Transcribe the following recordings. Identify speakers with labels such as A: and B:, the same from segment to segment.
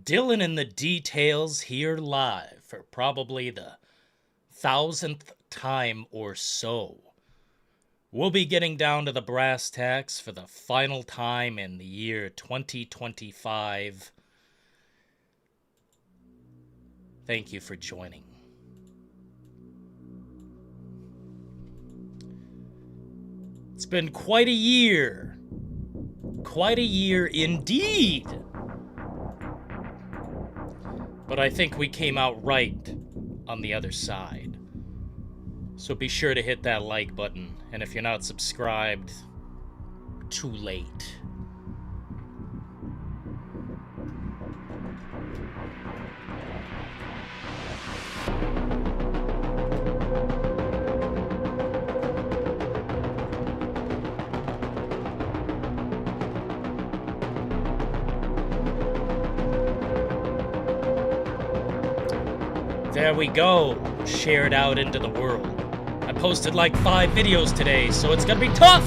A: Dillon in the details here live for probably the 1000th time or so. We'll be getting down to the brass tacks for the final time in the year 2025. Thank you for joining. It's been quite a year. Quite a year indeed. But I think we came out right on the other side. So be sure to hit that like button. And if you're not subscribed, too late. There we go, shared out into the world. I posted like 5 videos today, so it's gonna be tough!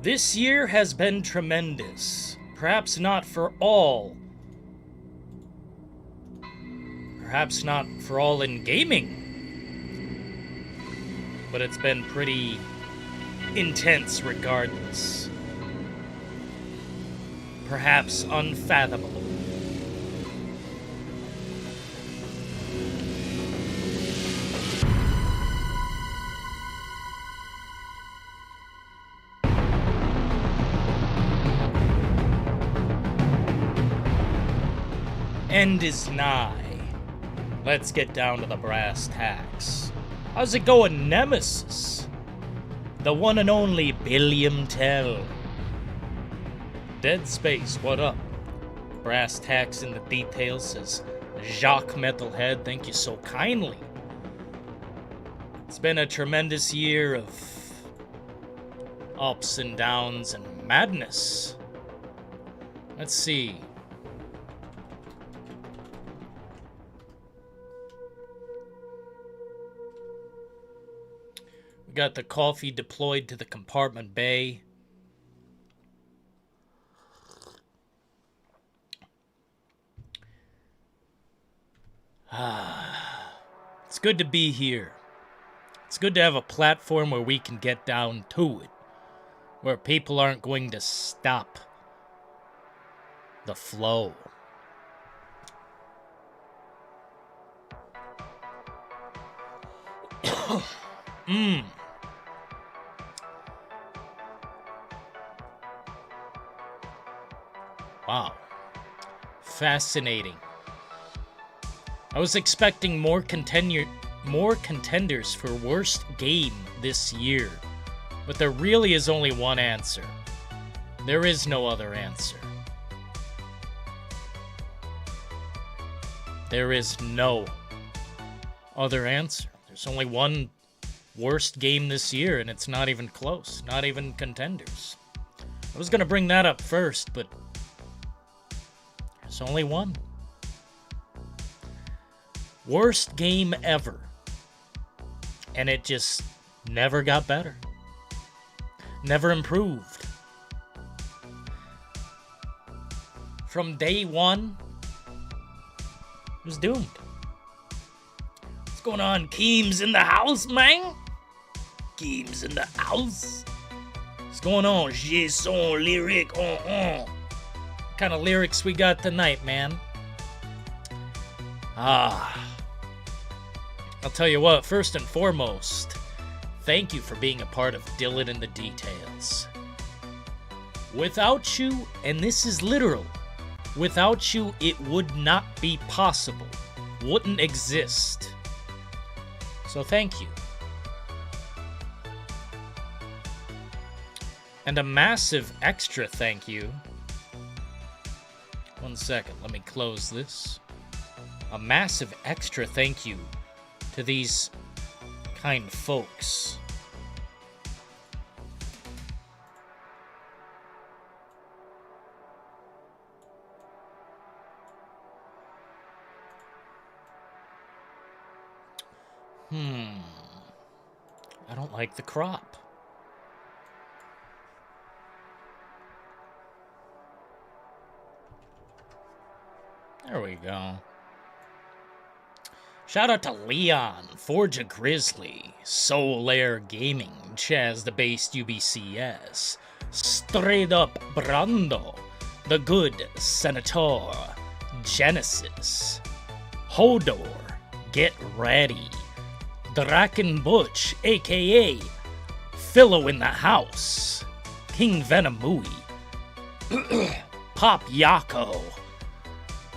A: This year has been tremendous. Perhaps not for all. Perhaps not for all in gaming. But it's been pretty intense regardless. Perhaps unfathomable. End is nigh. Let's get down to the brass tacks. How's it going, Nemesis? The one and only Billiam Tell. Dead Space, what up? Brass tacks in the details, says Jacques Metalhead. Thank you so kindly. It's been a tremendous year of ups and downs and madness. Let's see. Got the coffee deployed to the compartment bay. It's good to be here. It's good to have a platform where we can get down to it. Where people aren't going to stop the flow. Wow. Fascinating. I was expecting more contenders for worst game this year. But there really is only one answer. There is no other answer. There is no other answer. There's only one worst game this year, and it's not even close. Not even contenders. I was gonna bring that up first, but there's only one. Worst game ever. And it just never got better. Never improved. From day one, it was doomed. What's going on? Keem's in the house, man? Keem's in the house. What's going on? Jason lyric What kind of lyrics we got tonight, man? I'll tell you what, first and foremost, thank you for being a part of Dillon in the Details. Without you, and this is literal, without you, it would not be possible. Wouldn't exist. So thank you. And a massive extra thank you. 1 second, let me close this. a massive extra thank you to these kind folks. I don't like the crop. There we go. Shout out to Leon, Forja Grizzly, Soul Air Gaming, Chaz the Based UBCS, Straight Up Brando, The Good Senator, Genesis, Hodor, Get Ready, Draken Butch, aka Philo in the House, King Venomui, Pop Yako,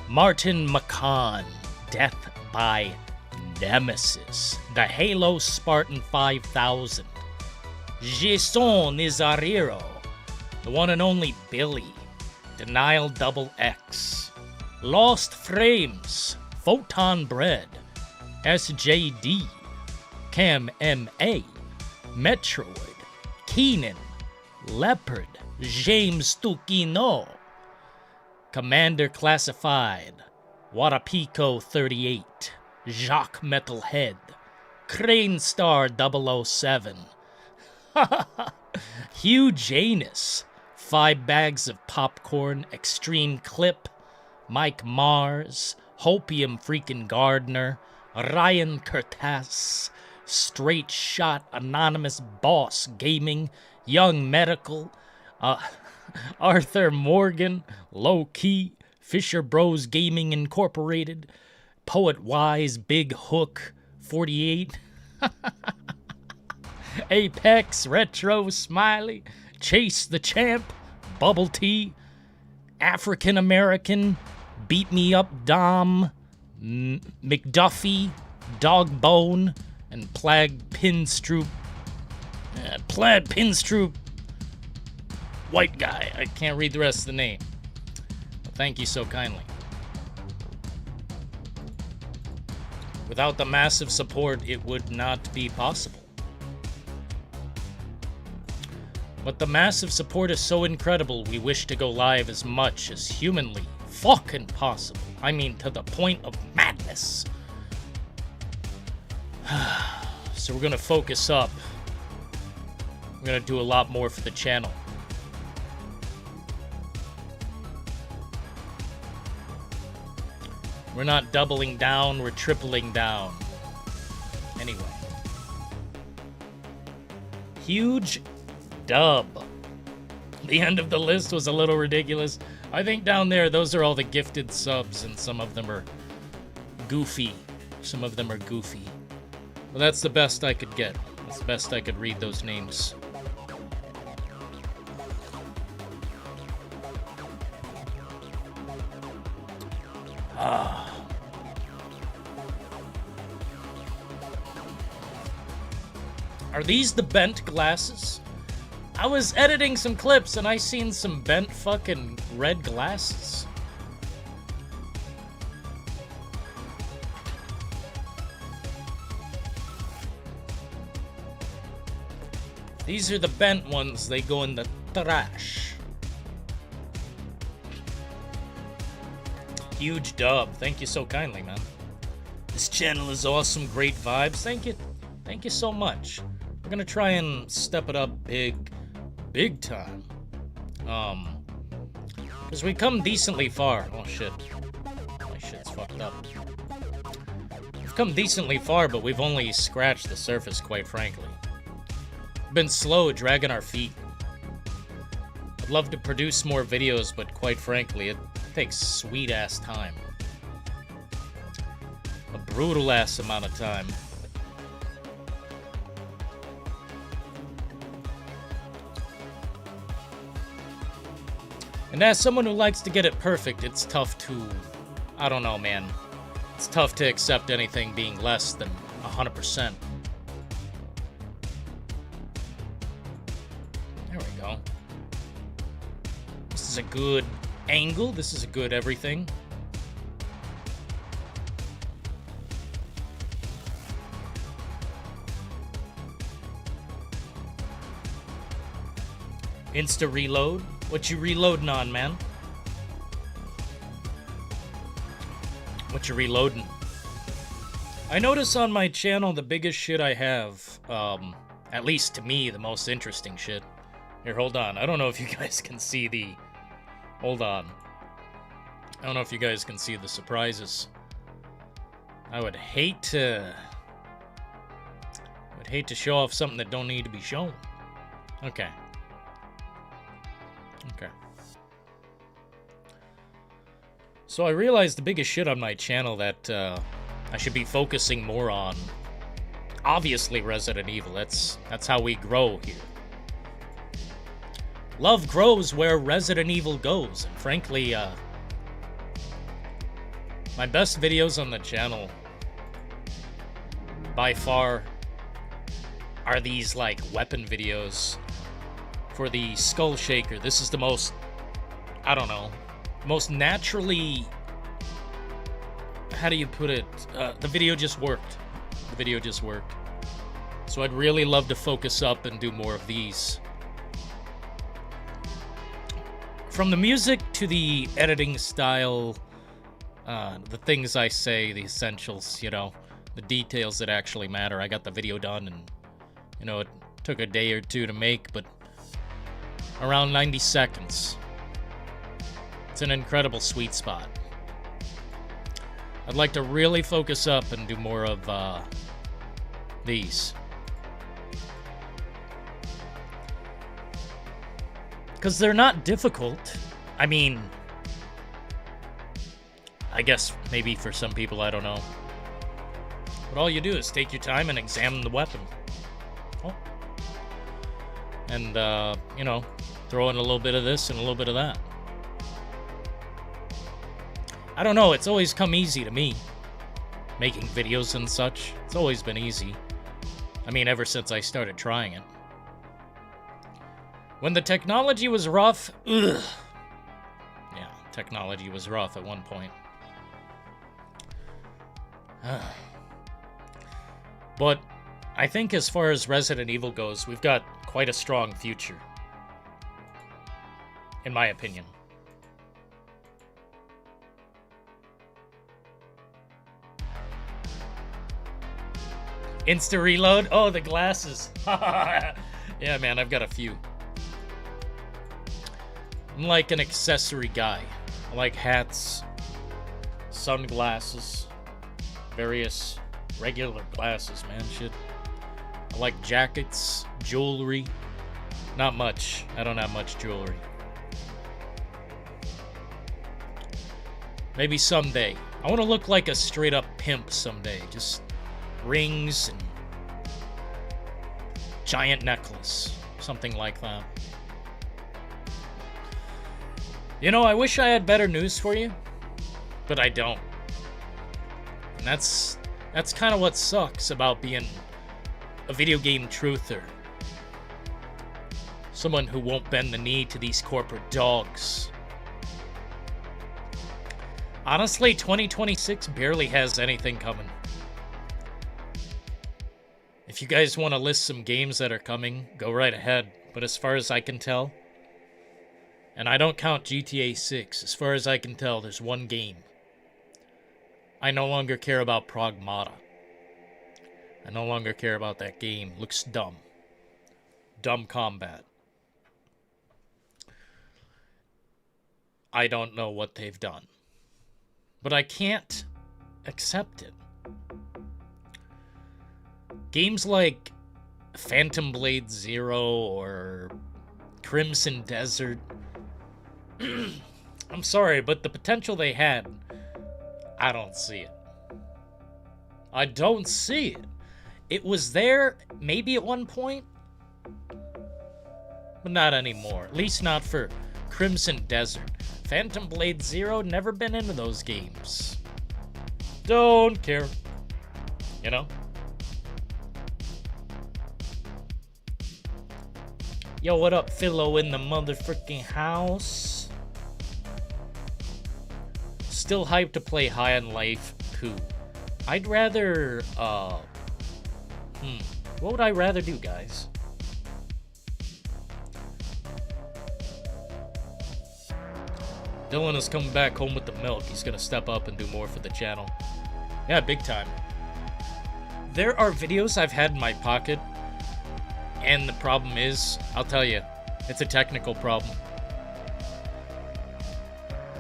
A: Martin McCon, Death by Nemesis, the Halo Spartan 5000, Jason Nizariro, the one and only Billy, Denial Double X, Lost Frames, Photon Bread, SJD, Cam MA, Metroid, Keenan, Leopard, James Tukino, Commander Classified, Warapico 38, Jacques Metalhead, Crane Star 007, Hugh Janus, 5 Bags of Popcorn, Extreme Clip, Mike Mars, Hopium Freaking Gardner, Ryan Curtas, Straight Shot Anonymous Boss Gaming, Young Medical, Arthur Morgan, Low Key, Fisher Bros Gaming Incorporated, Poet Wise, Big Hook 48, Apex, Retro, Smiley, Chase the Champ, Bubble Tea, African American, Beat Me Up Dom, McDuffie, Dog Bone, and Plaid Pinstrupe, white guy. I can't read the rest of the name. Well, thank you so kindly. Without the massive support, it would not be possible. But the massive support is so incredible, we wish to go live as much as humanly fucking possible. I mean, to the point of madness. So we're gonna focus up. We're gonna do a lot more for the channel. We're not doubling down, we're tripling down. Anyway. Huge dub. The end of the list was a little ridiculous. I think down there, those are all the gifted subs, and some of them are goofy. Some of them are goofy. Well, that's the best I could get. That's the best I could read those names. Are these the bent glasses? I was editing some clips and I seen some bent fucking red glasses. These are the bent ones, they go in the trash. Huge dub. Thank you so kindly, man. This channel is awesome, great vibes. Thank you. Thank you so much. We're gonna try and step it up big time. Because we come decently far. Oh shit. My shit's fucked up. We've come decently far, but we've only scratched the surface, quite frankly. Been slow dragging our feet. I'd love to produce more videos, but quite frankly, it takes sweet ass time. A brutal ass amount of time. And as someone who likes to get it perfect, it's tough to, I don't know, man. It's tough to accept anything being less than 100%. There we go. This is a good angle. This is a good everything. Insta reload? What you reloading on, man? What you reloading? I notice on my channel the biggest shit I have, at least to me, the most interesting shit. Here, hold on. I don't know if you guys can see the... Hold on. I don't know if you guys can see the surprises. I would hate to show off something that don't need to be shown. Okay. Okay. So I realized the biggest shit on my channel that I should be focusing more on. Obviously, Resident Evil. That's how we grow here. Love grows where Resident Evil goes. And frankly, my best videos on the channel, by far, are these, like, weapon videos for the Skull Shaker. This is the most, I don't know, most naturally, how do you put it? The video just worked. The video just worked. So I'd really love to focus up and do more of these. From the music to the editing style, the things I say, the essentials, you know, the details that actually matter. I got the video done and, you know, it took a day or two to make, but around 90 seconds. It's an incredible sweet spot. I'd like to really focus up and do more of these. Because they're not difficult. I mean, I guess maybe for some people, I don't know. But all you do is take your time and examine the weapon. Oh. And, you know, throw in a little bit of this and a little bit of that. I don't know, it's always come easy to me. Making videos and such. It's always been easy. I mean, ever since I started trying it. When the technology was rough, ugh. Yeah, technology was rough at one point. But I think as far as Resident Evil goes, we've got quite a strong future. In my opinion. Insta reload? Oh, the glasses. Yeah, man, I've got a few. I'm like an accessory guy. I like hats, sunglasses, various regular glasses, man. Shit. I like jackets, jewelry. Not much. I don't have much jewelry. Maybe someday. I want to look like a straight up pimp someday. Just rings and giant necklace. Something like that. You know, I wish I had better news for you, but I don't. And that's kind of what sucks about being a video game truther. Someone who won't bend the knee to these corporate dogs. Honestly, 2026 barely has anything coming. If you guys want to list some games that are coming, go right ahead. But as far as I can tell, and I don't count GTA 6, as far as I can tell, there's one game. I no longer care about Pragmata. I no longer care about that game. Looks dumb. Dumb combat. I don't know what they've done. But I can't accept it. Games like Phantom Blade Zero or Crimson Desert, I'm sorry, but the potential they had, I don't see it. I don't see it. It was there, maybe at one point, but not anymore. At least not for Crimson Desert. Phantom Blade Zero, never been into those games. Don't care. You know? Yo, what up, Philo in the motherfucking house? Still hyped to play High on Life 2. I'd rather, what would I rather do, guys? Dillon is coming back home with the milk. He's gonna step up and do more for the channel. Yeah, big time. There are videos I've had in my pocket, and the problem is, I'll tell you, it's a technical problem.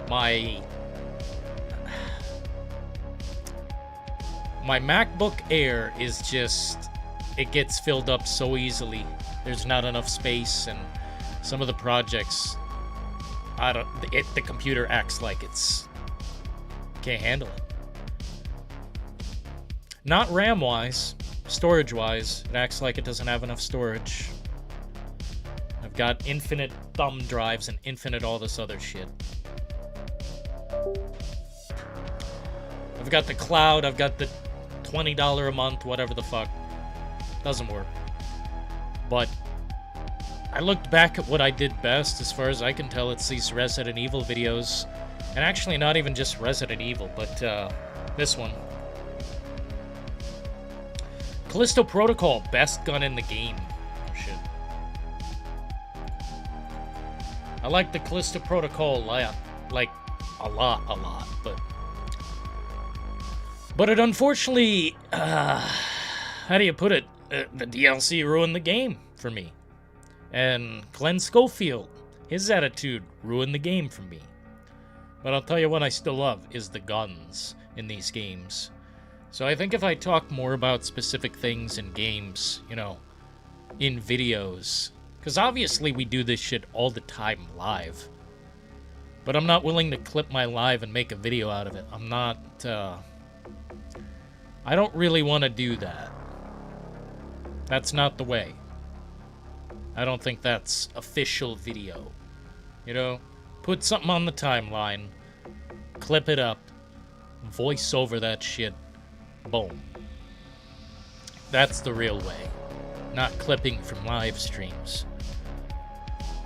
A: My MacBook Air is just, it gets filled up so easily. There's not enough space, and some of the projects, the computer acts like can't handle it. Not RAM-wise, storage-wise, it acts like it doesn't have enough storage. I've got infinite thumb drives and infinite all this other shit. I've got the cloud, I've got the $20 a month, whatever the fuck. Doesn't work. But I looked back at what I did best. As far as I can tell, it's these Resident Evil videos. And actually not even just Resident Evil, but this one. Callisto Protocol, best gun in the game. Oh, shit. I like the Callisto Protocol like a lot, but it unfortunately, how do you put it? The DLC ruined the game for me. And Glenn Schofield, his attitude ruined the game for me. But I'll tell you what I still love is the guns in these games. So I think if I talk more about specific things in games, you know, in videos, because obviously we do this shit all the time live, but I'm not willing to clip my live and make a video out of it. I'm not, I don't really want to do that. That's not the way. I don't think that's official video. You know, put something on the timeline, clip it up, voice over that shit, boom. That's the real way, not clipping from live streams.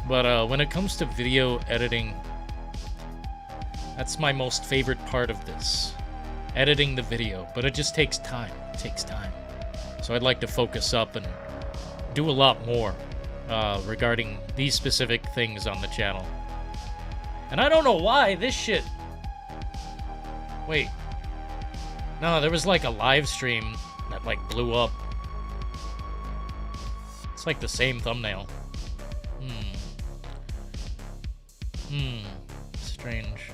A: But when it comes to video editing, that's my most favorite part of this. Editing the video, but it just takes time. It takes time. So I'd like to focus up and do a lot more regarding these specific things on the channel. And I don't know why this shit... Wait. No, there was like a live stream that like blew up. It's like the same thumbnail. Strange.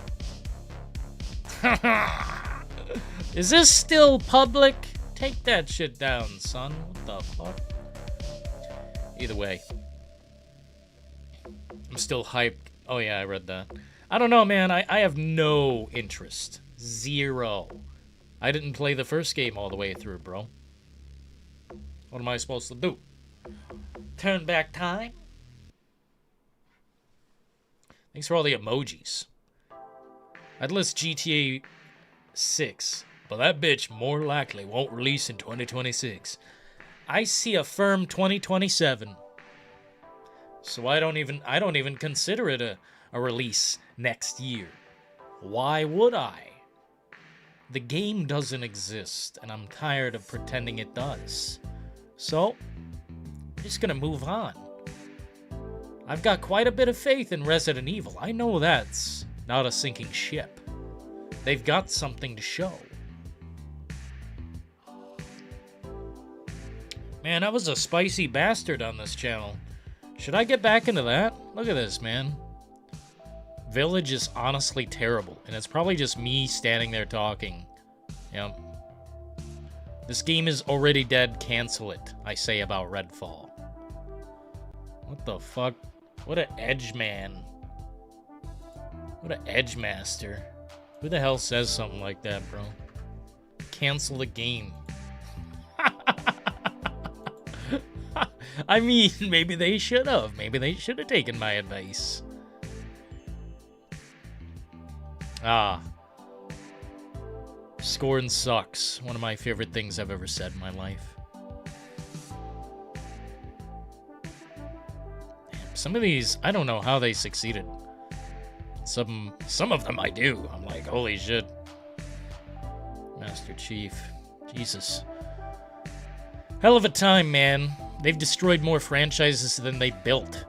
A: Is this still public? Take that shit down, son. What the fuck? Either way. I'm still hyped. Oh yeah, I read that. I don't know, man. I have no interest. Zero. I didn't play the first game all the way through, bro. What am I supposed to do? Turn back time? Thanks for all the emojis. I'd list GTA 6, but that bitch more likely won't release in 2026. I see a firm 2027. So I don't even consider it a release next year. Why would I? The game doesn't exist, and I'm tired of pretending it does. So, I'm just gonna move on. I've got quite a bit of faith in Resident Evil. I know that's not a sinking ship. They've got something to show. Man, I was a spicy bastard on this channel. Should I get back into that? Look at this, man. Village is honestly terrible, and it's probably just me standing there talking. Yep. This game is already dead, cancel it, I say about Redfall. What the fuck? What a edge man. What a edge master. Who the hell says something like that, bro? Cancel the game. I mean, maybe they should have. Maybe they should have taken my advice. Ah. Scorn sucks. One of my favorite things I've ever said in my life. Damn, some of these, I don't know how they succeeded. Some of them I do. I'm like, holy shit. Master Chief. Jesus. Hell of a time, man. They've destroyed more franchises than they built.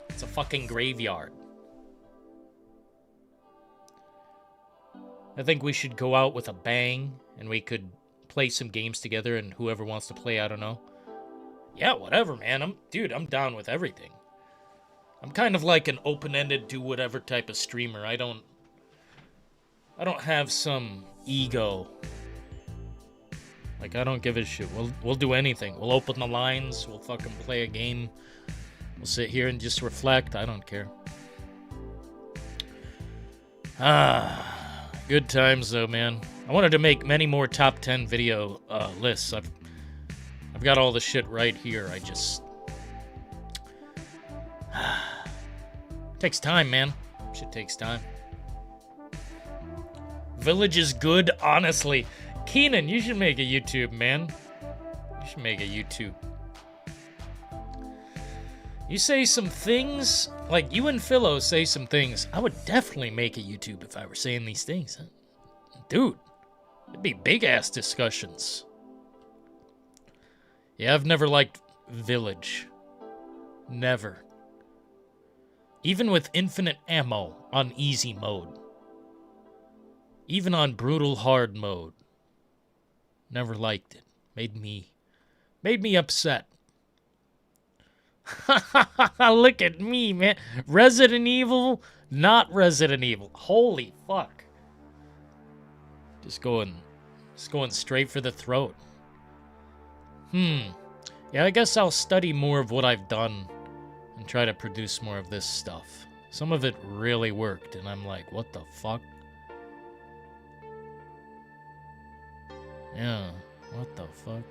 A: It's a fucking graveyard. I think we should go out with a bang, and we could play some games together, and whoever wants to play, I don't know. Yeah, whatever, man. I'm down with everything. I'm kind of like an open-ended, do-whatever type of streamer. I don't have some ego. Like, I don't give a shit. We'll do anything. We'll open the lines. We'll fucking play a game. We'll sit here and just reflect. I don't care. Good times, though, man. I wanted to make many more top 10 video lists. I've got all the shit right here. I just... takes time, man. Shit takes time. Village is good, honestly. Keenan, you should make a YouTube, man. You should make a YouTube. You say some things, like you and Philo say some things. I would definitely make a YouTube if I were saying these things. Dude, it'd be big-ass discussions. Yeah, I've never liked Village. Never. Even with infinite ammo on easy mode. Even on brutal hard mode. Never liked it. Made me upset. Look at me, man. Resident Evil, not Resident Evil. Holy fuck. Just going straight for the throat. Yeah, I guess I'll study more of what I've done and try to produce more of this stuff. Some of it really worked, and I'm like, what the fuck? Yeah, what the fuck?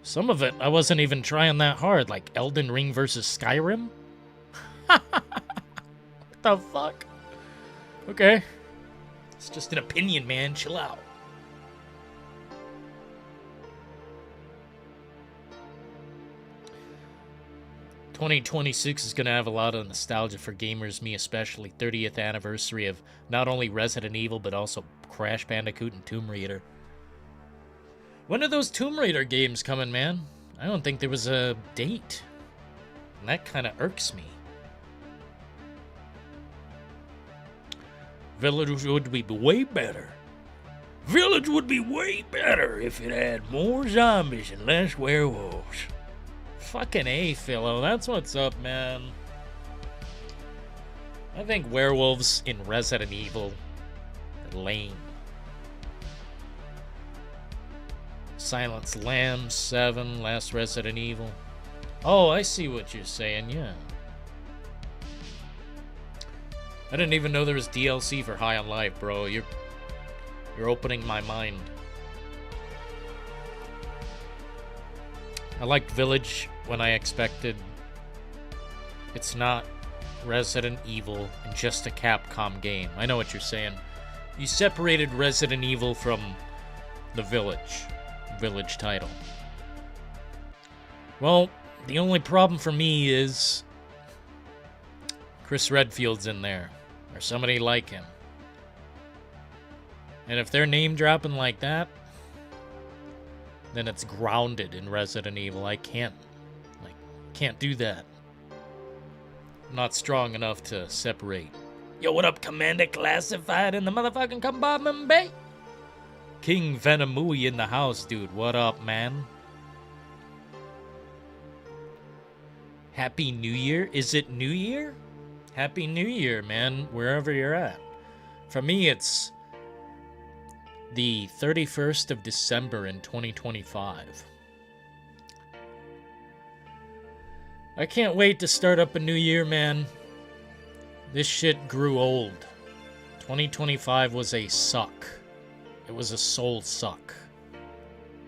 A: Some of it, I wasn't even trying that hard, like Elden Ring versus Skyrim? What the fuck? Okay. It's just an opinion, man. Chill out. "2026 is going to have a lot of nostalgia for gamers, me especially. 30th anniversary of not only Resident Evil, but also Crash Bandicoot and Tomb Raider. When are those Tomb Raider games coming, man? I don't think there was a date. And that kind of irks me. Village would be way better. Village would be way better if it had more zombies and less werewolves. Fucking A, Philo. That's what's up, man. I think werewolves in Resident Evil are lame. Silence Lambs 7, Last Resident Evil. Oh, I see what you're saying, yeah. I didn't even know there was DLC for High on Life, bro. You're opening my mind. I liked Village when I expected. It's not Resident Evil and just a Capcom game. I know what you're saying. You separated Resident Evil from the Village title. Well, the only problem for me is Chris Redfield's in there, or somebody like him. And if they're name dropping like that, then it's grounded in Resident Evil. I can't do that. I'm not strong enough to separate. Yo, what up, Commander Classified in the motherfucking compartment bay? King Venomooey in the house, dude. What up, man? Happy New Year? Is it New Year? Happy New Year, man, wherever you're at. For me, it's the 31st of December in 2025. I can't wait to start up a new year, man. This shit grew old. 2025 was a suck. It was a soul suck.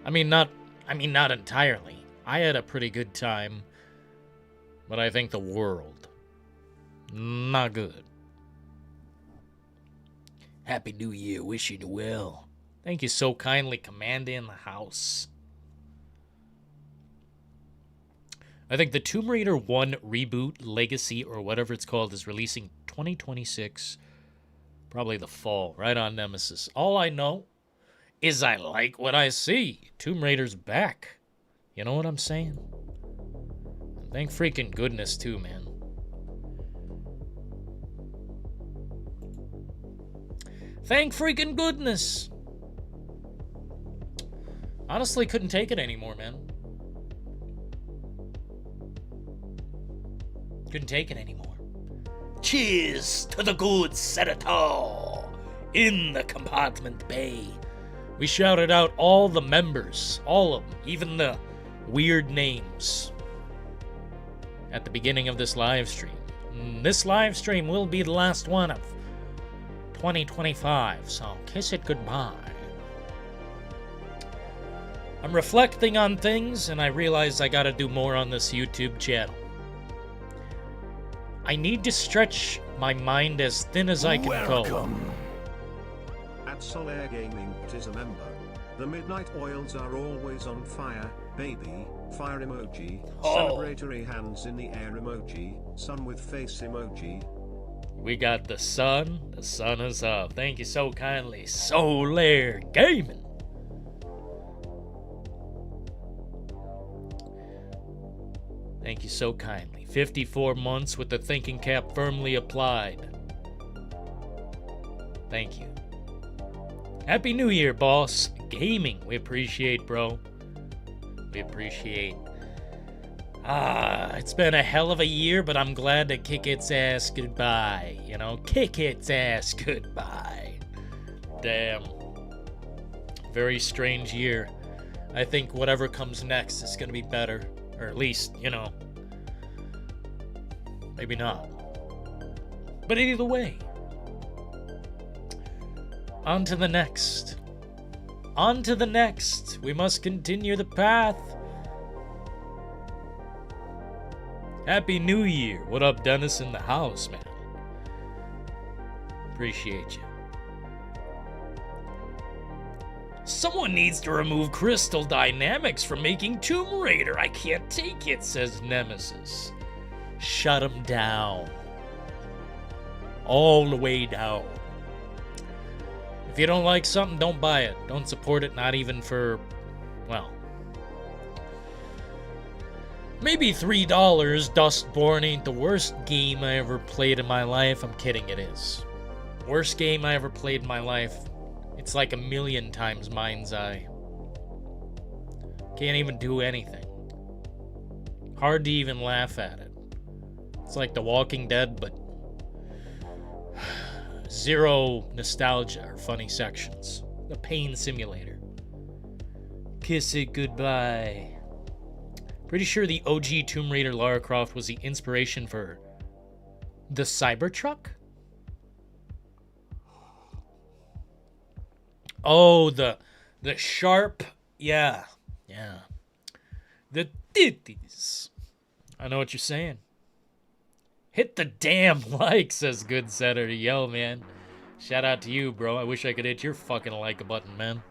A: I mean, not entirely. I had a pretty good time, but I think the world, not good. Happy New Year, wish you well. Thank you so kindly, Commander in the house. I think the Tomb Raider 1 reboot, Legacy, or whatever it's called, is releasing 2026. Probably the fall, right on Nemesis. All I know is I like what I see. Tomb Raider's back. You know what I'm saying? Thank freaking goodness, too, man. Thank freaking goodness. Honestly, couldn't take it anymore, man. Couldn't take it anymore. Cheers to the good senator in the compartment bay. We shouted out all the members, all of them, even the weird names, at the beginning of this live stream. This live stream will be the last one of 2025, so kiss it goodbye. I'm reflecting on things, and I realize I gotta do more on this YouTube channel. I need to stretch my mind as thin as I can go.
B: At Solaire Gaming, tis a member. The midnight oils are always on fire, baby. Fire emoji. Celebratory hands in the air emoji. Sun with face emoji.
A: We got the sun. The sun is up. Thank you so kindly, Solaire Gaming. Thank you so kindly. 54 months with the thinking cap firmly applied. Thank you. Happy New Year, boss. Gaming. We appreciate, bro. We appreciate. It's been a hell of a year, but I'm glad to kick its ass goodbye. You know, kick its ass goodbye. Damn. Very strange year. I think whatever comes next is gonna be better. Or at least, you know, maybe not. But either way, on to the next. On to the next. We must continue the path. Happy New Year. What up, Dennis in the house, man? Appreciate you. Someone needs to remove Crystal Dynamics from making Tomb Raider. I can't take it, says Nemesis. Shut him down. All the way down. If you don't like something, don't buy it. Don't support it, not even for, well, maybe $3. Dustborn ain't the worst game I ever played in my life. I'm kidding, it is. Worst game I ever played in my life. It's like 1,000,000 times Mind's Eye. Can't even do anything. Hard to even laugh at it. It's like The Walking Dead, but zero nostalgia or funny sections. The pain simulator. Kiss it goodbye. Pretty sure the OG Tomb Raider Lara Croft was the inspiration for the Cybertruck? Oh, the sharp, yeah. The titties. I know what you're saying. Hit the damn like, says Good Setter. Yo, man. Shout out to you, bro. I wish I could hit your fucking like button, man.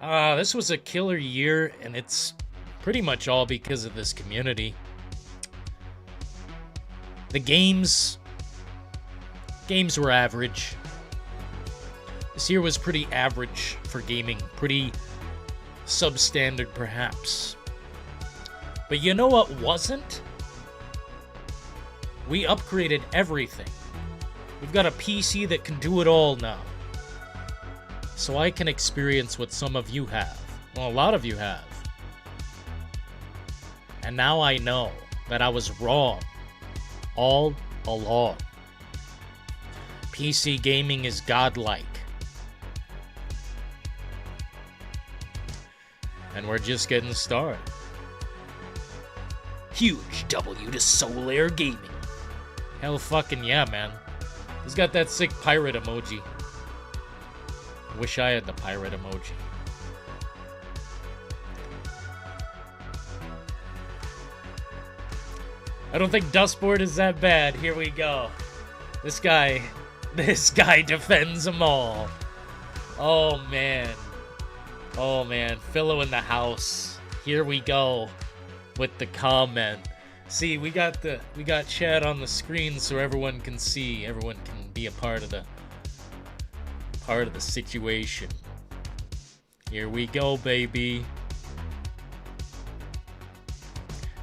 A: This was a killer year, and it's pretty much all because of this community. The games were average. This year was pretty average for gaming. Pretty substandard, perhaps. But you know what wasn't? We upgraded everything. We've got a PC that can do it all now. So I can experience what some of you have. Well, a lot of you have. And now I know that I was wrong all along. PC gaming is godlike. And we're just getting started. Huge W to Solaire Gaming. Hell fucking yeah, man. He's got that sick pirate emoji. I wish I had the pirate emoji. I don't think Dustboard is that bad. Here we go. This guy defends them all. Oh man. Oh man, Philo in the house. Here we go with the comment. See, we got chat on the screen so everyone can see. Everyone can be a part of the situation. Here we go, baby.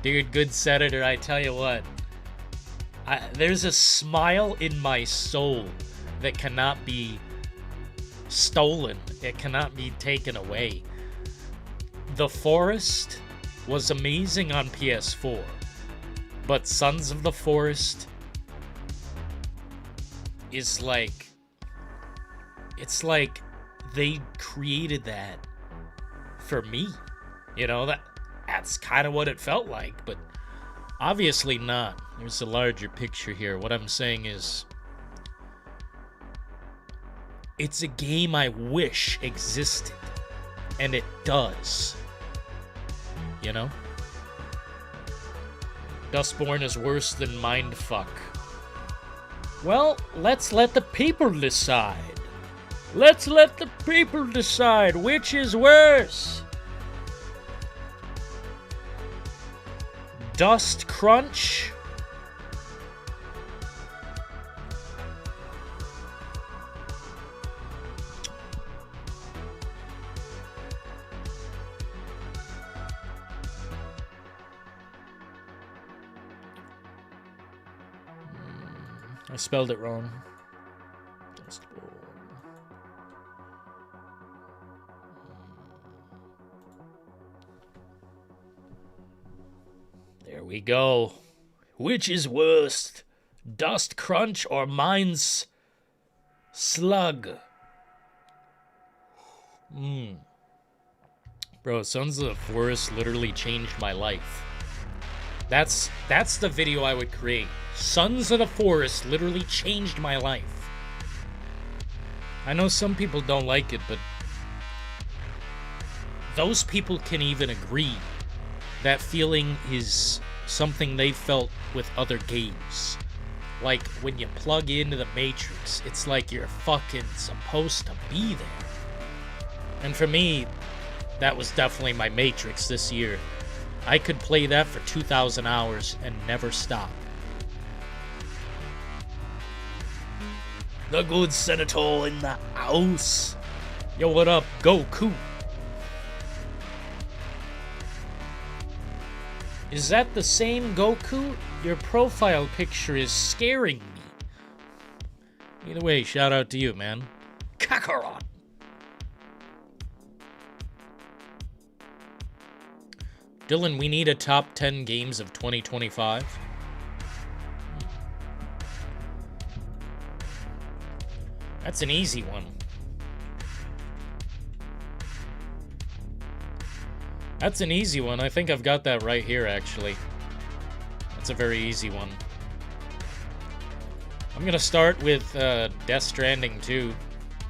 A: Dude, Good Senator, I tell you what. There's a smile in my soul that cannot be stolen. It cannot be taken away. The Forest was amazing on PS4, but Sons of the Forest is like, it's like they created that for me. You know, that's kind of what it felt like, but obviously not. There's a larger picture here. What I'm saying is, it's a game I wish existed, and it does. You know? Dustborn is worse than Mindfuck. Well, let's let the people decide. Let's let the people decide which is worse. Dust Crunch. I spelled it wrong. Dustborn. There we go. Which is worst? Dust Crunch or Mine's Slug? Bro, Sons of the Forest literally changed my life. That's the video I would create. Sons of the Forest literally changed my life. I know some people don't like it, but those people can even agree that feeling is something they felt with other games. Like when you plug into the Matrix, it's like you're fucking supposed to be there. And for me, that was definitely my Matrix this year. I could play that for 2,000 hours and never stop. The good senator in the house. Yo, what up, Goku? Is that the same Goku? Your profile picture is scaring me. Either way, shout out to you, man. Kakarot. Dillon, we need a top 10 games of 2025. That's an easy one. That's an easy one. I think I've got that right here, actually. That's a very easy one. I'm gonna start with Death Stranding 2.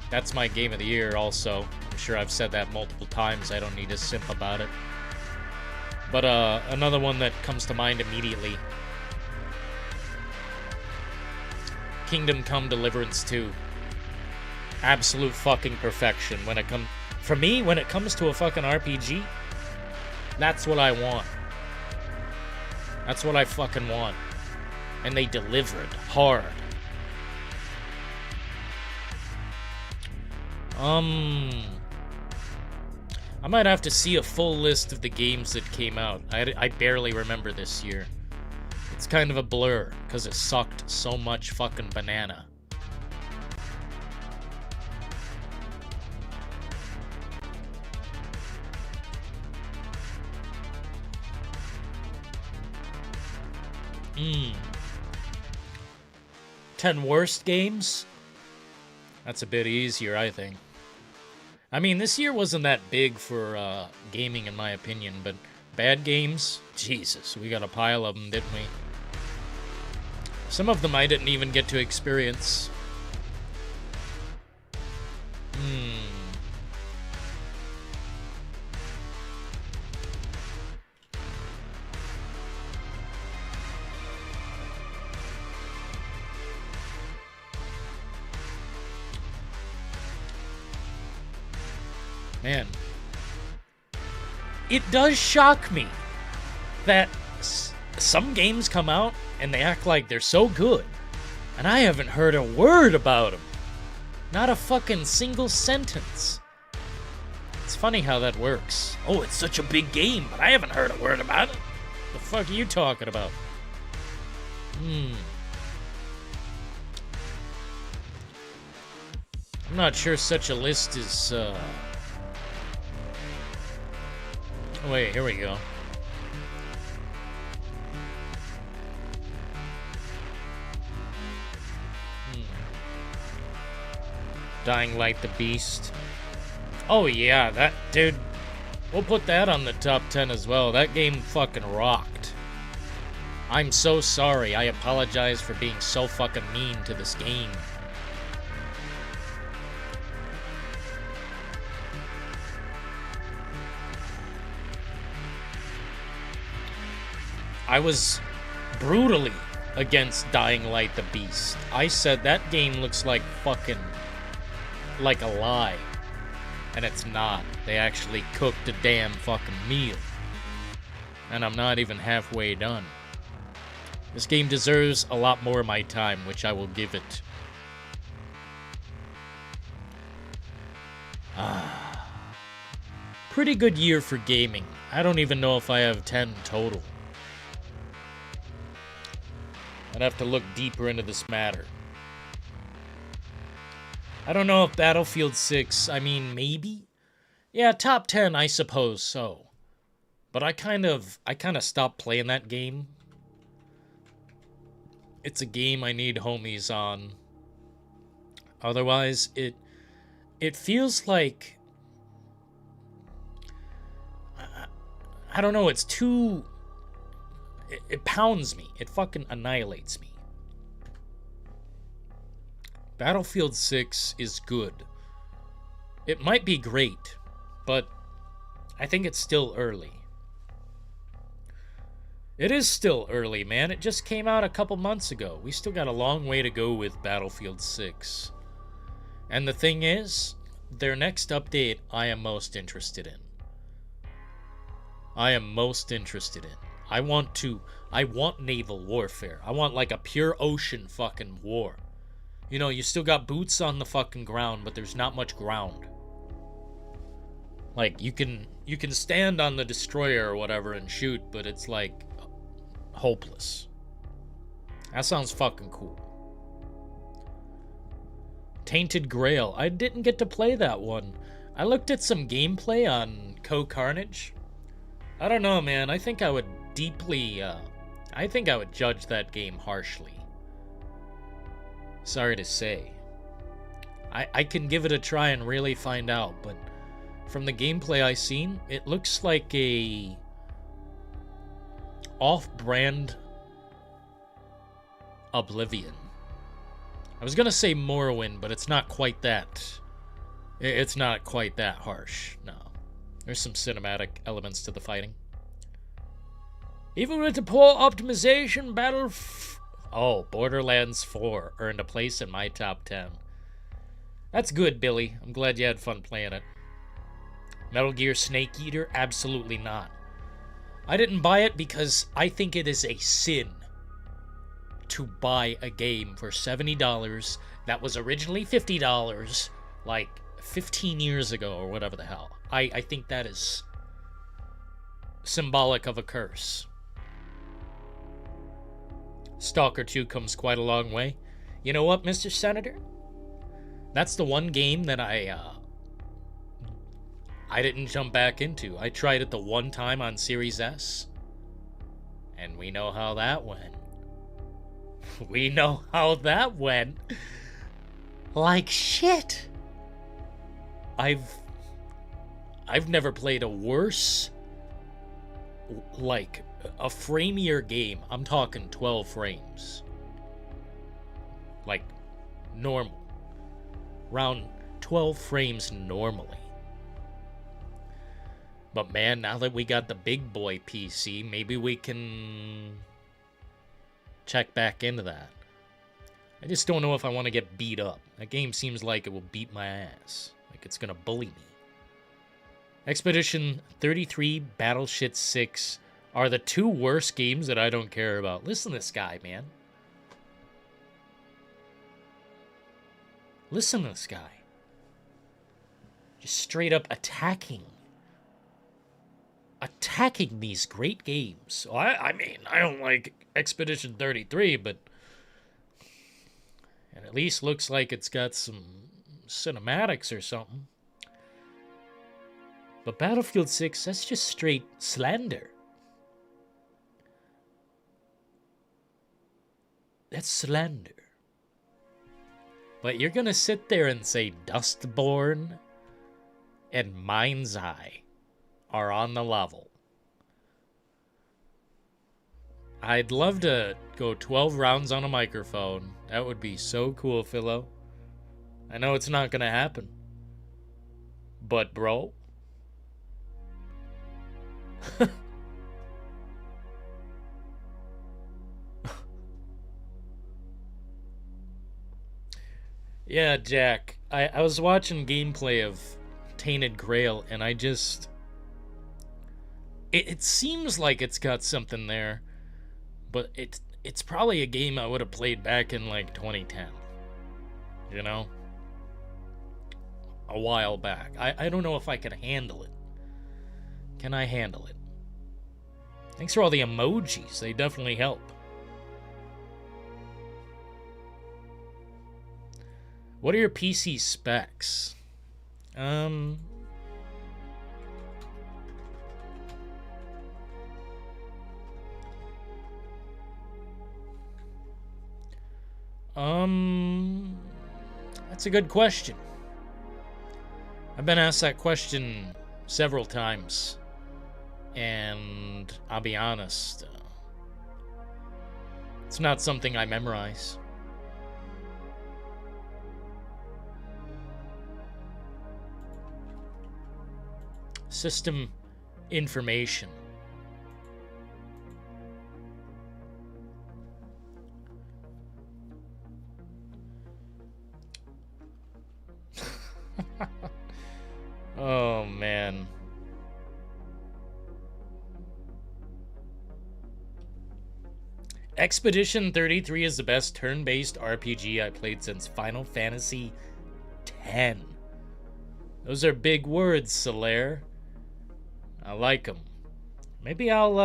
A: That's my game of the year, also. I'm sure I've said that multiple times. I don't need to simp about it. But another one that comes to mind immediately. Kingdom Come Deliverance 2. Absolute fucking perfection. For me, when it comes to a fucking RPG, that's what I want. That's what I fucking want. And they delivered hard. I might have to see a full list of the games that came out. I barely remember this year. It's kind of a blur, because it sucked so much fucking banana. 10 worst games? That's a bit easier, I think. I mean, this year wasn't that big for gaming, in my opinion, but bad games? Jesus, we got a pile of them, didn't we? Some of them I didn't even get to experience. Man, it does shock me that some games come out and they act like they're so good, and I haven't heard a word about them. Not a fucking single sentence. It's funny how that works. Oh, it's such a big game, but I haven't heard a word about it. The fuck are you talking about? I'm not sure such a list is, Oh, wait, here we go. Dying Light the Beast. Oh yeah, that, dude, we'll put that on the top 10 as well. That game fucking rocked. I'm so sorry. I apologize for being so fucking mean to this game. I was brutally against Dying Light the Beast. I said that game looks like fucking like a lie. And it's not. They actually cooked a damn fucking meal. And I'm not even halfway done. This game deserves a lot more of my time, which I will give it. Pretty good year for gaming. I don't even know if I have 10 total. I'd have to look deeper into this matter. I don't know if Battlefield 6, I mean, maybe? Yeah, top 10, I suppose so. But I kind of stopped playing that game. It's a game I need homies on. Otherwise, it feels like... I don't know, it's too... It pounds me. It fucking annihilates me. Battlefield 6 is good. It might be great, but I think it's still early. It is still early, man. It just came out a couple months ago. We still got a long way to go with Battlefield 6. And the thing is, their next update I am most interested in. I want naval warfare. I want like a pure ocean fucking war. You know, you still got boots on the fucking ground, but there's not much ground. Like, you can stand on the destroyer or whatever and shoot, but it's like hopeless. That sounds fucking cool. Tainted Grail. I didn't get to play that one. I looked at some gameplay on Co-Carnage. I don't know, man. I think I would judge that game harshly. Sorry to say. I can give it a try and really find out, but from the gameplay I seen, it looks like a off-brand Oblivion. I was gonna say Morrowind, but it's not quite that. It's not quite that harsh, no. There's some cinematic elements to the fighting. Even with the poor optimization, Borderlands 4 earned a place in my top 10. That's good, Billy. I'm glad you had fun playing it. Metal Gear Snake Eater? Absolutely not. I didn't buy it because I think it is a sin to buy a game for $70 that was originally $50 like 15 years ago or whatever the hell. I think that is symbolic of a curse. Stalker 2 comes quite a long way. You know what, Mr. Senator? That's the one game that I didn't jump back into. I tried it the one time on Series S, and we know how that went. We know how that went. Like shit. I've never played a worse, like, a framier game. I'm talking 12 frames. Like, normal. Around 12 frames normally. But man, now that we got the big boy PC, maybe we can check back into that. I just don't know if I want to get beat up. That game seems like it will beat my ass. Like it's gonna bully me. Expedition 33, Battleship 6 are the two worst games that I don't care about. Listen to this guy, man. Listen to this guy. Just straight up attacking these great games. Well, I mean, I don't like Expedition 33, but it at least looks like it's got some cinematics or something. But Battlefield 6, that's just straight slender. That's slender. But you're gonna sit there and say Dustborn and Mind's Eye are on the level. I'd love to go 12 rounds on a microphone. That would be so cool, Philo. I know it's not gonna happen. But, bro. Yeah, Jack. I was watching gameplay of Tainted Grail, and I just... It seems like it's got something there, but it's probably a game I would have played back in, like, 2010. You know? A while back. I don't know if I can handle it. Can I handle it? Thanks for all the emojis. They definitely help. What are your PC specs? That's a good question. I've been asked that question several times, and I'll be honest, it's not something I memorize. System information. Oh, man. Expedition 33 is the best turn-based RPG I played since Final Fantasy X. Those are big words, Solaire. I like them. Maybe I'll,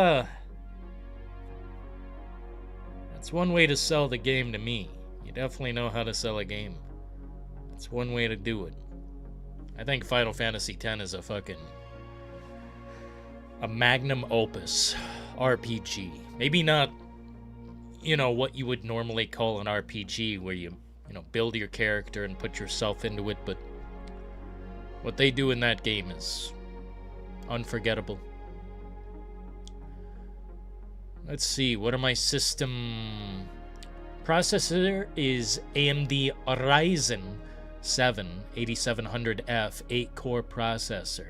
A: That's one way to sell the game to me. You definitely know how to sell a game. That's one way to do it. I think Final Fantasy X is a magnum opus RPG. Maybe not, what you would normally call an RPG, where you build your character and put yourself into it, but what they do in that game is unforgettable. Let's see, what are my system... Processor is AMD Ryzen 7 8700F 8-core processor.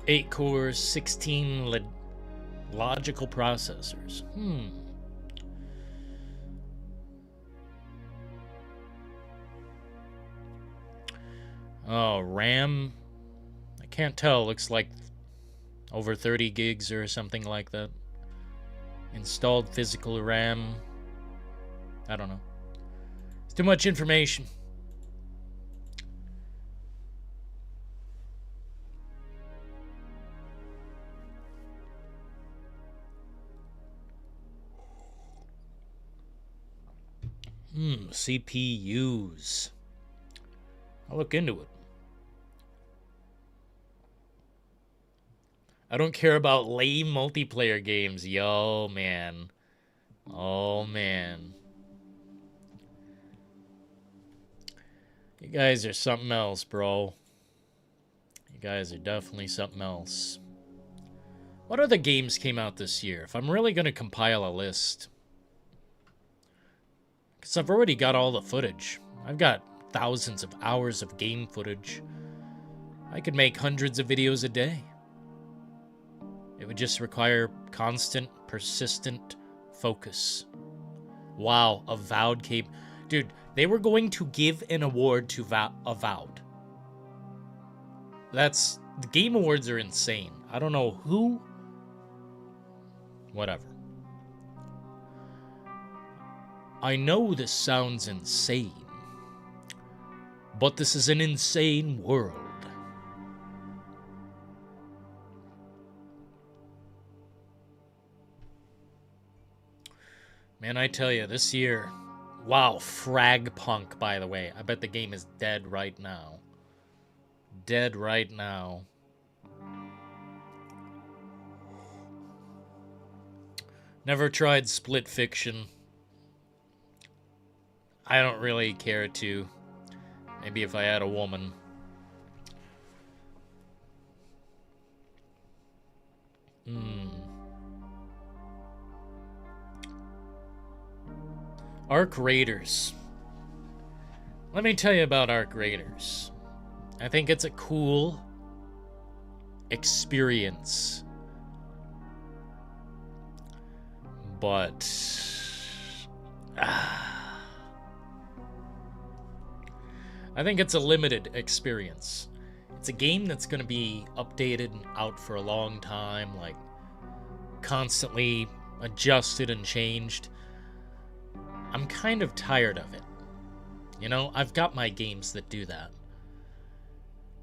A: 8 cores, 16 logical processors. Oh, RAM. I can't tell. Looks like over 30 gigs or something like that. Installed physical RAM. I don't know. It's too much information. CPUs. I'll look into it. I don't care about lame multiplayer games. Yo, man. Oh, man. You guys are something else, bro. You guys are definitely something else. What other games came out this year? If I'm really going to compile a list. Because I've already got all the footage. I've got thousands of hours of game footage. I could make hundreds of videos a day. It would just require constant, persistent focus. Wow, Avowed came... Dude, they were going to give an award to Avowed. The Game Awards are insane. I don't know who... Whatever. I know this sounds insane, but this is an insane world. Man, I tell you, this year... Wow, Fragpunk, by the way. I bet the game is dead right now. Dead right now. Never tried Split Fiction. I don't really care to. Maybe if I had a woman. Arc Raiders. Let me tell you about Arc Raiders. I think it's a cool experience. But... I think it's a limited experience. It's a game that's going to be updated and out for a long time, like constantly adjusted and changed. I'm kind of tired of it. You know, I've got my games that do that.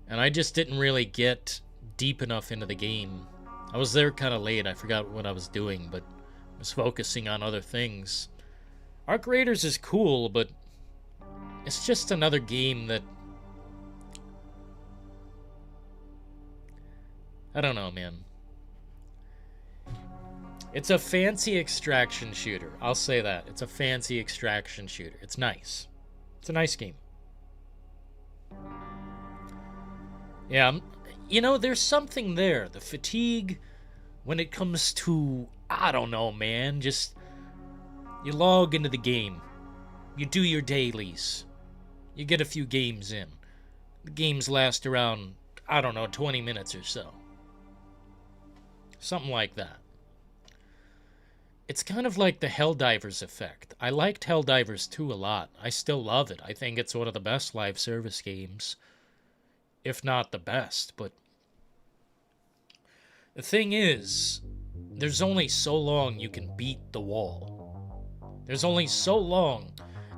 A: And I just didn't really get deep enough into the game. I was there kind of late. I forgot what I was doing, but I was focusing on other things. Arc Raiders is cool, but it's just another game that... I don't know, man. It's a fancy extraction shooter. I'll say that. It's a fancy extraction shooter. It's nice. It's a nice game. Yeah, you know, there's something there. The fatigue when it comes to, I don't know, man. Just, you log into the game. You do your dailies. You get a few games in. The games last around, I don't know, 20 minutes or so. Something like that. It's kind of like the Helldivers effect. I liked Helldivers 2 a lot. I still love it. I think it's one of the best live service games. If not the best, but... The thing is, there's only so long you can beat the wall. There's only so long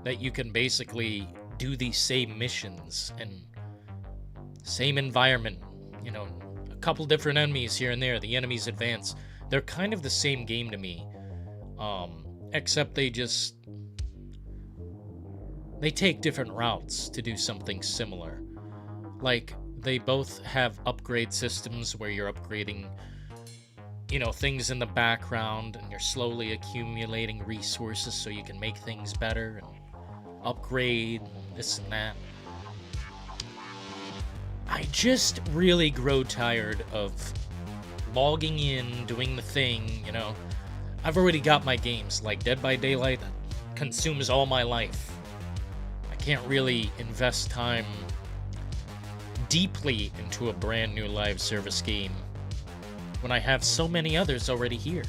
A: that you can basically do these same missions and same environment. You know, a couple different enemies here and there. The enemies advance. They're kind of the same game to me. Except they take different routes to do something similar. Like, they both have upgrade systems where you're upgrading, you know, things in the background, and you're slowly accumulating resources so you can make things better and upgrade and this and that. I just really grow tired of logging in, doing the thing, you know. I've already got my games, like Dead by Daylight, that consumes all my life. I can't really invest time deeply into a brand new live service game when I have so many others already here.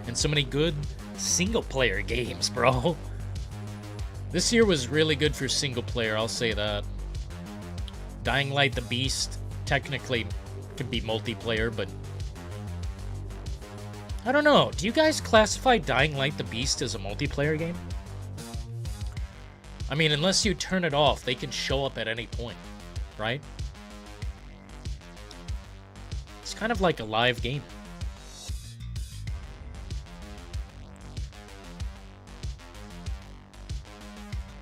A: And so many good single-player games, bro. This year was really good for single-player, I'll say that. Dying Light the Beast technically can be multiplayer, but... I don't know. Do you guys classify Dying Light the Beast as a multiplayer game? I mean, unless you turn it off, they can show up at any point, right? It's kind of like a live game.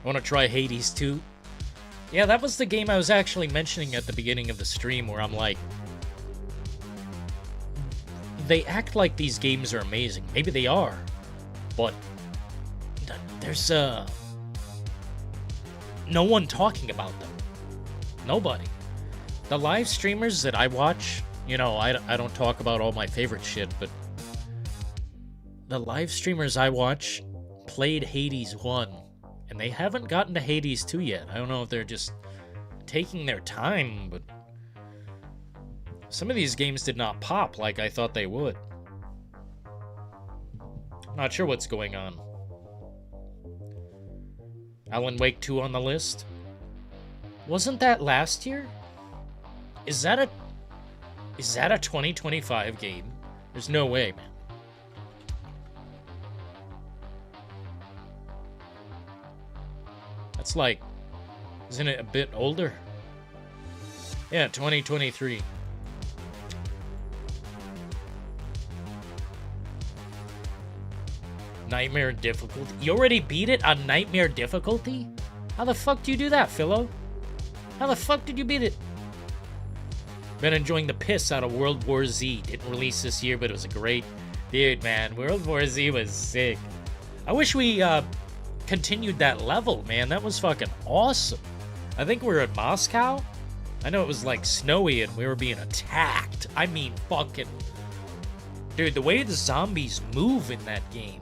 A: I want to try Hades 2. Yeah, that was the game I was actually mentioning at the beginning of the stream, where I'm like, they act like these games are amazing. Maybe they are, but there's no one talking about them. Nobody. The live streamers that I watch, you know, I don't talk about all my favorite shit, but the live streamers I watch played Hades 1, and they haven't gotten to Hades 2 yet. I don't know if they're just taking their time, but some of these games did not pop like I thought they would. Not sure what's going on. Alan Wake 2 on the list? Wasn't that last year? Is that a 2025 game? There's no way, man. That's like, isn't it a bit older? Yeah, 2023. Nightmare difficulty? You already beat it on nightmare difficulty? How the fuck do you do that, Philo? How the fuck did you beat it? Been enjoying the piss out of World War Z. Didn't release this year, but it was a great... Dude, man, World War Z was sick. I wish we continued that level, man. That was fucking awesome. I think we were in Moscow. I know it was like snowy and we were being attacked. I mean, fucking... Dude, the way the zombies move in that game,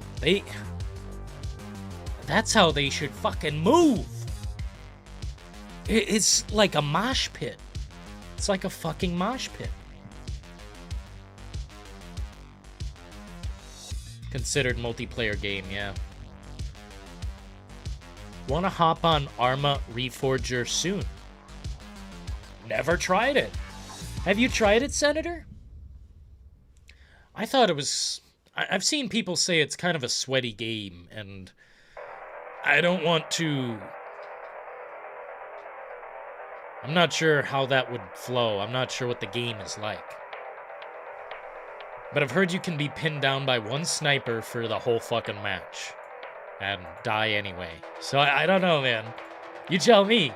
A: that's how they should fucking move. It's like a mosh pit. It's like a fucking mosh pit. Considered multiplayer game, yeah. Wanna hop on Arma Reforger soon? Never tried it. Have you tried it, Senator? I thought it was... I've seen people say it's kind of a sweaty game, and I don't want to... I'm not sure how that would flow. I'm not sure what the game is like. But I've heard you can be pinned down by one sniper for the whole fucking match. And die anyway. So I don't know, man. You tell me.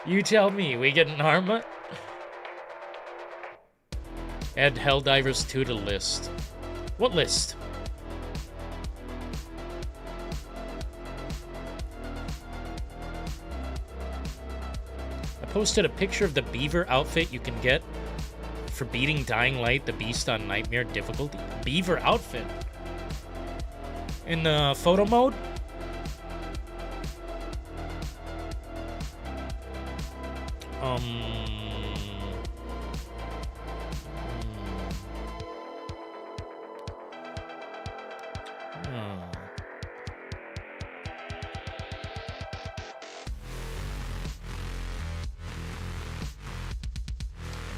A: You tell me. We get an Arma? Add Helldivers 2 to list. What list? I posted a picture of the beaver outfit you can get for beating Dying Light the Beast on Nightmare difficulty. Beaver outfit? In the photo mode?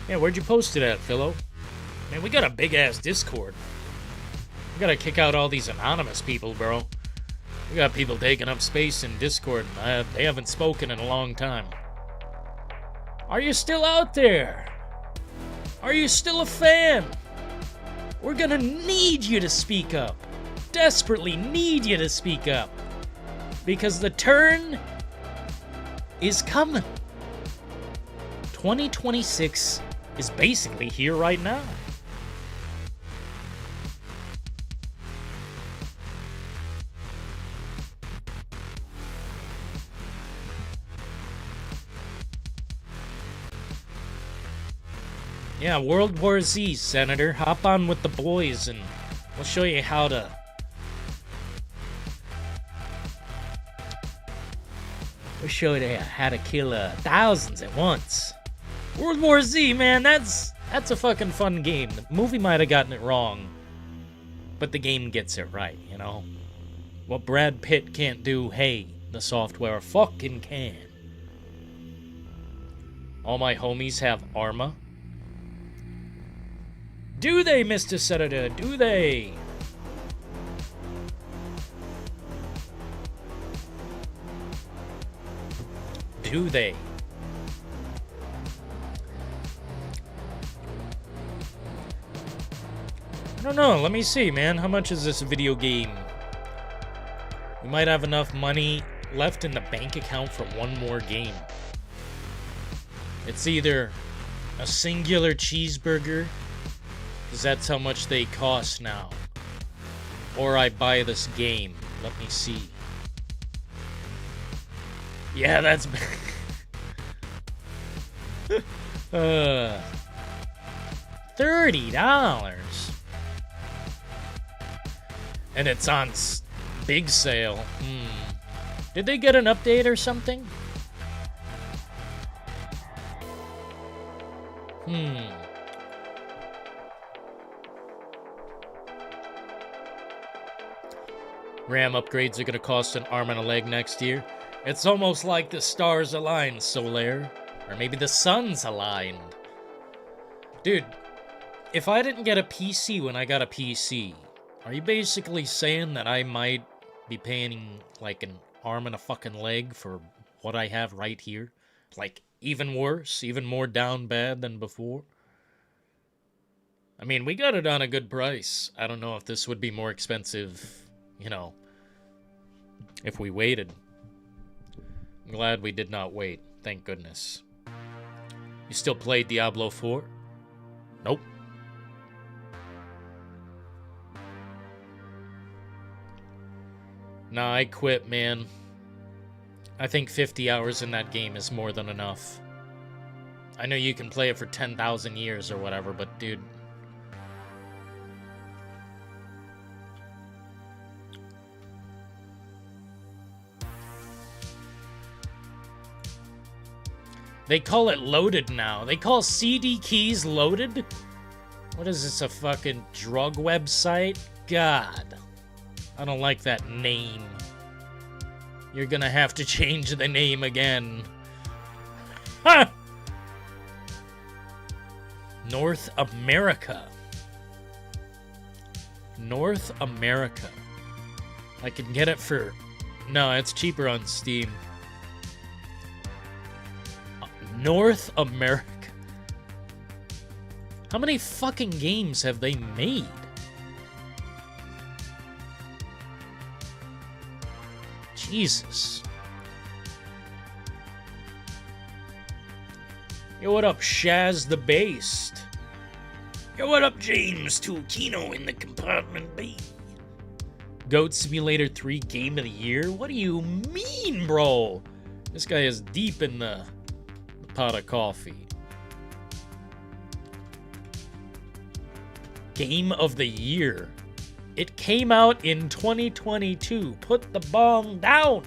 A: Yeah, where'd you post it at, Philo? Man, we got a big-ass Discord. We gotta kick out all these anonymous people, bro. We got people taking up space in Discord. They haven't spoken in a long time. Are you still out there? Are you still a fan? We're gonna need you to speak up. Desperately need you to speak up. Because the turn is coming. 2026 is basically here right now. Yeah, World War Z, Senator. Hop on with the boys and we'll show you how to... We'll show you how to kill thousands at once. World War Z, man, that's a fucking fun game. The movie might have gotten it wrong, but the game gets it right, you know? What Brad Pitt can't do, hey, the software fucking can. All my homies have Arma. Do they, Mr. Senator? Do they? Do they? I don't know. Let me see, man. How much is this video game? We might have enough money left in the bank account for one more game. It's either a singular cheeseburger, because that's how much they cost now, or I buy this game. Let me see. Yeah, that's... $30. And it's on big sale. Did they get an update or something? RAM upgrades are gonna cost an arm and a leg next year. It's almost like the stars aligned, Solaire. Or maybe the suns aligned. Dude, if I didn't get a PC when I got a PC, are you basically saying that I might be paying like an arm and a fucking leg for what I have right here? Like, even worse, even more down bad than before? I mean, we got it on a good price. I don't know if this would be more expensive you know, if we waited. I'm glad we did not wait. Thank goodness. You still play Diablo 4? Nope. Nah, I quit, man. I think 50 hours in that game is more than enough. I know you can play it for 10,000 years or whatever, but dude... They call it loaded now. They call CD keys loaded? What is this, a fucking drug website? God. I don't like that name. You're gonna have to change the name again. Ha! North America. North America. I can get it for... No, it's cheaper on Steam. North America. How many fucking games have they made? Jesus. Yo, what up, Shaz the Based? Yo, what up, James Tulkino in the compartment B? Goat Simulator 3 Game of the Year? What do you mean, bro? This guy is deep in the pot of coffee. Game of the Year. It came out in 2022. Put the bong down.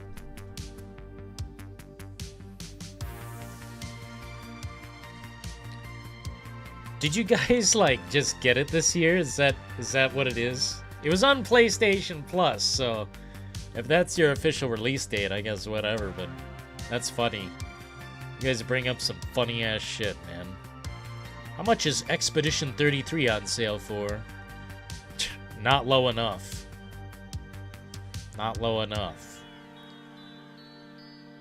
A: Did you guys like just get it this year? Is that what it is? It was on PlayStation Plus, so if that's your official release date, I guess whatever, but that's funny. You guys bring up some funny ass shit, man. How much is Expedition 33 on sale for? Not low enough. Not low enough.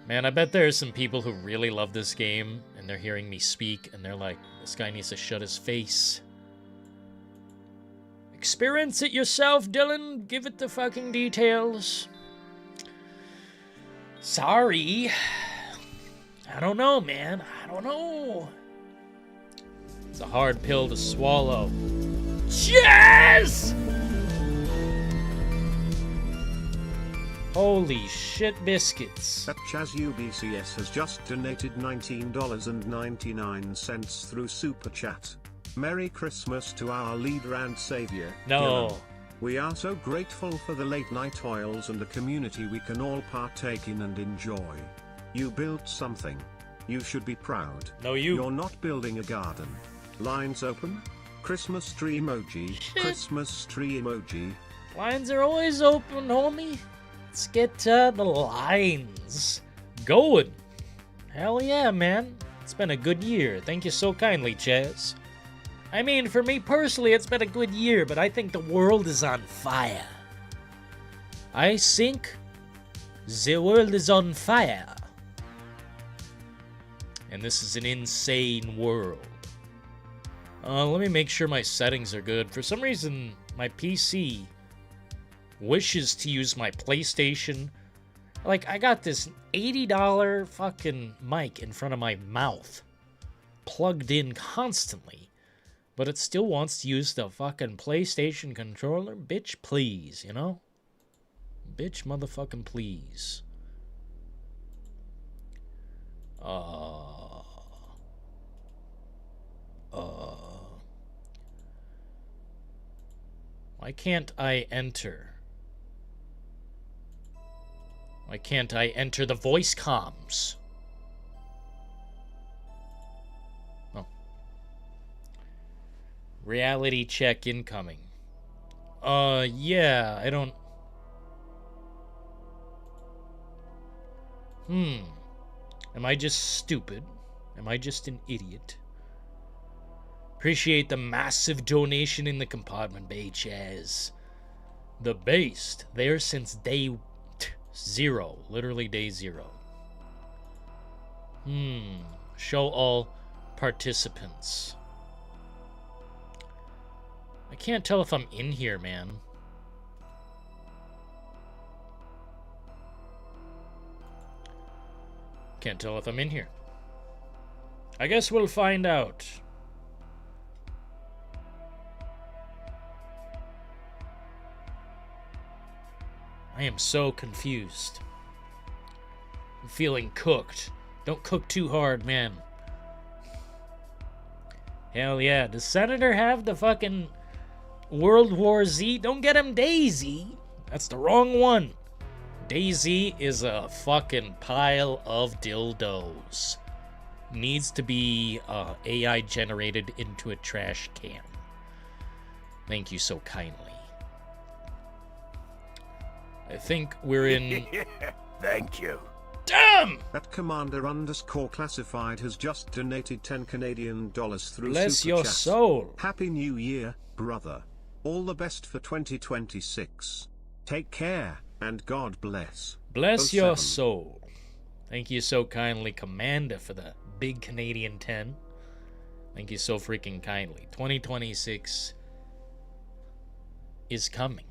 A: Man, I bet there are some people who really love this game, and they're hearing me speak, and they're like, this guy needs to shut his face. Experience it yourself, Dillon. Give it the fucking details. Sorry. I don't know, man. I don't know. It's a hard pill to swallow. Yes! Holy shit biscuits.
B: That Chaz UBCS has just donated $19.99 through Super Chat. Merry Christmas to our leader and savior,
A: No.
B: Dillon. We are so grateful for the late night oils and the community we can all partake in and enjoy. You built something. You should be proud.
A: No,
B: You're not building a garden. Lines open? Christmas tree emoji.
A: Shit.
B: Christmas tree emoji.
A: Lines are always open, homie. Let's get the lines going. Hell yeah, man. It's been a good year. Thank you so kindly, Chaz. I mean, for me personally, it's been a good year, but I think the world is on fire. I think the world is on fire. And this is an insane world. Let me make sure my settings are good. For some reason, my PC wishes to use my PlayStation. Like, I got this $80 fucking mic in front of my mouth, plugged in constantly, but it still wants to use the fucking PlayStation controller. Bitch, please, you know? Bitch, motherfucking please. Why can't I enter? Why can't I enter the voice comms? Oh. Reality check incoming. Yeah, I don't... Am I just stupid? Am I just an idiot? Appreciate the massive donation in the compartment, Bay Chaz. The Based, there since day 0. Literally day 0. Show all participants. I can't tell if I'm in here, man. Can't tell if I'm in here. I guess we'll find out. I am so confused. I'm feeling cooked. Don't cook too hard, man. Hell yeah. Does Senator have the fucking World War Z? Don't get him Daisy. That's the wrong one. Daisy is a fucking pile of dildos. Needs to be AI generated into a trash can. Thank you so kindly. I think we're in...
C: Thank you.
A: Damn!
B: That Commander_classified has just donated 10 Canadian dollars through
A: Bless
B: Super
A: your
B: Chat.
A: soul.
B: Happy New Year, brother. All the best for 2026. Take care, and God bless.
A: Bless
B: 07.
A: your soul. Thank you so kindly, Commander, for the big Canadian 10. Thank you so freaking kindly. 2026 is coming.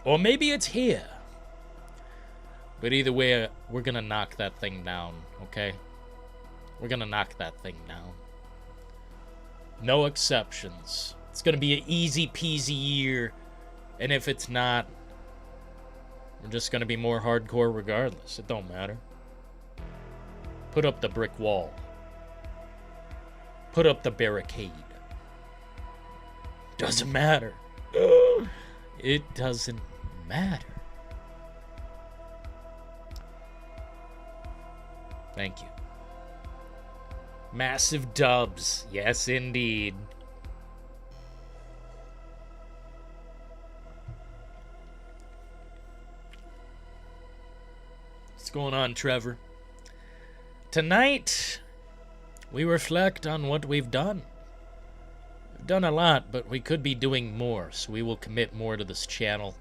A: Or maybe it's here. But either way, we're gonna knock that thing down, okay? We're gonna knock that thing down. No exceptions. It's gonna be an easy peasy year. And if it's not, we're just gonna be more hardcore regardless. It don't matter. Put up the brick wall. Put up the barricade. Doesn't matter. It doesn't matter. Thank you. Massive dubs. Yes, indeed. What's going on, Trevor? Tonight, we reflect on what we've done. We've done a lot, but we could be doing more, so we will commit more to this channel.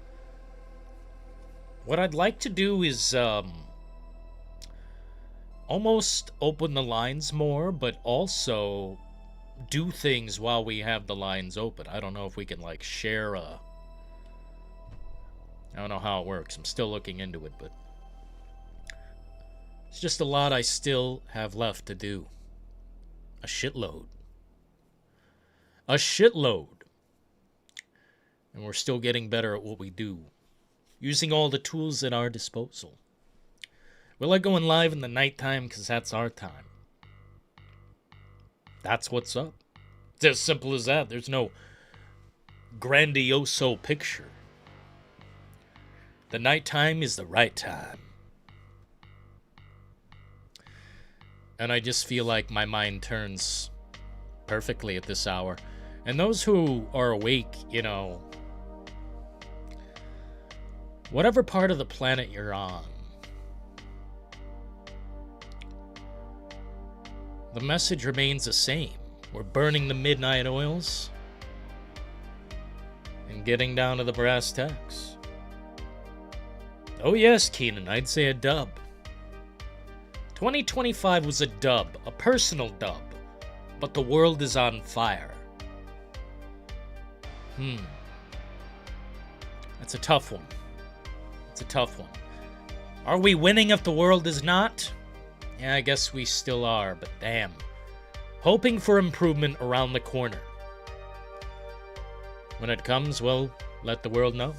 A: What I'd like to do is, almost open the lines more, but also do things while we have the lines open. I don't know if we can, like, share I don't know how it works. I'm still looking into it, but it's just a lot I still have left to do. A shitload. A shitload. And we're still getting better at what we do. Using all the tools at our disposal. We like going live in the nighttime because that's our time. That's what's up. It's as simple as that. There's no grandioso picture. The nighttime is the right time. And I just feel like my mind turns perfectly at this hour. And those who are awake, you know, whatever part of the planet you're on, the message remains the same. We're burning the midnight oils and getting down to the brass tacks. Oh yes, Keenan, I'd say a dub. 2025 was a dub, a personal dub, but the world is on fire. That's a tough one. It's a tough one. Are we winning if the world is not? Yeah, I guess we still are, but damn. Hoping for improvement around the corner. When it comes, well, let the world know.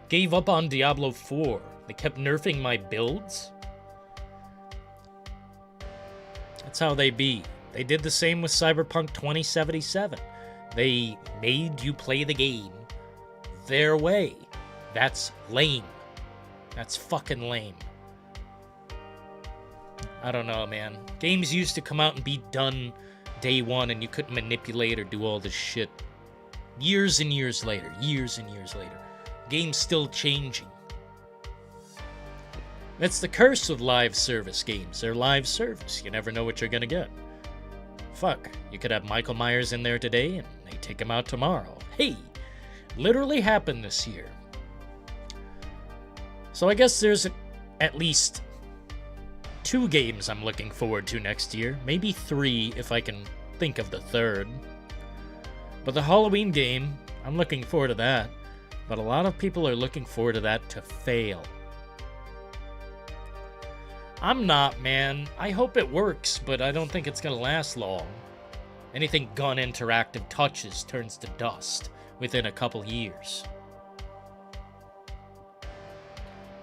A: Gave up on Diablo 4. They kept nerfing my builds. That's how they be. They did the same with Cyberpunk 2077. They made you play the game their way. That's lame. That's fucking lame. I don't know, man. Games used to come out and be done day one, and you couldn't manipulate or do all this shit. Years and years later. Years and years later. Game's still changing. That's the curse with live service games. They're live service. You never know what you're gonna get. Fuck. You could have Michael Myers in there today, and they take him out tomorrow. Hey! Literally happened this year. So I guess there's at least 2 games I'm looking forward to next year. Maybe 3 if I can think of the third. But the Halloween game, I'm looking forward to that. But a lot of people are looking forward to that to fail. I'm not, man. I hope it works, but I don't think it's gonna last long. Anything Gun Interactive touches turns to dust within a couple years.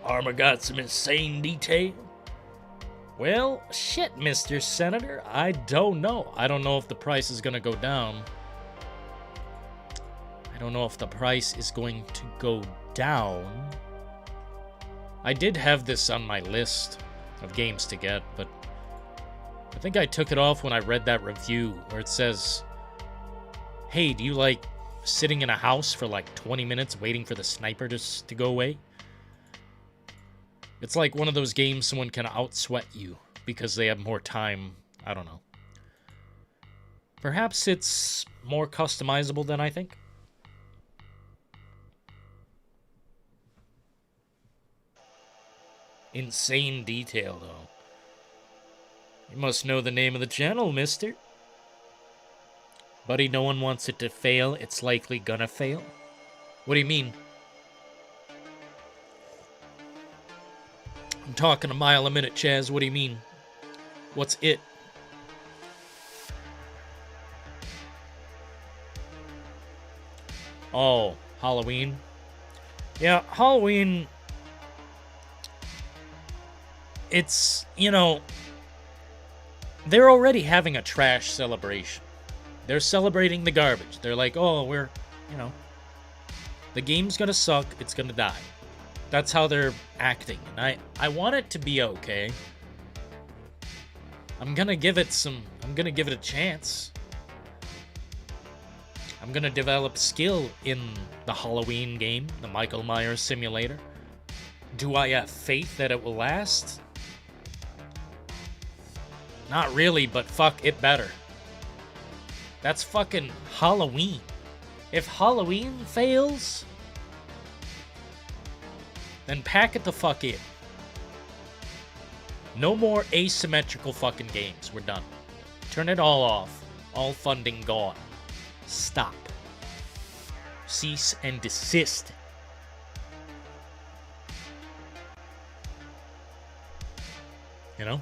A: Armor got some insane detail? Well, shit, Mr. Senator, I don't know. I don't know if the price is gonna go down. I don't know if the price is going to go down. I did have this on my list of games to get, but I think I took it off when I read that review where it says, hey, do you like sitting in a house for like 20 minutes waiting for the sniper to go away? It's like one of those games someone can outsweat you because they have more time. I don't know. Perhaps it's more customizable than I think. Insane detail, though. You must know the name of the channel, mister. Buddy, no one wants it to fail. It's likely gonna fail. What do you mean? I'm talking a mile a minute, Chaz. What do you mean? What's it? Oh, Halloween? Yeah, Halloween... It's, you know... They're already having a trash celebration. They're celebrating the garbage. They're like, oh, we're, you know... The game's gonna suck. It's gonna die. That's how they're acting, and I want it to be okay. I'm gonna give it a chance. I'm gonna develop skill in the Halloween game, the Michael Myers simulator. Do I have faith that it will last? Not really, but fuck, it better. That's fucking Halloween. If Halloween fails... then pack it the fuck in. No more asymmetrical fucking games. We're done. Turn it all off. All funding gone. Stop. Cease and desist. You know?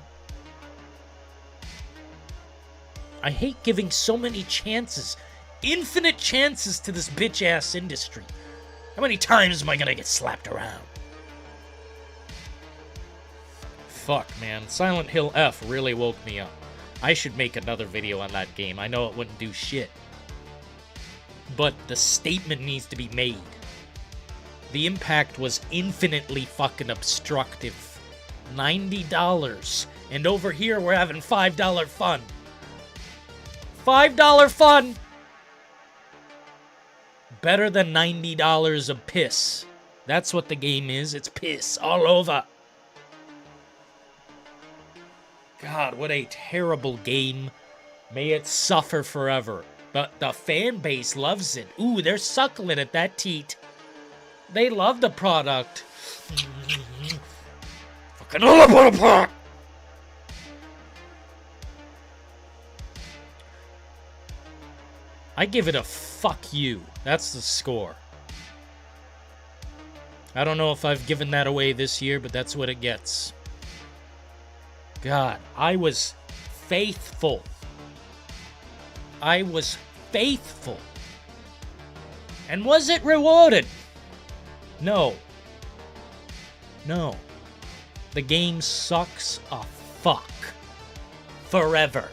A: I hate giving so many chances. Infinite chances to this bitch-ass industry. How many times am I gonna get slapped around? Fuck, man. Silent Hill F really woke me up. I should make another video on that game. I know it wouldn't do shit. But the statement needs to be made. The impact was infinitely fucking obstructive. $90. And over here, we're having $5 fun. $5 fun! Better than $90 of piss. That's what the game is. It's piss all over. God, what a terrible game. May it suffer forever. But the fan base loves it. Ooh, they're suckling at that teat. They love the product. Fucking all up on a pot. I give it a fuck you. That's the score. I don't know if I've given that away this year, but that's what it gets. God, I was faithful. I was faithful. And was it rewarded? No. No. The game sucks a fuck. Forever.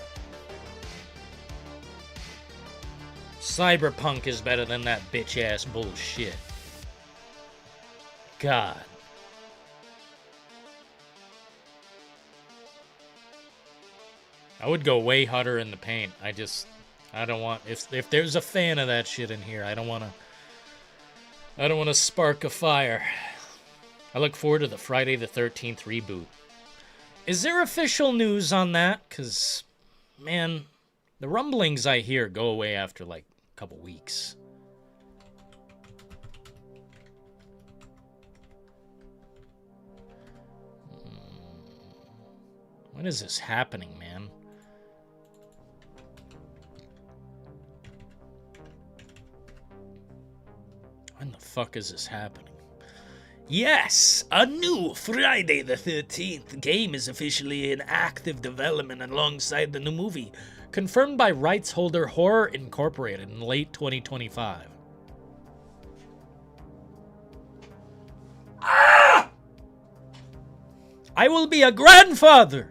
A: Cyberpunk is better than that bitch-ass bullshit. God. I would go way harder in the paint. I don't want... If there's a fan of that shit in here, I don't want to spark a fire. I look forward to the Friday the 13th reboot. Is there official news on that? Because, man, the rumblings I hear go away after, like, a couple weeks. When is this happening, man? When the fuck is this happening? Yes, a new Friday the 13th game is officially in active development alongside the new movie, confirmed by rights holder Horror Incorporated in late 2025. Ah! I will be a grandfather!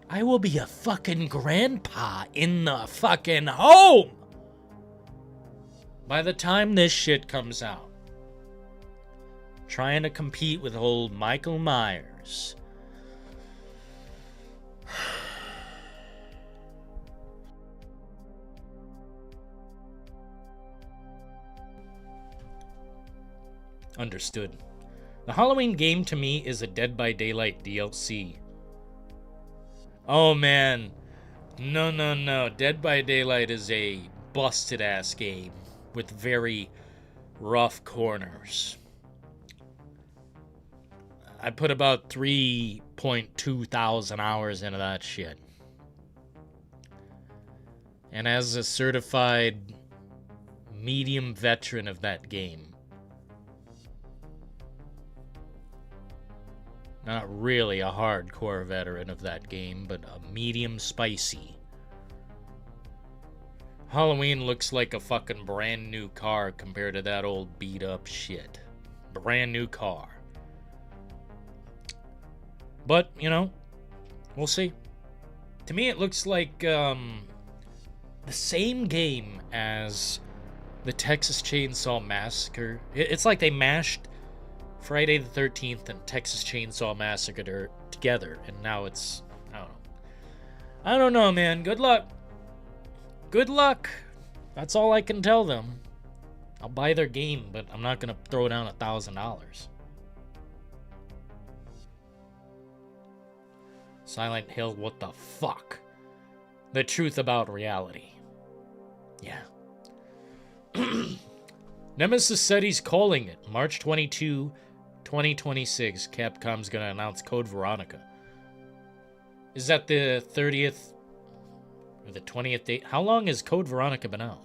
A: I will be a fucking grandpa in the fucking home! By the time this shit comes out, trying to compete with old Michael Myers. Understood. The Halloween game to me is a Dead by Daylight DLC. Oh man. No. Dead by Daylight is a busted ass game with very rough corners. I put about 3.2 thousand hours into that shit. And as a certified medium veteran of that game, not really a hardcore veteran of that game, but a medium spicy, Halloween looks like a fucking brand new car compared to that old beat up shit. Brand new car. But, you know, we'll see. To me, it looks like the same game as the Texas Chainsaw Massacre. It's like they mashed Friday the 13th and Texas Chainsaw Massacre together, and now it's, I don't know. I don't know, man. Good luck. Good luck. That's all I can tell them. I'll buy their game, but I'm not going to throw down $1,000. Silent Hill, what the fuck? The truth about reality. Yeah. Nemesis said he's calling it. March 22, 2026. Capcom's going to announce Code Veronica. Is that the 30th or the 20th date? How long has Code Veronica been out?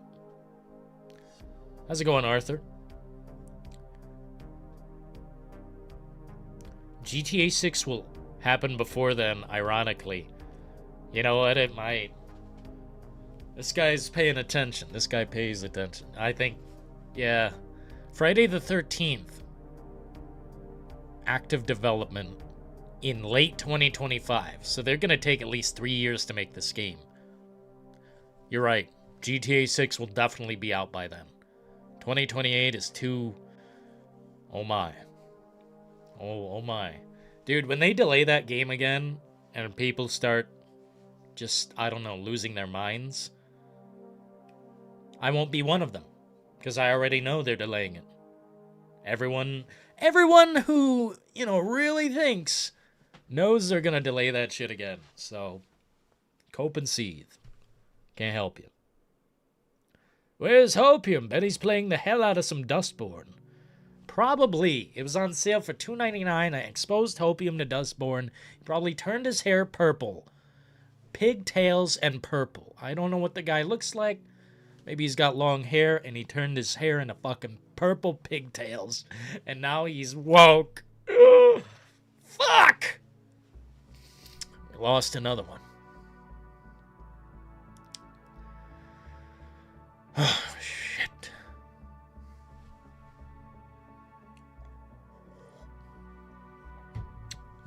A: How's it going, Arthur? GTA 6 will happen before then, ironically. You know what? It might. This guy's paying attention. This guy pays attention. I think, yeah. Friday the 13th. Active development in late 2025. So they're going to take at least 3 years to make this game. You're right. GTA 6 will definitely be out by then. 2028 is too... Oh my. Oh my. Dude, when they delay that game again, and people start just, I don't know, losing their minds, I won't be one of them. Because I already know they're delaying it. Everyone who, you know, really thinks knows they're gonna delay that shit again. So, cope and seethe. Can't help you. Where's Hopium? Bet he's playing the hell out of some Dustborn. Probably. It was on sale for $2.99. I exposed Hopium to Dustborn. He probably turned his hair purple. Pigtails and purple. I don't know what the guy looks like. Maybe he's got long hair and he turned his hair into fucking purple pigtails. And now he's woke. Ugh. Fuck! We lost another one. Oh, shit.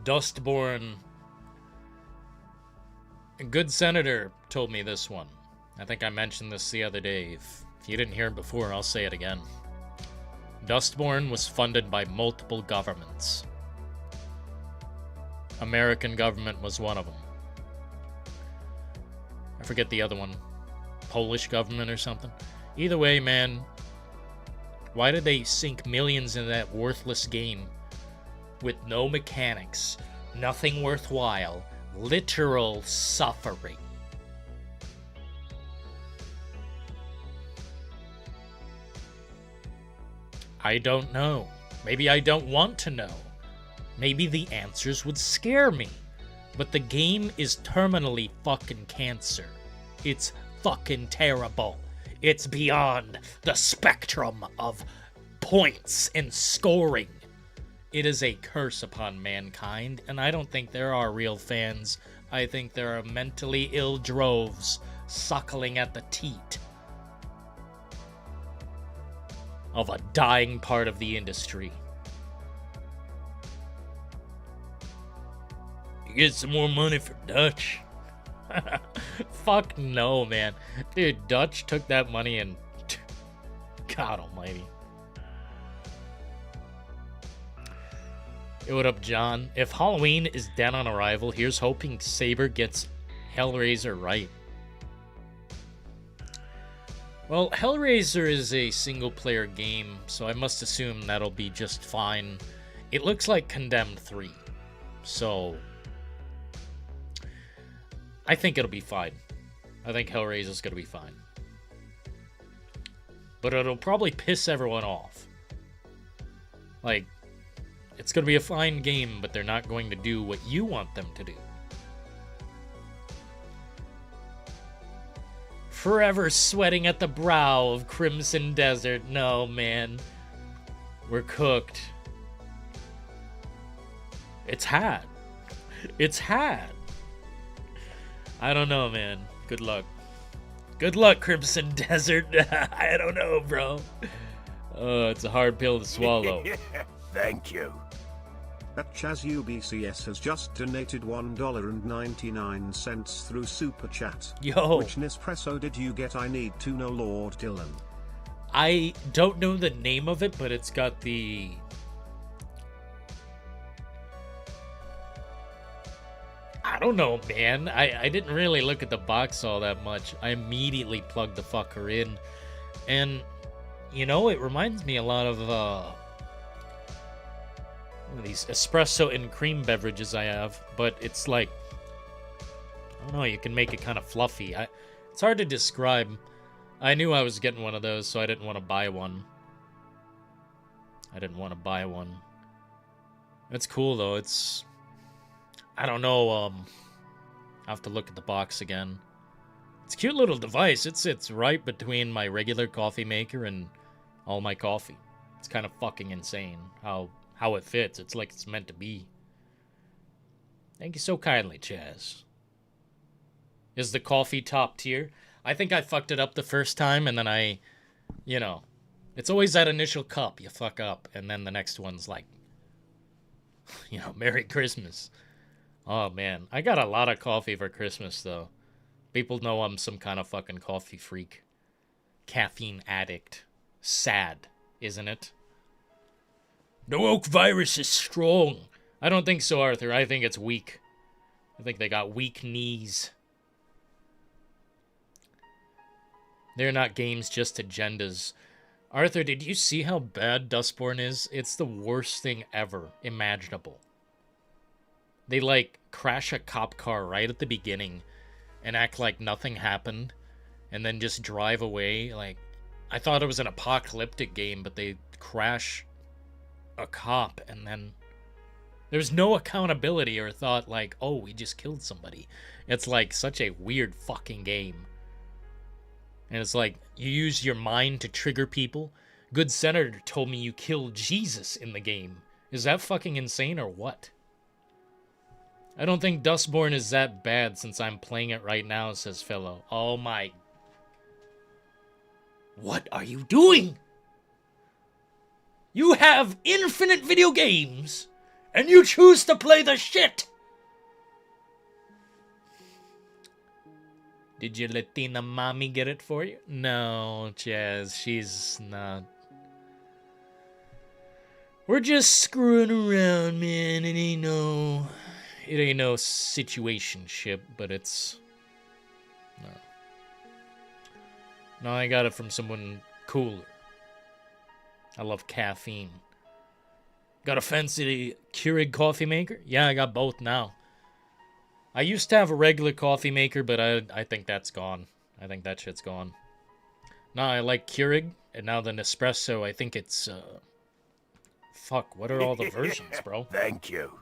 A: Dustborn. A good senator told me this one. I think I mentioned this the other day. If you didn't hear it before, I'll say it again. Dustborn was funded by multiple governments. American government was one of them. I forget the other one. Polish government or something. Either way, man, why did they sink millions into that worthless game with no mechanics, nothing worthwhile, literal suffering? I don't know. Maybe I don't want to know. Maybe the answers would scare me. But the game is terminally fucking cancer. It's fucking terrible. It's beyond the spectrum of points and scoring. It is a curse upon mankind, and I don't think there are real fans. I think there are mentally ill droves suckling at the teat of a dying part of the industry. You get some more money for Dutch? Fuck no, man. Dude, Dutch took that money and... God almighty. Hey, what up, John? If Halloween is dead on arrival, here's hoping Saber gets Hellraiser right. Well, Hellraiser is a single-player game, so I must assume that'll be just fine. It looks like Condemned 3, so I think it'll be fine. I think Hellraiser's gonna be fine. But it'll probably piss everyone off. Like, it's gonna be a fine game, but they're not going to do what you want them to do. Forever sweating at the brow of Crimson Desert. No, man. We're cooked. It's had. It's had. I don't know, man. Good luck. Good luck, Crimson Desert. I don't know, bro. It's a hard pill to swallow.
C: Thank you.
B: That ChazUBCS has just donated $1.99 through Super Chat.
A: Yo.
B: Which Nespresso did you get? I need to know, Lord Dillon.
A: I don't know the name of it, but it's got the... I don't know, man. I didn't really look at the box all that much. I immediately plugged the fucker in. And, you know, it reminds me a lot of these espresso and cream beverages I have. But it's like, I don't know, you can make it kind of fluffy. It's hard to describe. I knew I was getting one of those, so I didn't want to buy one. It's cool, though. It's... I don't know, I'll have to look at the box again. It's a cute little device. It sits right between my regular coffee maker and all my coffee. It's kind of fucking insane how it fits. It's like it's meant to be. Thank you so kindly, Chaz. Is the coffee top tier? I think I fucked it up the first time, and then you know, it's always that initial cup you fuck up, and then the next one's like, you know, Merry Christmas. Oh, man. I got a lot of coffee for Christmas, though. People know I'm some kind of fucking coffee freak. Caffeine addict. Sad, isn't it? No oak virus is strong. I don't think so, Arthur. I think it's weak. I think they got weak knees. They're not games, just agendas. Arthur, did you see how bad Dustborn is? It's the worst thing ever imaginable. They, like, crash a cop car right at the beginning and act like nothing happened and then just drive away. Like, I thought it was an apocalyptic game, but they crash a cop and then there's no accountability or thought like, oh, we just killed somebody. It's, like, such a weird fucking game. And it's like, you use your mind to trigger people. Good Senator told me you killed Jesus in the game. Is that fucking insane or what? I don't think Dustborn is that bad since I'm playing it right now, says Fellow. Oh my... What are you doing? You have infinite video games, and you choose to play the shit! Did your Latina mommy get it for you? No, Chaz, she's not. We're just screwing around, man. It ain't no situationship, but it's... No, I got it from someone cooler. I love caffeine. Got a fancy Keurig coffee maker? Yeah, I got both now. I used to have a regular coffee maker, but I think that's gone. I think that shit's gone. No, I like Keurig, and now the Nespresso, I think it's, Fuck, what are all the versions, bro?
C: Thank you.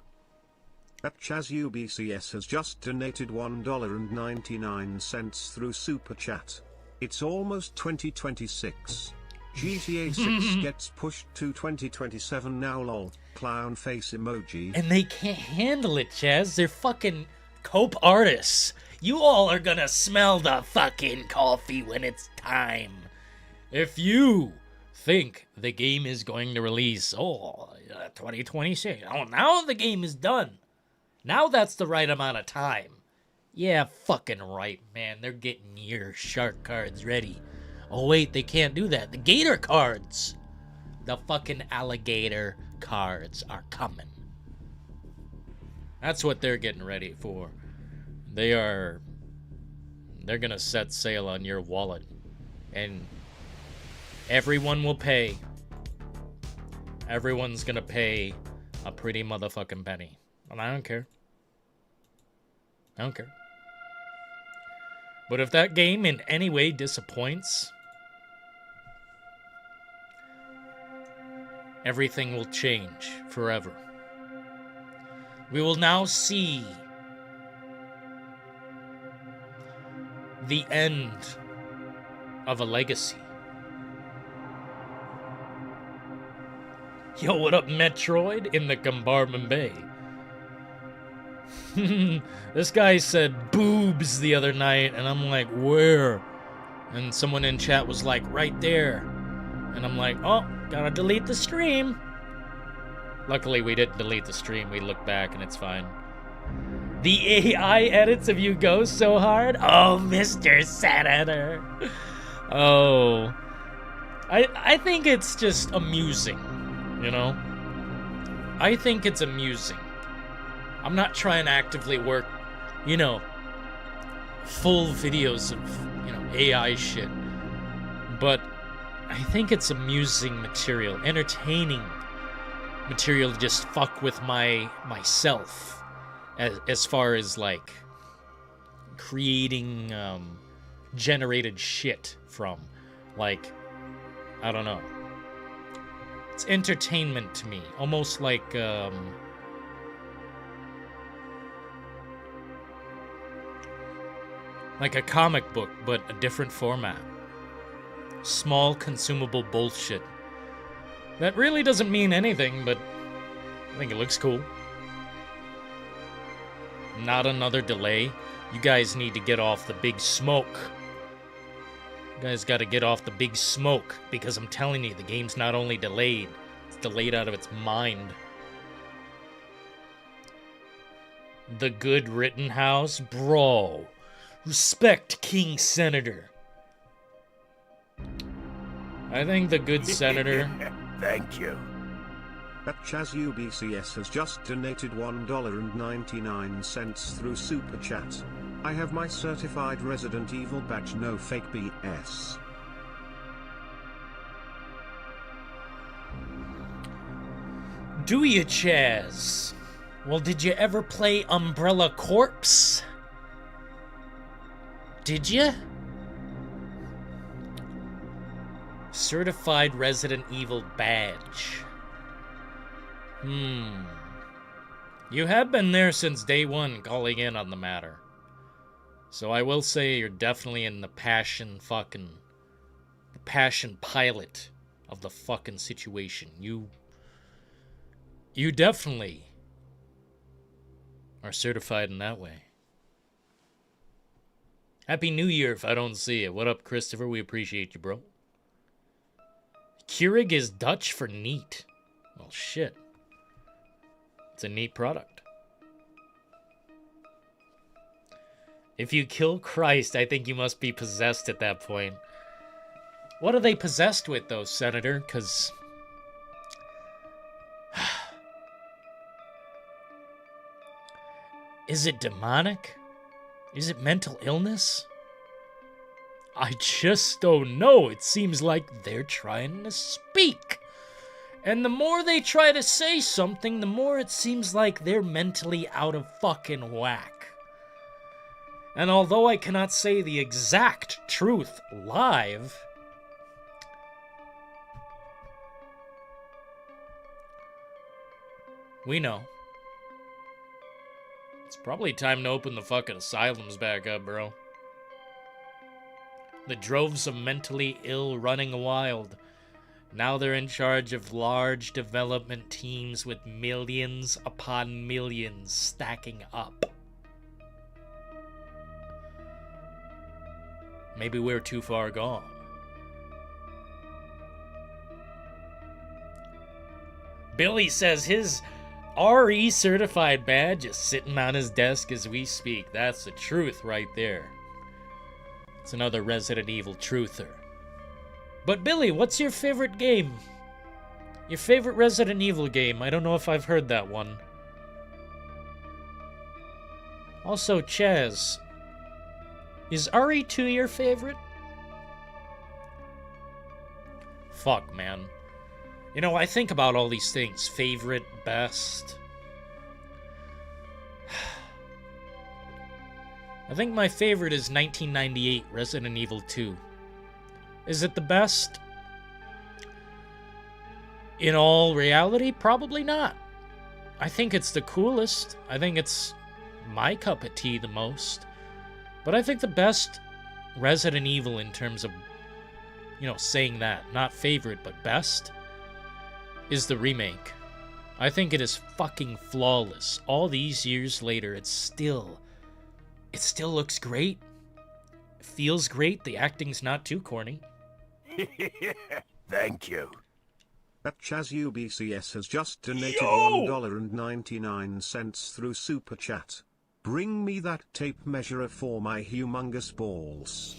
B: That ChazUBCS has just donated $1.99 through Super Chat. It's almost 2026. GTA 6 gets pushed to 2027 now lol. Clown face emoji.
A: And they can't handle it, Chaz. They're fucking cope artists. You all are gonna smell the fucking coffee when it's time. If you think the game is going to release, 2026. Oh, now the game is done. Now that's the right amount of time. Yeah, fucking right, man. They're getting your shark cards ready. Oh, wait, they can't do that. The gator cards. The fucking alligator cards are coming. That's what they're getting ready for. They're gonna set sail on your wallet. And everyone will pay. Everyone's gonna pay a pretty motherfucking penny. And I don't care. I don't care. But if that game in any way disappoints, everything will change forever. We will now see the end of a legacy. Yo, what up, Metroid in the compartment bay? This guy said boobs the other night, and I'm like, where? And someone in chat was like, right there. And I'm like, oh, gotta delete the stream. Luckily, we didn't delete the stream. We looked back, and it's fine. The AI edits of you go so hard. Oh, Mr. Senator. Oh. I think it's just amusing, you know? I think it's amusing. I'm not trying to actively work, full videos of, AI shit. But I think it's amusing material, entertaining material to just fuck with myself as far as, like, creating generated shit from. Like, I don't know. It's entertainment to me. Almost like, like a comic book, but a different format. Small, consumable bullshit. That really doesn't mean anything, but I think it looks cool. Not another delay. You guys need to get off the big smoke. You guys gotta get off the big smoke, because I'm telling you, the game's not only delayed, it's delayed out of its mind. The Good Rittenhouse? Bro. Respect King Senator. I think the good senator...
C: Thank you.
B: At ChazUBCS has just donated $1.99 through Super Chat. I have my certified Resident Evil badge, no fake BS.
A: Do you, Chaz? Well, did you ever play Umbrella Corpse? Did you? Certified Resident Evil badge. You have been there since day one, calling in on the matter. So I will say you're definitely in the passion pilot of the fucking situation. You definitely are certified in that way. Happy New Year if I don't see it. What up, Christopher? We appreciate you, bro. Keurig is Dutch for neat. Well, shit. It's a neat product. If you kill Christ, I think you must be possessed at that point. What are they possessed with, though, Senator? Because... is it demonic? Is it mental illness? I just don't know. It seems like they're trying to speak. And the more they try to say something, the more it seems like they're mentally out of fucking whack. And although I cannot say the exact truth live, we know. It's probably time to open the fucking asylums back up, bro. The droves of mentally ill running wild Now they're in charge of large development teams with millions upon millions stacking up. Maybe we're too far gone. Billy says his RE certified badge is sitting on his desk as we speak. That's the truth right there. It's another Resident Evil truther. But Billy, what's your favorite game? Your favorite Resident Evil game? I don't know if I've heard that one. Also, Chaz, is RE2 your favorite? Fuck, man. You know, I think about all these things. Favorite, best. I think my favorite is 1998 Resident Evil 2. Is it the best? In all reality, probably not. I think it's the coolest. I think it's my cup of tea the most. But I think the best Resident Evil in terms of, you know, saying that, not favorite, but best, is the remake. I think it is fucking flawless. All these years later, it still looks great. It feels great. The acting's not too corny.
C: Thank you.
B: That Chaz UBCS has just donated $1.99 through Super Chat. Bring me that tape measure for my humongous balls.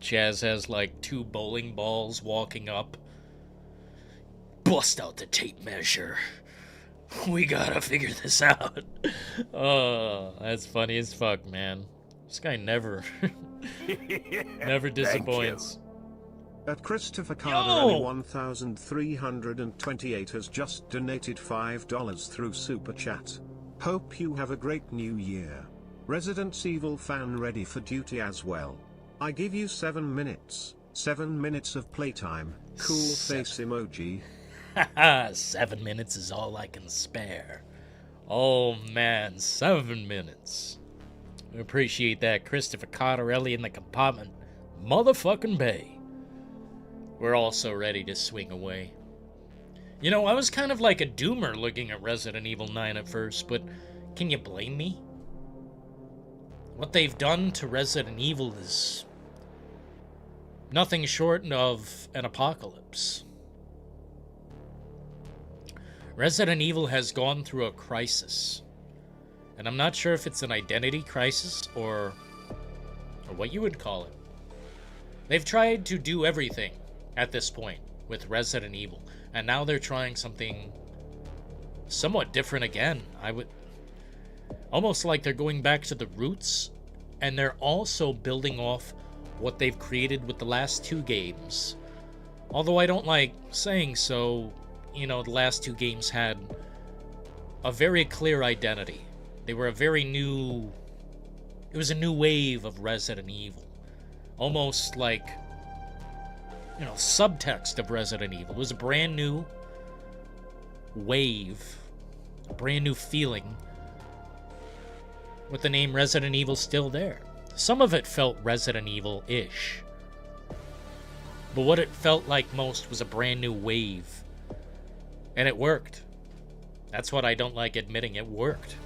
A: Chaz has like 2 bowling balls walking up. Bust out the tape measure. We gotta figure this out. Oh, that's funny as fuck, man. This guy never disappoints.
B: At Christopher Carter 1328 has just donated $5 through Super Chat. Hope you have a great new year. Resident Evil fan ready for duty as well. I give you 7 minutes. 7 minutes of playtime. Cool face emoji.
A: Haha, 7 minutes is all I can spare. Oh man, 7 minutes. I appreciate that, Christopher Carterelli in the compartment. Motherfucking Bay. We're also ready to swing away. You know, I was kind of like a doomer looking at Resident Evil 9 at first, but can you blame me? What they've done to Resident Evil is nothing short of an apocalypse. Resident Evil has gone through a crisis. And I'm not sure if it's an identity crisis or what you would call it. They've tried to do everything at this point with Resident Evil. And now they're trying something somewhat different again. I would almost like they're going back to the roots. And they're also building off what they've created with the last 2 games. Although I don't like saying so, you know, the last 2 games had a very clear identity. They were it was a new wave of Resident Evil. Almost like, you know, subtext of Resident Evil. It was a brand new wave, a brand new feeling, with the name Resident Evil still there. Some of it felt Resident Evil-ish. But what it felt like most was a brand new wave. And it worked. That's what I don't like admitting. It worked.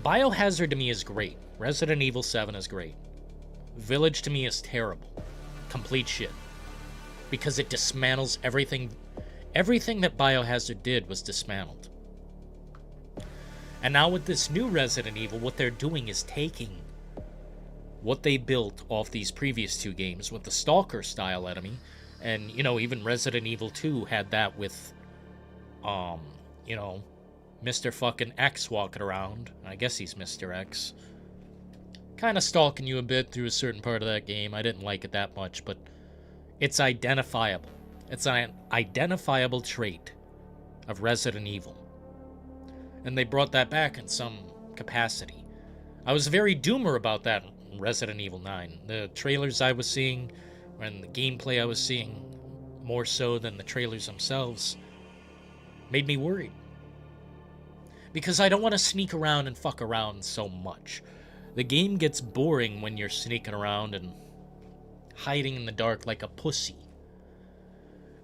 A: Biohazard to me is great. Resident Evil 7 is great. Village to me is terrible. Complete shit. Because it dismantles everything. Everything that Biohazard did was dismantled. And now with this new Resident Evil, what they're doing is taking what they built off these previous 2 games with the Stalker-style enemy. And, you know, even Resident Evil 2 had that with, you know, Mr. fucking X walking around. I guess he's Mr. X. Kind of stalking you a bit through a certain part of that game. I didn't like it that much, but it's identifiable. It's an identifiable trait of Resident Evil. And they brought that back in some capacity. I was very doomer about that in Resident Evil 9. The trailers I was seeing, and the gameplay I was seeing, more so than the trailers themselves, made me worried. Because I don't want to sneak around and fuck around so much. The game gets boring when you're sneaking around and hiding in the dark like a pussy.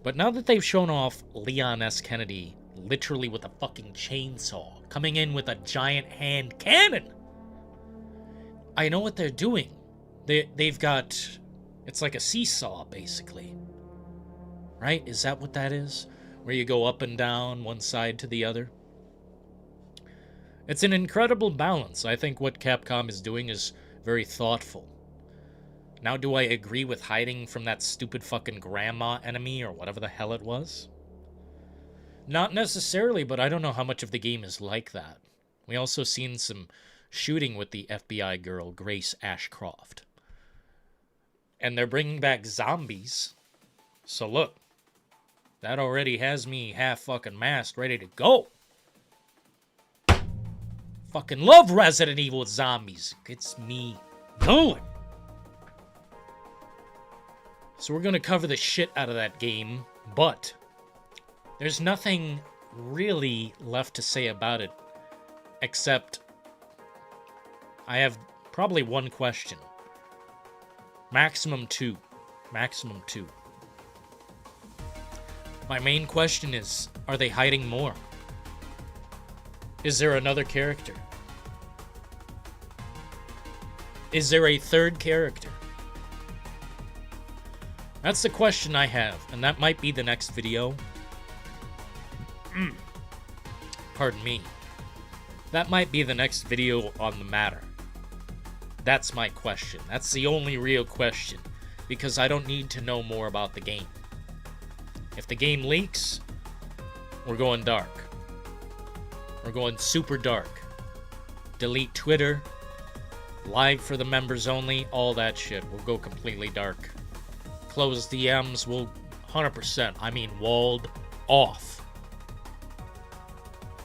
A: But now that they've shown off Leon S. Kennedy literally with a fucking chainsaw, coming in with a giant hand cannon, I know what they're doing. They've got... It's like a seesaw, basically. Right? Is that what that is? Where you go up and down, one side to the other? It's an incredible balance. I think what Capcom is doing is very thoughtful. Now, do I agree with hiding from that stupid fucking grandma enemy or whatever the hell it was? Not necessarily, but I don't know how much of the game is like that. We also seen some shooting with the FBI girl, Grace Ashcroft. And they're bringing back zombies. So look, that already has me half fucking masked, ready to go. Fucking love Resident Evil with zombies. Gets me going. So we're gonna cover the shit out of that game, but there's nothing really left to say about it, except I have probably one question. Maximum two. Maximum two. My main question is, are they hiding more? Is there another character? Is there a third character? That's the question I have, and that might be the next video. Pardon me. That might be the next video on the matter. That's my question. That's the only real question, because I don't need to know more about the game. If the game leaks, we're going dark. We're going super dark. Delete Twitter, live for the members only, all that shit. We'll go completely dark. Close DMs, we'll 100%, I mean walled off.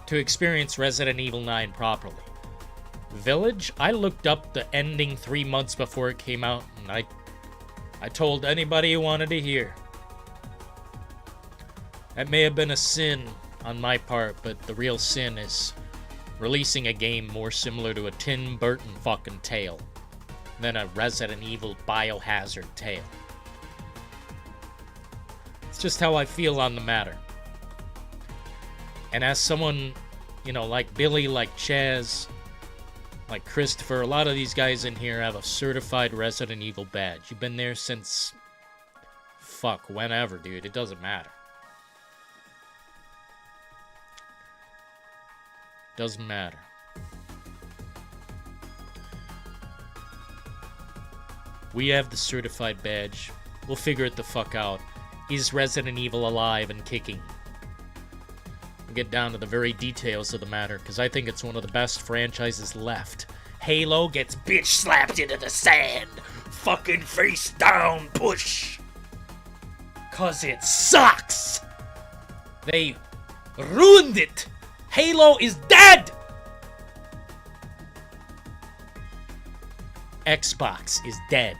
A: To experience Resident Evil 9 properly. Village, I looked up the ending 3 months before it came out, and I told anybody who wanted to hear. That may have been a sin on my part, but the real sin is releasing a game more similar to a Tim Burton fucking tale than a Resident Evil Biohazard tale. It's just how I feel on the matter. And as someone, you know, like Billy, like Chaz, like Christopher, a lot of these guys in here have a certified Resident Evil badge. You've been there since... fuck, whenever, dude. It doesn't matter. Doesn't matter. We have the certified badge. We'll figure it the fuck out. Is Resident Evil alive and kicking? We'll get down to the very details of the matter, because I think it's one of the best franchises left. Halo gets bitch slapped into the sand. Fucking face down push. 'Cause it sucks. They ruined it. Halo is dead! Xbox is dead.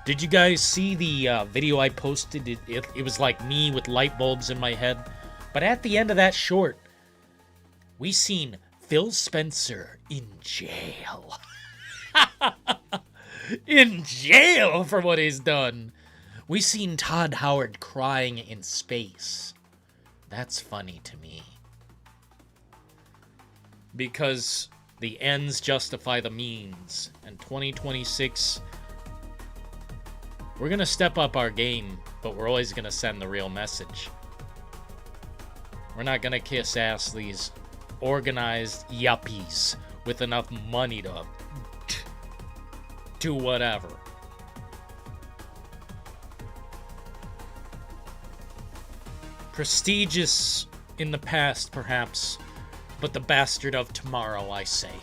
A: Did you guys see the video I posted? It was like me with light bulbs in my head. But at the end of that short, we seen Phil Spencer in jail. In jail for what he's done. We seen Todd Howard crying in space. That's funny to me. Because the ends justify the means. And 2026, we're going to step up our game, but we're always going to send the real message. We're not going to kiss ass these organized yuppies with enough money to do whatever. Prestigious in the past, perhaps, but the bastard of tomorrow, I say.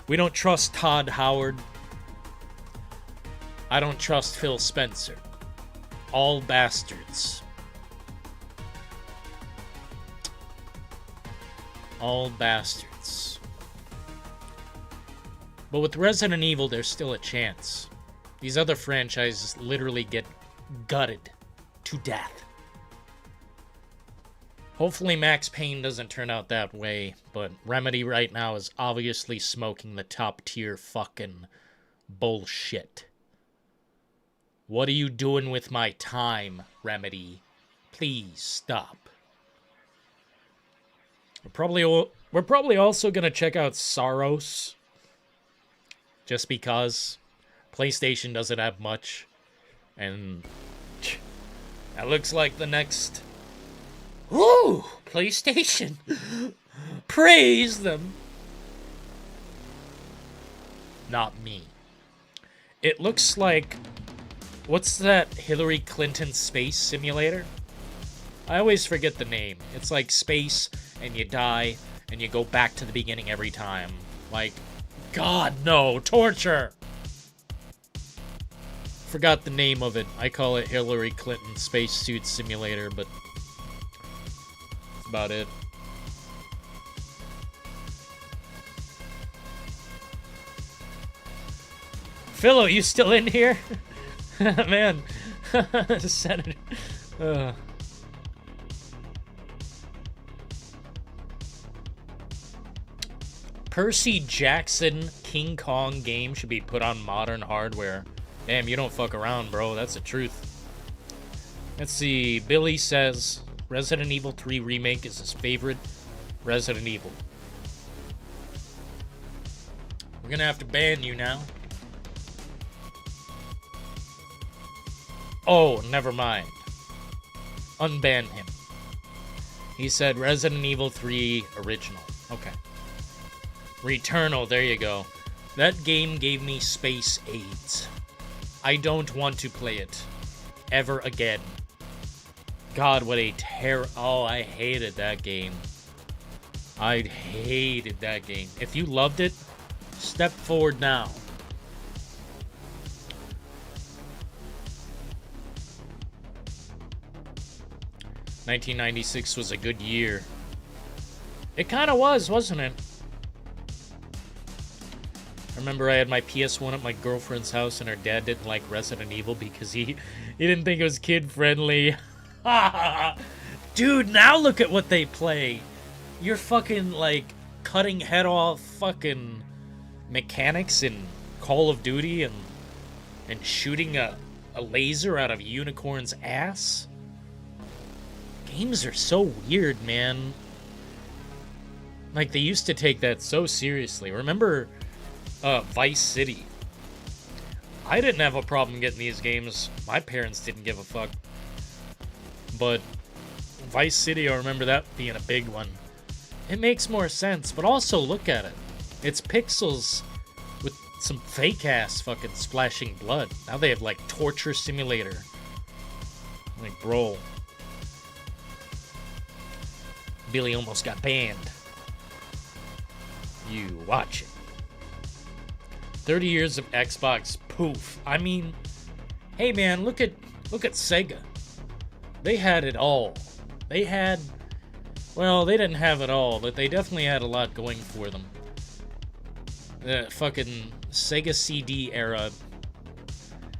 A: We don't trust Todd Howard. I don't trust Phil Spencer. All bastards. All bastards. But with Resident Evil, there's still a chance. These other franchises literally get gutted to death. Hopefully Max Payne doesn't turn out that way, but Remedy right now is obviously smoking the top tier fucking bullshit. What are you doing with my time, Remedy? Please stop. We're probably also gonna check out Saros, just because PlayStation doesn't have much, and that looks like the next. Ooh, PlayStation. Praise them. Not me. It looks like, what's that Hillary Clinton space simulator? I always forget the name. It's like space, and you die, and you go back to the beginning every time. Like, God, no, torture! Forgot the name of it. I call it Hillary Clinton Spacesuit Simulator, but that's about it. Philo, you still in here? Man. Senator. Percy Jackson King Kong game should be put on modern hardware. Damn, you don't fuck around, bro. That's the truth. Let's see. Billy says Resident Evil 3 Remake is his favorite Resident Evil. We're gonna have to ban you now. Oh, never mind. Unban him. He said Resident Evil 3 Original. Okay. Returnal, there you go. That game gave me space AIDS. I don't want to play it. Ever again. God, what a oh, I hated that game. I hated that game. If you loved it, step forward now. $1996 was a good year. It kind of was, wasn't it? I remember I had my PS1 at my girlfriend's house and her dad didn't like Resident Evil because he didn't think it was kid-friendly. Dude, now look at what they play. You're fucking, like, cutting head off fucking mechanics in Call of Duty and shooting a laser out of a unicorn's ass. Games are so weird, man. Like, they used to take that so seriously. Remember Vice City? I didn't have a problem getting these games. My parents didn't give a fuck. But Vice City, I remember that being a big one. It makes more sense, but also look at it. It's pixels with some fake-ass fucking splashing blood. Now they have, like, Torture Simulator. Like, bro. Billy almost got banned. You watch it. 30 years of Xbox, poof. I mean, hey man, look at Sega. They had it all. They had, well, they didn't have it all, but they definitely had a lot going for them. The fucking Sega CD era,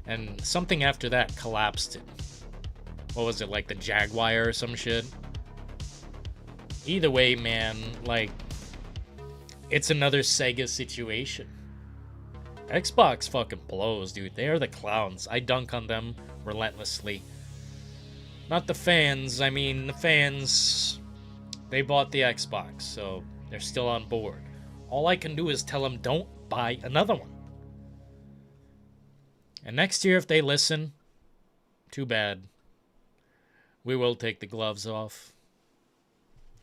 A: and something after that collapsed it. What was it, like the Jaguar or some shit? Either way, man, like, it's another Sega situation. Xbox fucking blows, dude. They are the clowns. I dunk on them relentlessly. Not the fans. I mean, the fans, they bought the Xbox, so they're still on board. All I can do is tell them, don't buy another one. And next year, if they listen, too bad. We will take the gloves off.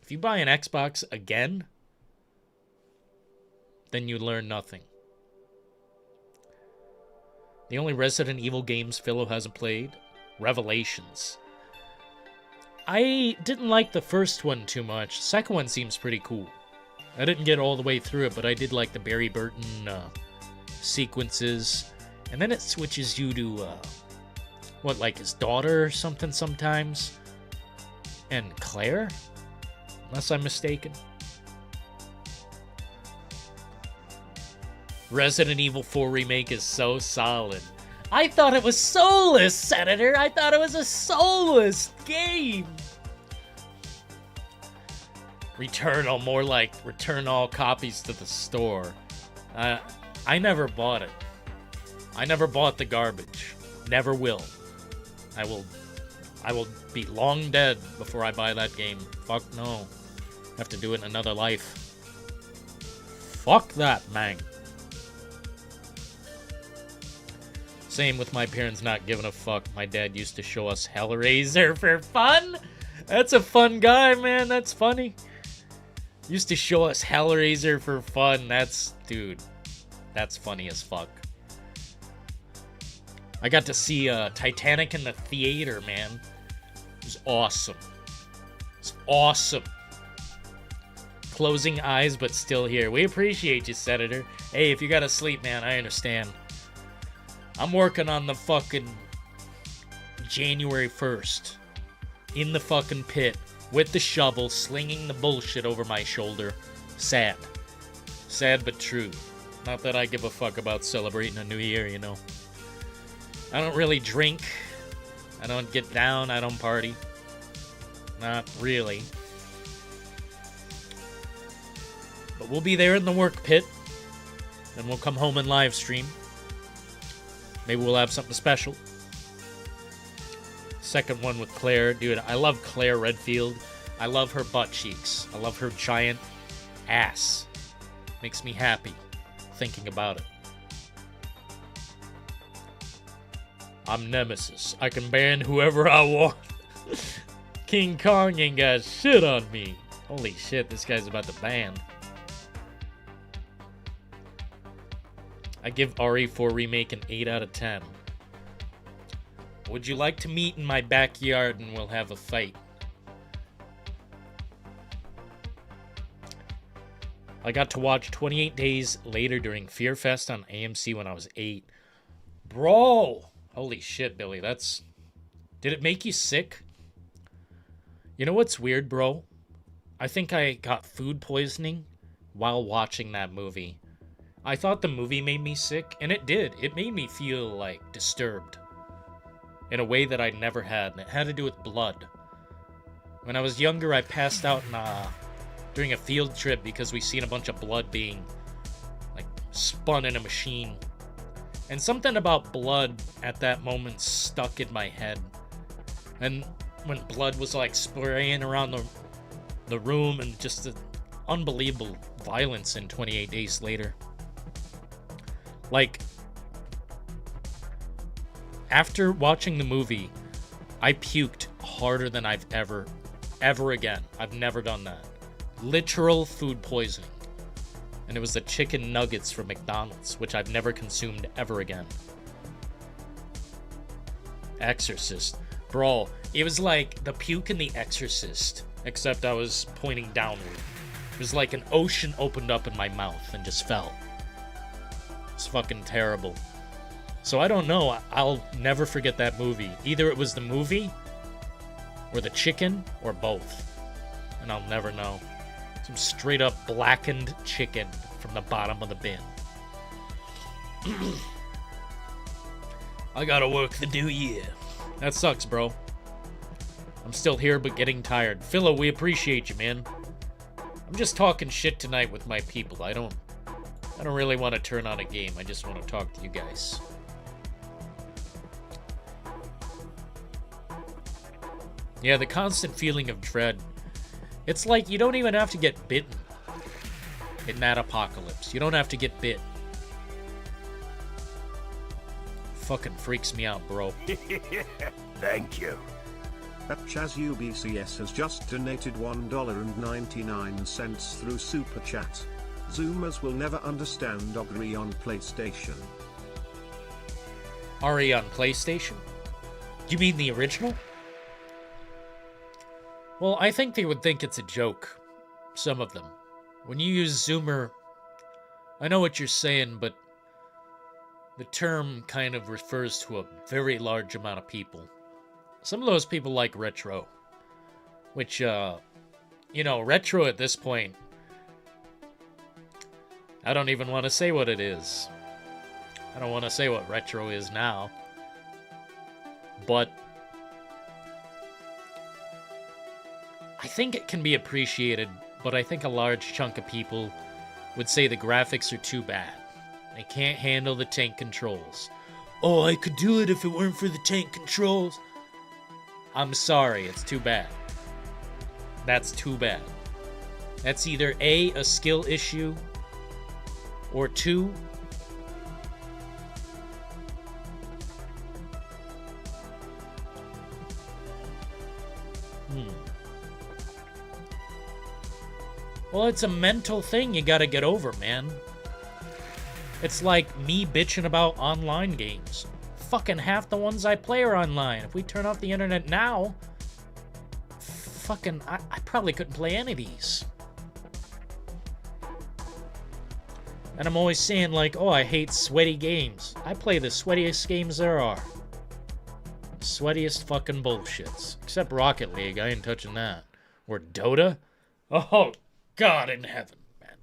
A: If you buy an Xbox again, then you learn nothing. The only Resident Evil games Philo hasn't played, Revelations. I didn't like the first one too much. The second one seems pretty cool. I didn't get all the way through it, but I did like the Barry Burton sequences. And then it switches you to, what, like his daughter or something sometimes? And Claire? Unless I'm mistaken. Resident Evil 4 Remake is so solid. I thought it was soulless, Senator! I thought it was a soulless game! More like return all copies to the store. I never bought it. I never bought the garbage. Never will. I will be long dead before I buy that game. Fuck no. Have to do it in another life. Fuck that, man. Same with my parents not giving a fuck. My dad used to show us Hellraiser for fun. That's a fun guy, man. That's funny. Used to show us Hellraiser for fun. Dude, that's funny as fuck. I got to see Titanic in the theater, man. It was awesome. It's awesome. Closing eyes, but still here. We appreciate you, Senator. Hey, if you gotta sleep, man, I understand. I'm working on the fucking January 1st. In the fucking pit. With the shovel, slinging the bullshit over my shoulder. Sad. Sad but true. Not that I give a fuck about celebrating a new year, you know. I don't really drink. I don't get down. I don't party. Not really. But we'll be there in the work pit. Then we'll come home and live stream. Maybe we'll have something special. Second one with Claire. Dude, I love Claire Redfield. I love her butt cheeks. I love her giant ass. Makes me happy thinking about it. I'm Nemesis. I can ban whoever I want. King Kong ain't got shit on me. Holy shit, this guy's about to ban. I give RE4 Remake an 8 out of 10. Would you like to meet in my backyard and we'll have a fight? I got to watch 28 Days Later during Fear Fest on AMC when I was 8. Bro! Holy shit, Billy, that's... Did it make you sick? You know what's weird, bro? I think I got food poisoning while watching that movie. I thought the movie made me sick, and it did. It made me feel, like, disturbed. In a way that I never had, and it had to do with blood. When I was younger, I passed out during a field trip because we seen a bunch of blood being, like, spun in a machine. And something about blood at that moment stuck in my head. And when blood was, like, spraying around the room, and just the unbelievable violence in 28 Days Later. Like, after watching the movie, I puked harder than I've ever again. I've never done that. Literal food poisoning. And it was the chicken nuggets from McDonald's, which I've never consumed ever again. Exorcist. Bro, it was like the puke in The Exorcist, except I was pointing downward. It was like an ocean opened up in my mouth and just fell. It's fucking terrible. So I don't know. I'll never forget that movie. Either it was the movie, or the chicken, or both. And I'll never know. Some straight up blackened chicken from the bottom of the bin. I gotta work the new year. That sucks, bro. I'm still here, but getting tired. Philo, we appreciate you, man. I'm just talking shit tonight with my people. I don't really want to turn on a game. I just want to talk to you guys. Yeah, the constant feeling of dread. It's like you don't even have to get bitten in that apocalypse. You don't have to get bit. Fucking freaks me out, bro.
C: Thank you.
B: That Chaz UBCS has just donated $1.99 through Super Chat. Zoomers will never understand Ori on PlayStation.
A: Ori on PlayStation? You mean the original? Well, I think they would think it's a joke. Some of them. When you use Zoomer, I know what you're saying, but the term kind of refers to a very large amount of people. Some of those people like retro. Which, retro at this point, I don't even want to say what it is. I don't want to say what retro is now. But I think it can be appreciated but I think a large chunk of people would say the graphics are too bad. They can't handle the tank controls. Oh, I could do it if it weren't for the tank controls. I'm sorry, it's too bad. That's too bad. That's either A, a skill issue, or 2, well, it's a mental thing you gotta get over, man. It's like me bitching about online games. Fucking half the ones I play are online. If we turn off the internet now, fucking, I probably couldn't play any of these. And I'm always saying, like, oh, I hate sweaty games. I play the sweatiest games there are. Sweatiest fucking bullshits. Except Rocket League, I ain't touching that. Or Dota. Oh, God in heaven, man.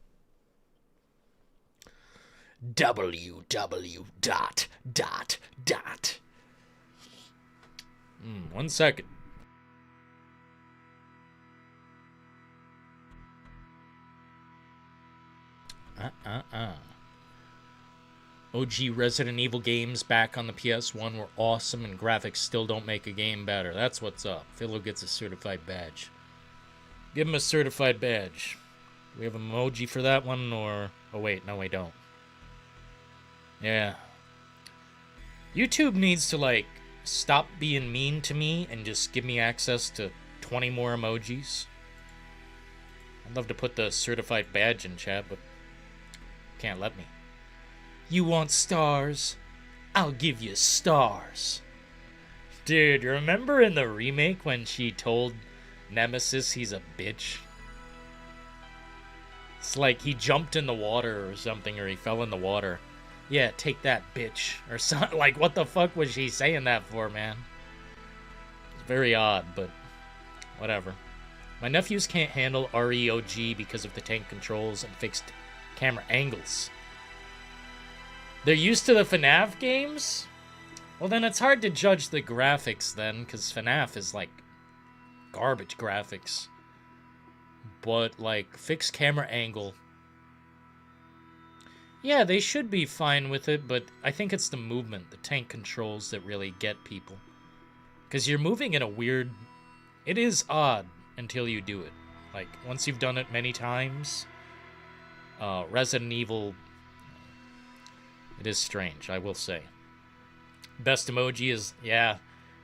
A: www. 1 second. OG Resident Evil games back on the PS1 were awesome, and graphics still don't make a game better. That's what's up. Philo gets a certified badge. Give him a certified badge. Do we have an emoji for that one, or... Oh, wait. No, we don't. Yeah. YouTube needs to, like, stop being mean to me and just give me access to 20 more emojis. I'd love to put the certified badge in chat, but can't let me. You want stars? I'll give you stars. Dude, remember in the remake when she told Nemesis he's a bitch? It's like he jumped in the water or something, or he fell in the water. Yeah, take that, bitch. Or something. Like, what the fuck was she saying that for, man? It's very odd, but whatever. My nephews can't handle REOG because of the tank controls and fixed camera angles. They're used to the FNAF games? Well, then it's hard to judge the graphics then, because FNAF is like garbage graphics. But, like, fixed camera angle. Yeah, they should be fine with it, but I think it's the movement, the tank controls that really get people. Because you're moving in a weird... It is odd until you do it. Like, once you've done it many times, Resident Evil... It is strange, I will say. Best emoji is... Yeah,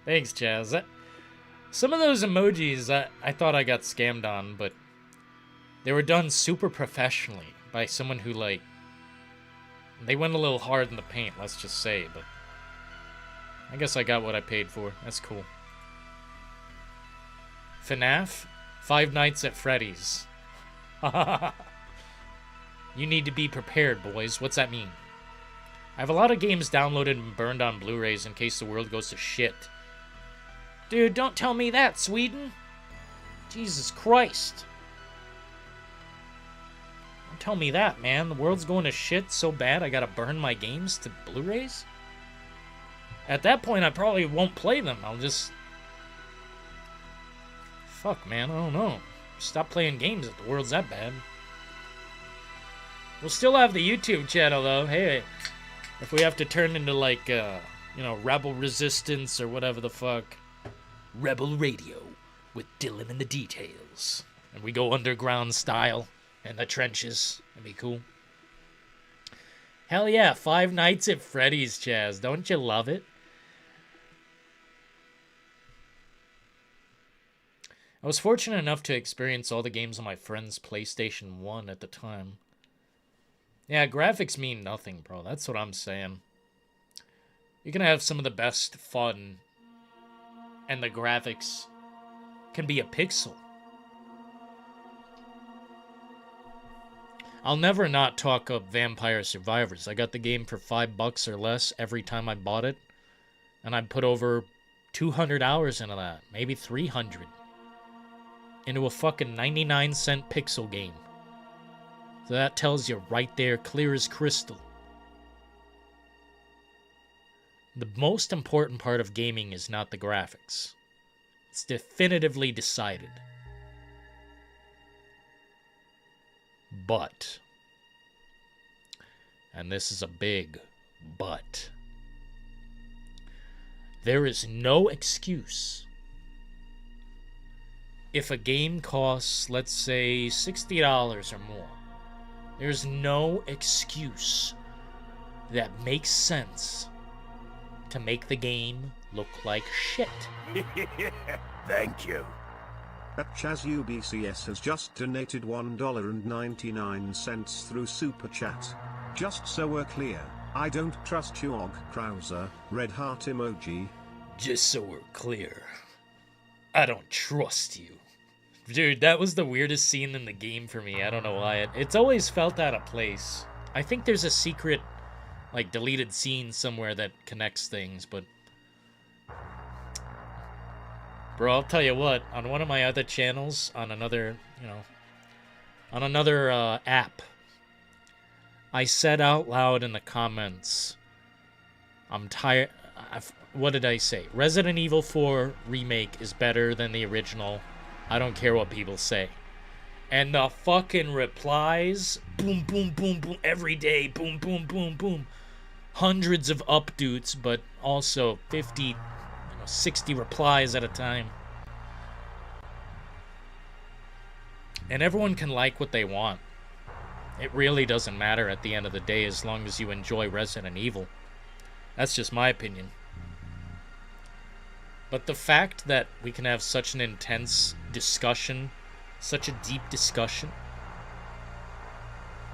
A: thanks, Chaz. Some of those emojis, I thought I got scammed on, but they were done super professionally by someone who, like... They went a little hard in the paint, let's just say, but... I guess I got what I paid for. That's cool. FNAF? Five Nights at Freddy's. You need to be prepared, boys. What's that mean? I have a lot of games downloaded and burned on Blu-rays in case the world goes to shit. Dude, don't tell me that, Sweden. Jesus Christ. Don't tell me that, man. The world's going to shit so bad I gotta burn my games to Blu-rays? At that point, I probably won't play them. I'll just... Fuck, man. I don't know. Stop playing games if the world's that bad. We'll still have the YouTube channel, though. Hey, if we have to turn into, like, you know, Rebel Resistance or whatever the fuck. Rebel Radio with Dillon and the details. And we go underground style in the trenches. That'd be cool. Hell yeah, Five Nights at Freddy's, Chaz. Don't you love it? I was fortunate enough to experience all the games on my friend's PlayStation 1 at the time. Yeah, graphics mean nothing, bro. That's what I'm saying. You can have some of the best fun, and the graphics can be a pixel. I'll never not talk up Vampire Survivors. I got the game for $5 or less every time I bought it, and I put over 200 hours into that, maybe 300, into a fucking 99-cent pixel game. So that tells you right there, clear as crystal. The most important part of gaming is not the graphics. It's definitively decided. But, and this is a big but, there is no excuse if a game costs, let's say, $60 or more. There's no excuse that makes sense to make the game look like shit.
C: Thank you.
B: At ChazUBCS has just donated $1.99 through Super Chat. Just so we're clear, I don't trust you, Og Krauser, red heart emoji.
A: Just so we're clear, I don't trust you. Dude, that was the weirdest scene in the game for me. I don't know why. It's always felt out of place. I think there's a secret, like, deleted scene somewhere that connects things, but... Bro, I'll tell you what, on one of my other channels, on another, on another app, I said out loud in the comments, I'm tired... What did I say? Resident Evil 4 Remake is better than the original. I don't care what people say. And the fucking replies, boom, boom, boom, boom, every day, boom, boom, boom, boom. Hundreds of updates, but also 50, 60 replies at a time. And everyone can like what they want. It really doesn't matter at the end of the day as long as you enjoy Resident Evil. That's just my opinion. But the fact that we can have such an intense discussion, such a deep discussion,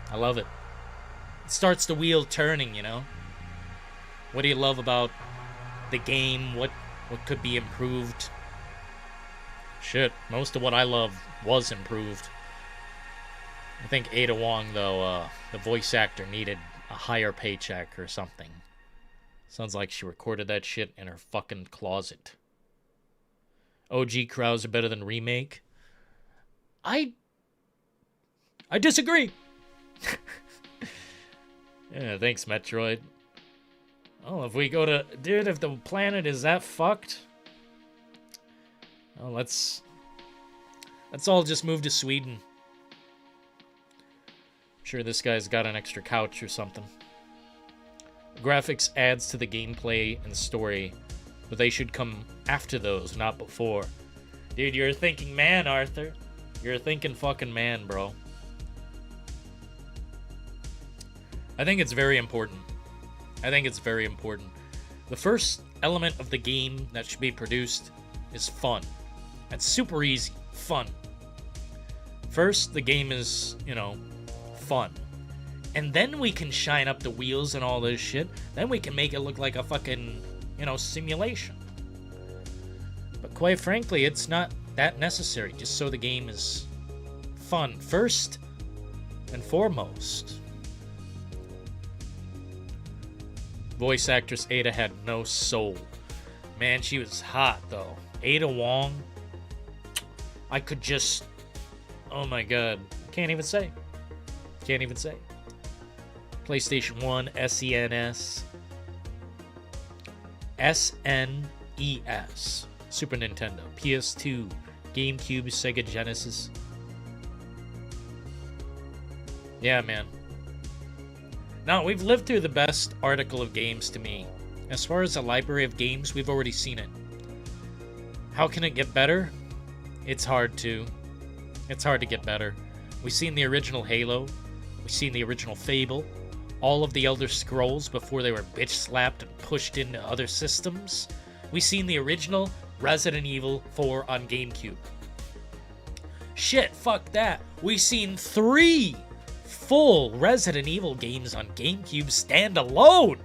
A: I love it. It starts the wheel turning, What do you love about the game? What could be improved? Shit, most of what I love was improved. I think Ada Wong, though, the voice actor, needed a higher paycheck or something. Sounds like she recorded that shit in her fucking closet. OG Krauser better than Remake? I disagree. Yeah, thanks, Metroid. Oh, if we go to... Dude, if the planet is that fucked... Oh, let's all just move to Sweden. I'm sure this guy's got an extra couch or something. Graphics adds to the gameplay and story, but they should come after those, not before. Dude, you're a thinking man, Arthur. You're a thinking fucking man, bro. I think it's very important. The first element of the game that should be produced is fun. That's super easy. Fun. First, the game is, fun. And then we can shine up the wheels and all this shit. Then we can make it look like a fucking, simulation. But quite frankly, it's not that necessary, just so the game is fun first and foremost. Voice actress Ada had no soul. Man, she was hot, though. Ada Wong, I could just... Oh my god. Can't even say. PlayStation 1, SENS. SNES. Super Nintendo. PS2. GameCube. Sega Genesis. Yeah, man. Now, we've lived through the best article of games to me. As far as a library of games, we've already seen it. How can it get better? It's hard to get better. We've seen the original Halo. We've seen the original Fable. All of the Elder Scrolls before they were bitch-slapped and pushed into other systems. We've seen the original Resident Evil 4 on GameCube. Shit, fuck that. We've seen 3 full Resident Evil games on GameCube standalone.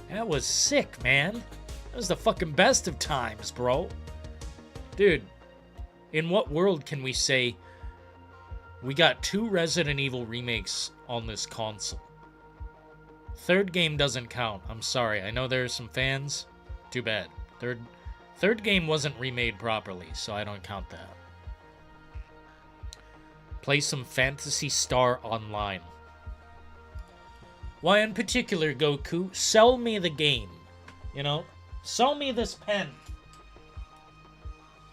A: That was sick, man. That was the fucking best of times, bro. Dude, in what world can we say we got 2 Resident Evil remakes on this console? Third game doesn't count. I'm sorry. I know there are some fans. Too bad. Third game wasn't remade properly, so I don't count that. Play some Phantasy Star Online. Why in particular, Goku? Sell me the game. Sell me this pen.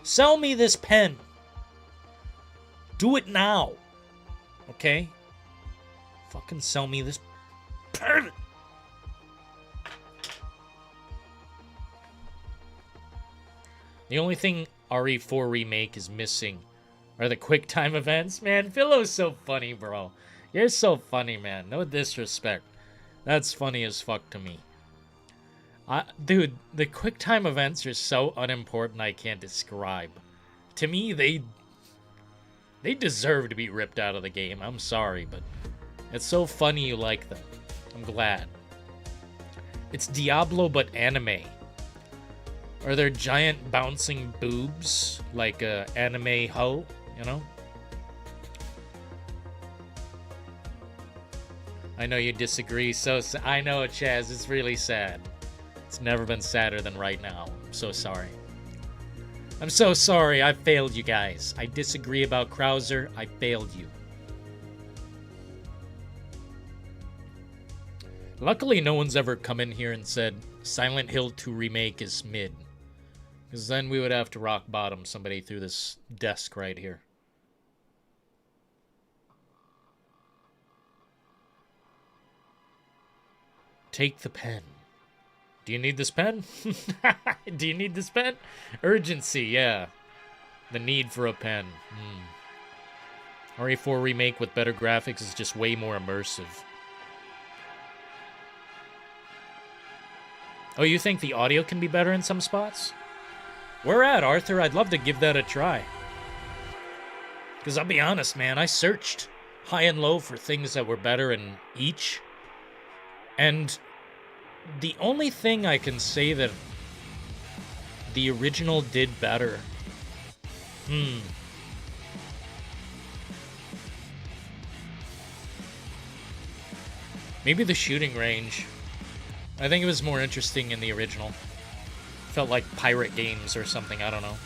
A: Sell me this pen. Do it now. Okay? Fucking sell me this pervert. The only thing RE4 Remake is missing are the quick time events. Man, Philo's so funny, bro. You're so funny, man. No disrespect. That's funny as fuck to me. Dude, the quick time events are so unimportant I can't describe. To me, they deserve to be ripped out of the game. I'm sorry, but it's so funny you like them. I'm glad. It's Diablo but anime. Are there giant bouncing boobs like a anime hoe, you know? I know you disagree, so I know, Chaz, it's really sad. It's never been sadder than right now. I'm so sorry. I'm so sorry, I failed you guys. I disagree about Krauser, I failed you. Luckily, no one's ever come in here and said Silent Hill 2 Remake is mid. Because then we would have to rock bottom somebody through this desk right here. Take the pen. Do you need this pen? Do you need this pen? Urgency, yeah. The need for a pen. RE4 Remake with better graphics is just way more immersive. Oh, you think the audio can be better in some spots? Where at, Arthur? I'd love to give that a try. Because I'll be honest, man, I searched high and low for things that were better in each. And the only thing I can say that the original did better. Maybe the shooting range. I think it was more interesting in the original. Felt like pirate games or something, I don't know.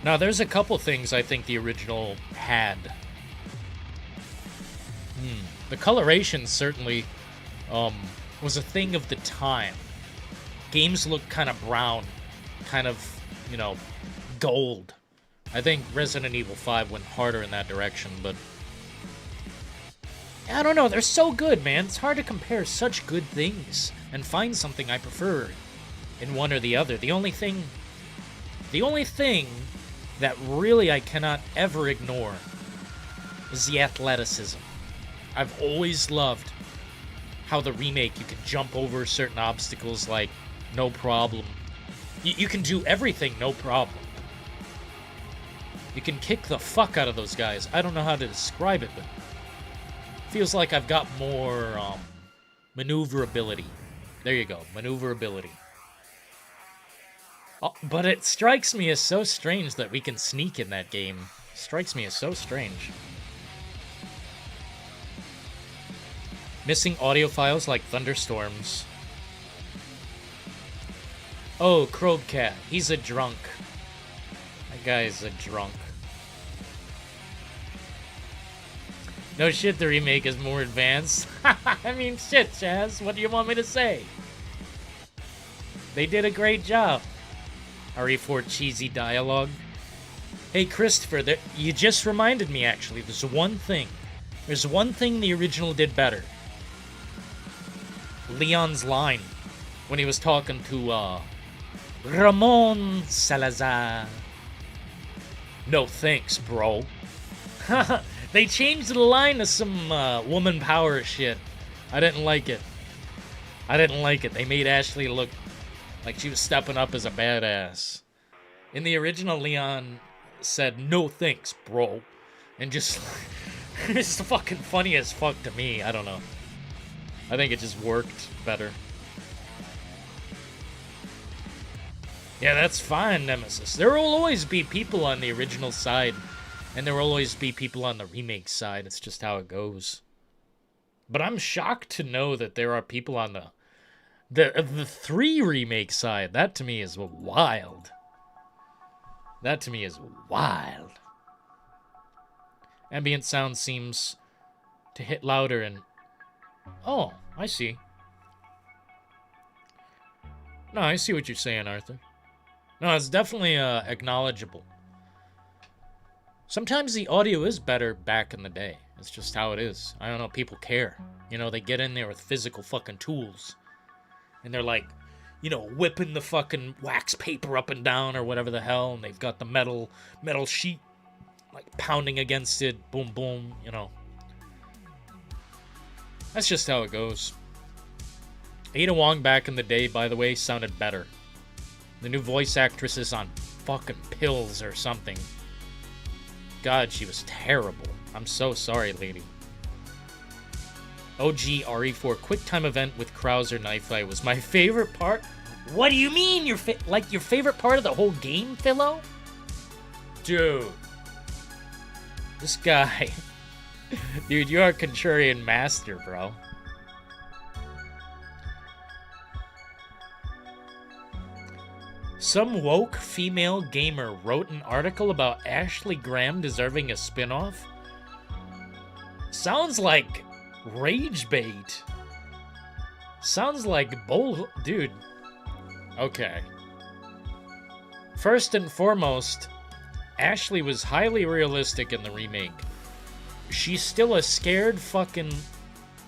A: Now, there's a couple things I think the original had. The coloration certainly was a thing of the time. Games looked kind of brown, kind of, you know, gold. I think Resident Evil 5 went harder in that direction, but I don't know, they're so good, man. It's hard to compare such good things and find something I prefer in one or the other. The only thing that really I cannot ever ignore is the athleticism. I've always loved how the remake, you can jump over certain obstacles like no problem. You can do everything no problem. You can kick the fuck out of those guys. I don't know how to describe it, but feels like I've got more maneuverability. There you go, maneuverability. Oh, but it strikes me as so strange that we can sneak in that game. Strikes me as so strange. Missing audio files like thunderstorms. Oh, Krobcat, he's a drunk. That guy's a drunk. No shit, the remake is more advanced. I mean, shit, Chaz, what do you want me to say? They did a great job. RE4 cheesy dialogue. Hey, Christopher, you just reminded me, actually. There's one thing the original did better. Leon's line when he was talking to Ramon Salazar. No thanks, bro. They changed the line to some woman power shit. I didn't like it. They made Ashley look like she was stepping up as a badass. In the original, Leon said, no thanks, bro. And just, it's fucking funny as fuck to me. I don't know. I think it just worked better. Yeah, that's fine, Nemesis. There will always be people on the original side, and there will always be people on the remake side. It's just how it goes. But I'm shocked to know that there are people on the 3 remake side. That to me is wild. That to me is wild. Ambient sound seems to hit louder and... Oh, I see. No, I see what you're saying, Arthur. No, it's definitely acknowledgeable. Sometimes the audio is better back in the day. It's just how it is. I don't know, people care. You know, they get in there with physical fucking tools. And they're like, you know, whipping the fucking wax paper up and down or whatever the hell. And they've got the metal sheet, like, pounding against it. Boom, boom, you know. That's just how it goes. Ada Wong back in the day, by the way, sounded better. The new voice actress is on fucking pills or something. God, she was terrible. I'm so sorry, lady. OG RE4 QuickTime event with Krauser knife fight was my favorite part. What do you mean? Your favorite part of the whole game, Philo? Dude. This guy. Dude, you are a contrarian master, bro. Some woke female gamer wrote an article about Ashley Graham deserving a spin-off. Sounds like rage bait. Sounds like dude. Okay. First and foremost, Ashley was highly realistic in the remake. She's still a scared fucking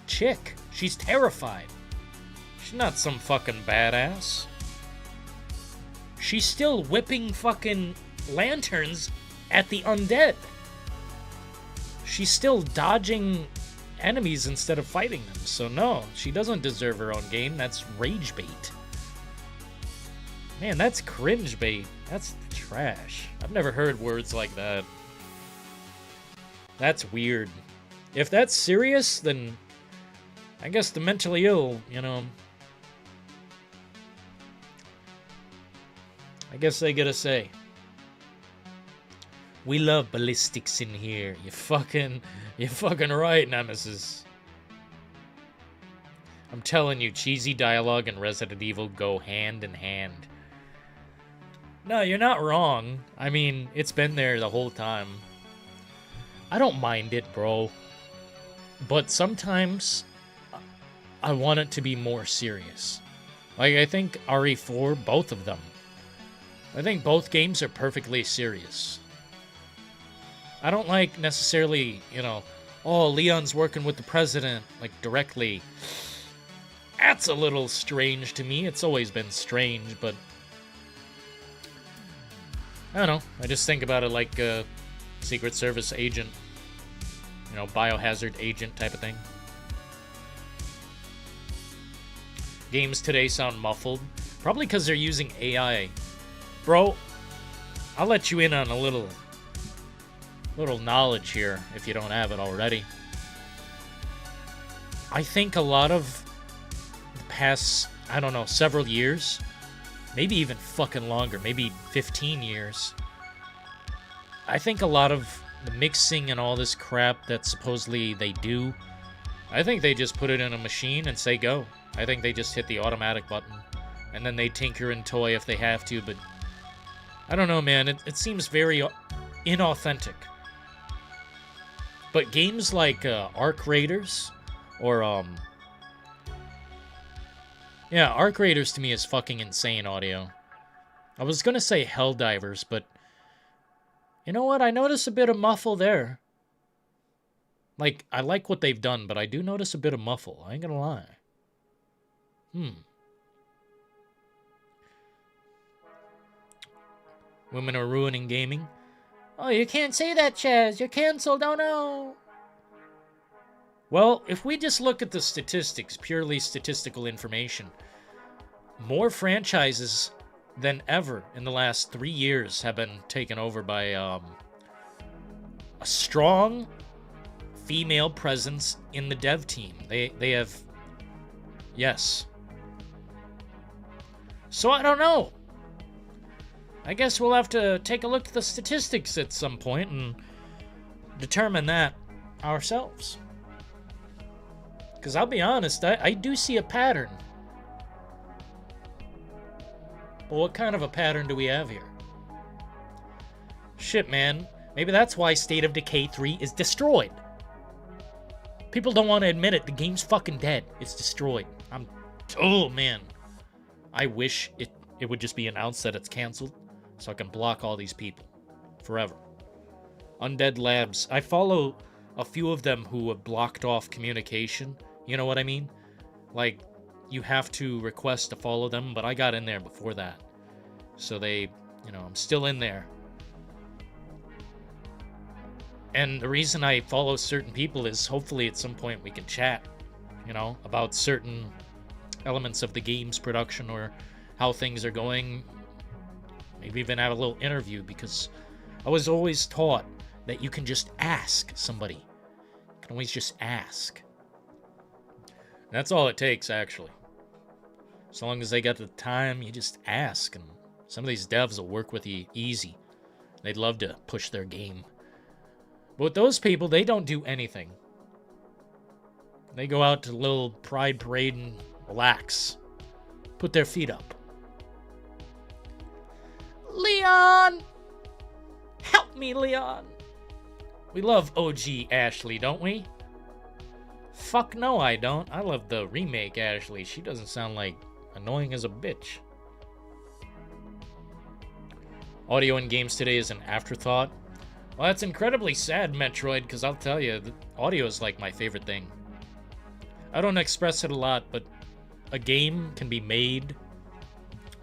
A: chick. She's terrified. She's not some fucking badass. She's still whipping fucking lanterns at the undead. She's still dodging enemies instead of fighting them. So no, she doesn't deserve her own game. That's rage bait. Man, that's cringe bait. That's trash. I've never heard words like that. That's weird. If that's serious, then I guess the mentally ill, you know, I guess they get a say. We love ballistics in here. You're fucking right, Nemesis. I'm telling you, cheesy dialogue and Resident Evil go hand in hand. No, you're not wrong. I mean, it's been there the whole time. I don't mind it, bro. But sometimes I want it to be more serious. Like, I think RE4, both of them. I think both games are perfectly serious. I don't like necessarily, you know, oh, Leon's working with the president, like, directly. That's a little strange to me. It's always been strange, but I don't know. I just think about it like a Secret Service agent, you know, biohazard agent type of thing. Games today sound muffled, probably because they're using AI. Bro, I'll let you in on a little knowledge here if you don't have it already. I think a lot of the past, I don't know, several years, maybe even fucking longer, maybe 15 years, I think a lot of the mixing and all this crap that supposedly they do, I think they just put it in a machine and say go. I think they just hit the automatic button, and then they tinker and toy if they have to, but I don't know, man. It seems very inauthentic. But games like Arc Raiders, or yeah, Arc Raiders to me is fucking insane audio. I was gonna say Helldivers, but you know what? I notice a bit of muffle there. Like, I like what they've done, but I do notice a bit of muffle. I ain't gonna lie. Women are ruining gaming. Oh, you can't say that, Chaz. You're canceled. Oh, no. Well, if we just look at the statistics, purely statistical information, more franchises than ever in the last 3 years have been taken over by a strong female presence in the dev team. They have... Yes. So I don't know. I guess we'll have to take a look at the statistics at some point and determine that ourselves. Because I'll be honest, I do see a pattern. But what kind of a pattern do we have here? Shit, man. Maybe that's why State of Decay 3 is destroyed. People don't want to admit it. The game's fucking dead. It's destroyed. Oh, man. I wish it would just be announced that it's canceled, so I can block all these people forever. Undead Labs. I follow a few of them who have blocked off communication. You know what I mean? Like, you have to request to follow them, but I got in there before that. So they, I'm still in there. And the reason I follow certain people is hopefully at some point we can chat, about certain elements of the game's production or how things are going. Maybe even have a little interview, because I was always taught that you can just ask somebody. You can always just ask. That's all it takes, actually. As long as they got the time, you just ask, and some of these devs will work with you easy. They'd love to push their game. But with those people, they don't do anything. They go out to a little pride parade and relax. Put their feet up. Leon! Help me, Leon! We love OG Ashley, don't we? Fuck no, I don't. I love the remake Ashley. She doesn't sound like annoying as a bitch. Audio in games today is an afterthought. Well, that's incredibly sad, Metroid, because I'll tell you, the audio is like my favorite thing. I don't express it a lot, but a game can be made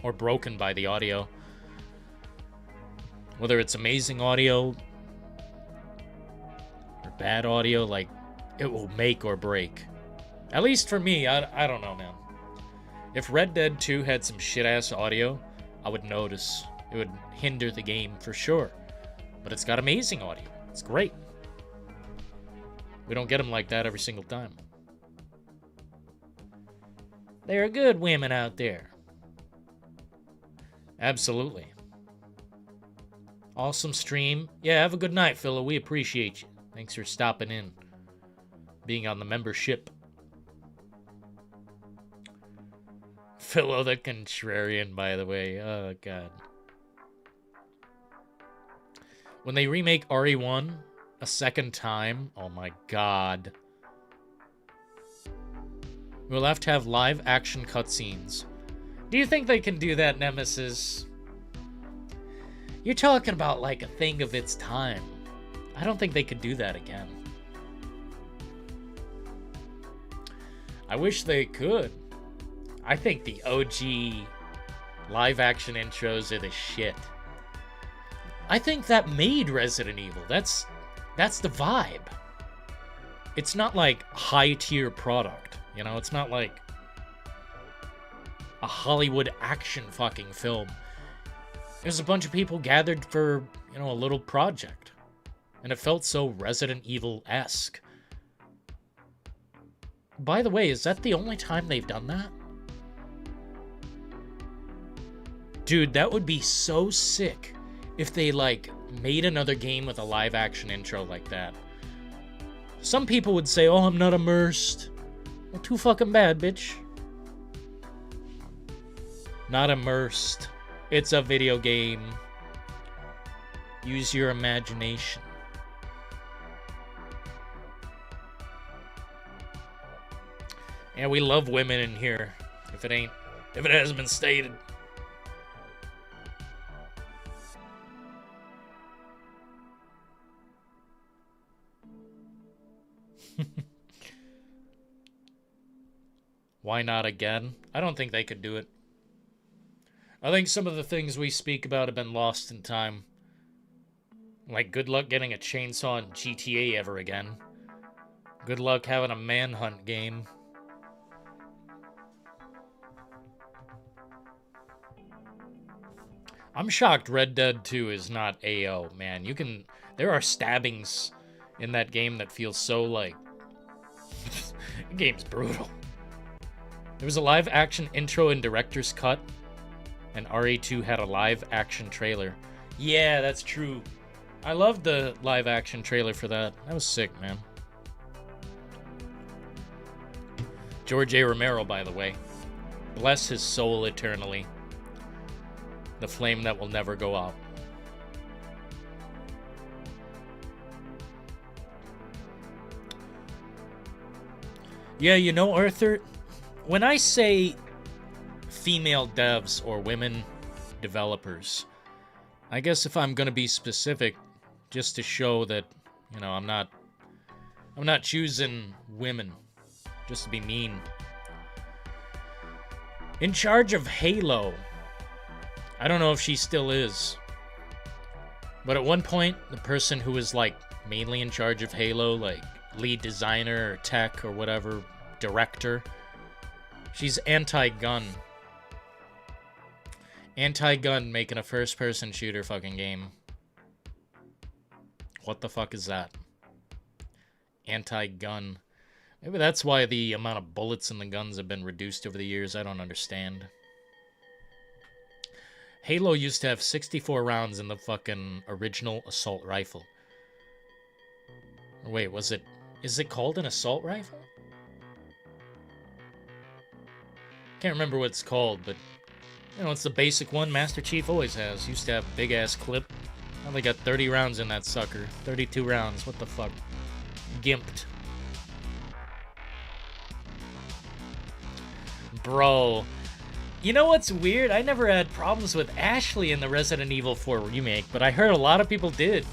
A: or broken by the audio. Whether it's amazing audio or bad audio, like, it will make or break. At least for me, I don't know, man. If Red Dead 2 had some shit-ass audio, I would notice. It would hinder the game for sure. But it's got amazing audio. It's great. We don't get them like that every single time. There are good women out there. Absolutely. Awesome stream. Yeah, have a good night, Philo. We appreciate you. Thanks for stopping in. Being on the membership. Philo the Contrarian, by the way. Oh, God. When they remake RE1 a second time, oh my God. We'll have to have live action cutscenes. Do you think they can do that, Nemesis? You're talking about like a thing of its time. I don't think they could do that again. I wish they could. I think the OG live action intros are the shit. I think that made Resident Evil. That's the vibe. It's not like high-tier product, It's not like a Hollywood action fucking film. There's a bunch of people gathered for, a little project. And it felt so Resident Evil-esque. By the way, is that the only time they've done that? Dude, that would be so sick if they, made another game with a live-action intro like that. Some people would say, oh, I'm not immersed. Well, too fucking bad, bitch. Not immersed. It's a video game. Use your imagination. Yeah, we love women in here. If it hasn't been stated. Why not again? I don't think they could do it. I think some of the things we speak about have been lost in time. Like, good luck getting a chainsaw in GTA ever again. Good luck having a manhunt game. I'm shocked Red Dead 2 is not AO, man. There are stabbings in that game that feel so, the game's brutal. There was a live-action intro and director's cut, and RE2 had a live-action trailer. Yeah, that's true. I loved the live-action trailer for that. That was sick, man. George A. Romero, by the way. Bless his soul eternally. The flame that will never go out. Yeah, Arthur, when I say female devs or women developers, I guess if I'm going to be specific, just to show that, you know, I'm not choosing women just to be mean. In charge of Halo. I don't know if she still is. But at one point, the person who was, like, mainly in charge of Halo, like, lead designer or tech or whatever, director, she's anti-gun. Anti-gun making a first-person shooter fucking game. What the fuck is that? Anti-gun. Maybe that's why the amount of bullets in the guns have been reduced over the years. I don't understand. Halo used to have 64 rounds in the fucking original assault rifle. Or wait, is it called an assault rifle? Can't remember what it's called, but, you know, it's the basic one Master Chief always has. Used to have big-ass clip. Now they got 30 rounds in that sucker. 32 rounds, what the fuck? Gimped. Bro. You know what's weird? I never had problems with Ashley in the Resident Evil 4 remake, but I heard a lot of people did.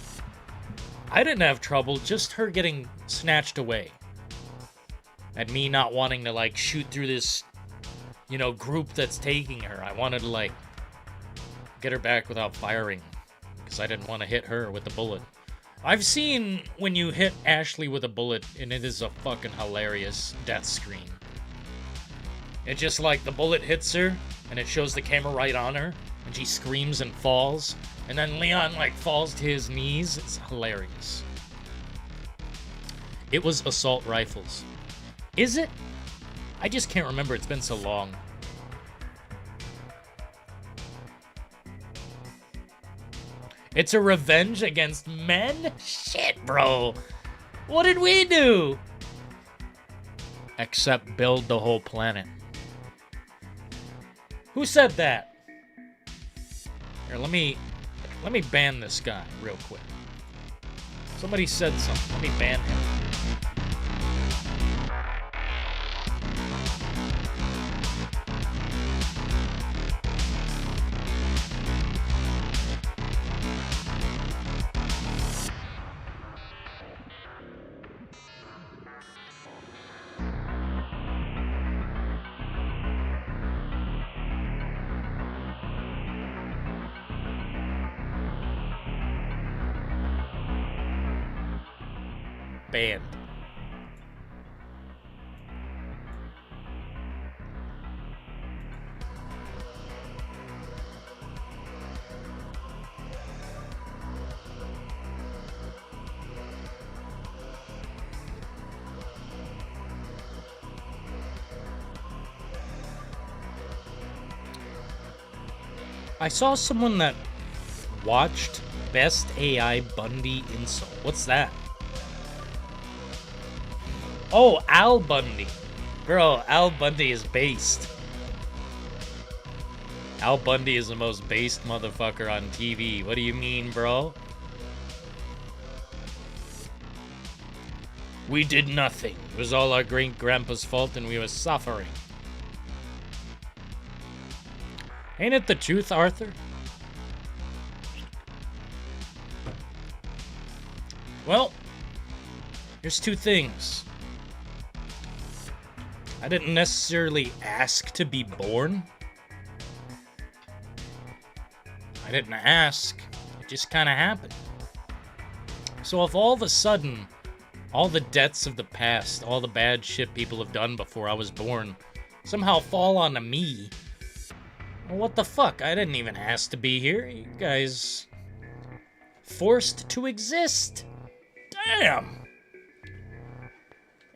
A: I didn't have trouble, just her getting snatched away. And me not wanting to, like, shoot through this, you know, group that's taking her. I wanted to, like, get her back without firing, because I didn't want to hit her with a bullet. I've seen when you hit Ashley with a bullet, and it is a fucking hilarious death screen. It's just like the bullet hits her, and it shows the camera right on her, and she screams and falls, and then Leon, like, falls to his knees. It's hilarious. It was assault rifles. Is it? I just can't remember. It's been so long. It's a revenge against men? Shit, bro. What did we do? Except build the whole planet. Who said that? Here, let me ban this guy real quick. Somebody said something. Let me ban him. Banned. I saw someone that watched Best AI Bundy Insult. What's that? Oh, Al Bundy. Bro, Al Bundy is based. Al Bundy is the most based motherfucker on TV. What do you mean, bro? We did nothing. It was all our great-grandpa's fault and we were suffering. Ain't it the truth, Arthur? Well, here's two things. I didn't necessarily ask to be born. I didn't ask. It just kind of happened. So if all of a sudden, all the debts of the past, all the bad shit people have done before I was born, somehow fall onto me, well, what the fuck? I didn't even ask to be here. You guys forced to exist. Damn.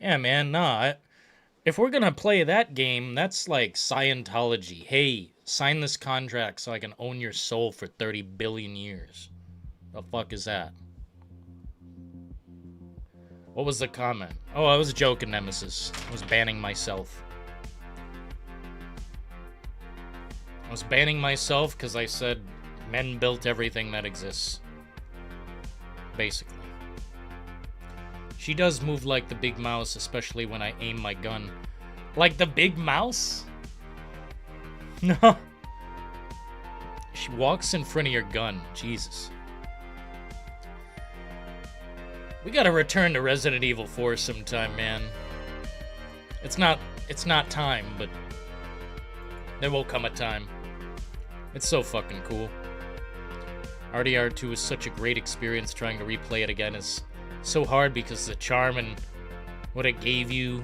A: Yeah, man, nah. If we're gonna play that game, that's like Scientology. Hey, sign this contract so I can own your soul for 30 billion years. The fuck is that? What was the comment? Oh, I was joking, Nemesis. I was banning myself. I was banning myself because I said men built everything that exists. Basically. She does move like the big mouse, especially when I aim my gun. Like the big mouse? No. She walks in front of your gun. Jesus. We gotta return to Resident Evil 4 sometime, man. It's not time, but there will come a time. It's so fucking cool. RDR2 is such a great experience. Trying to replay it again is so hard because the charm and what it gave you.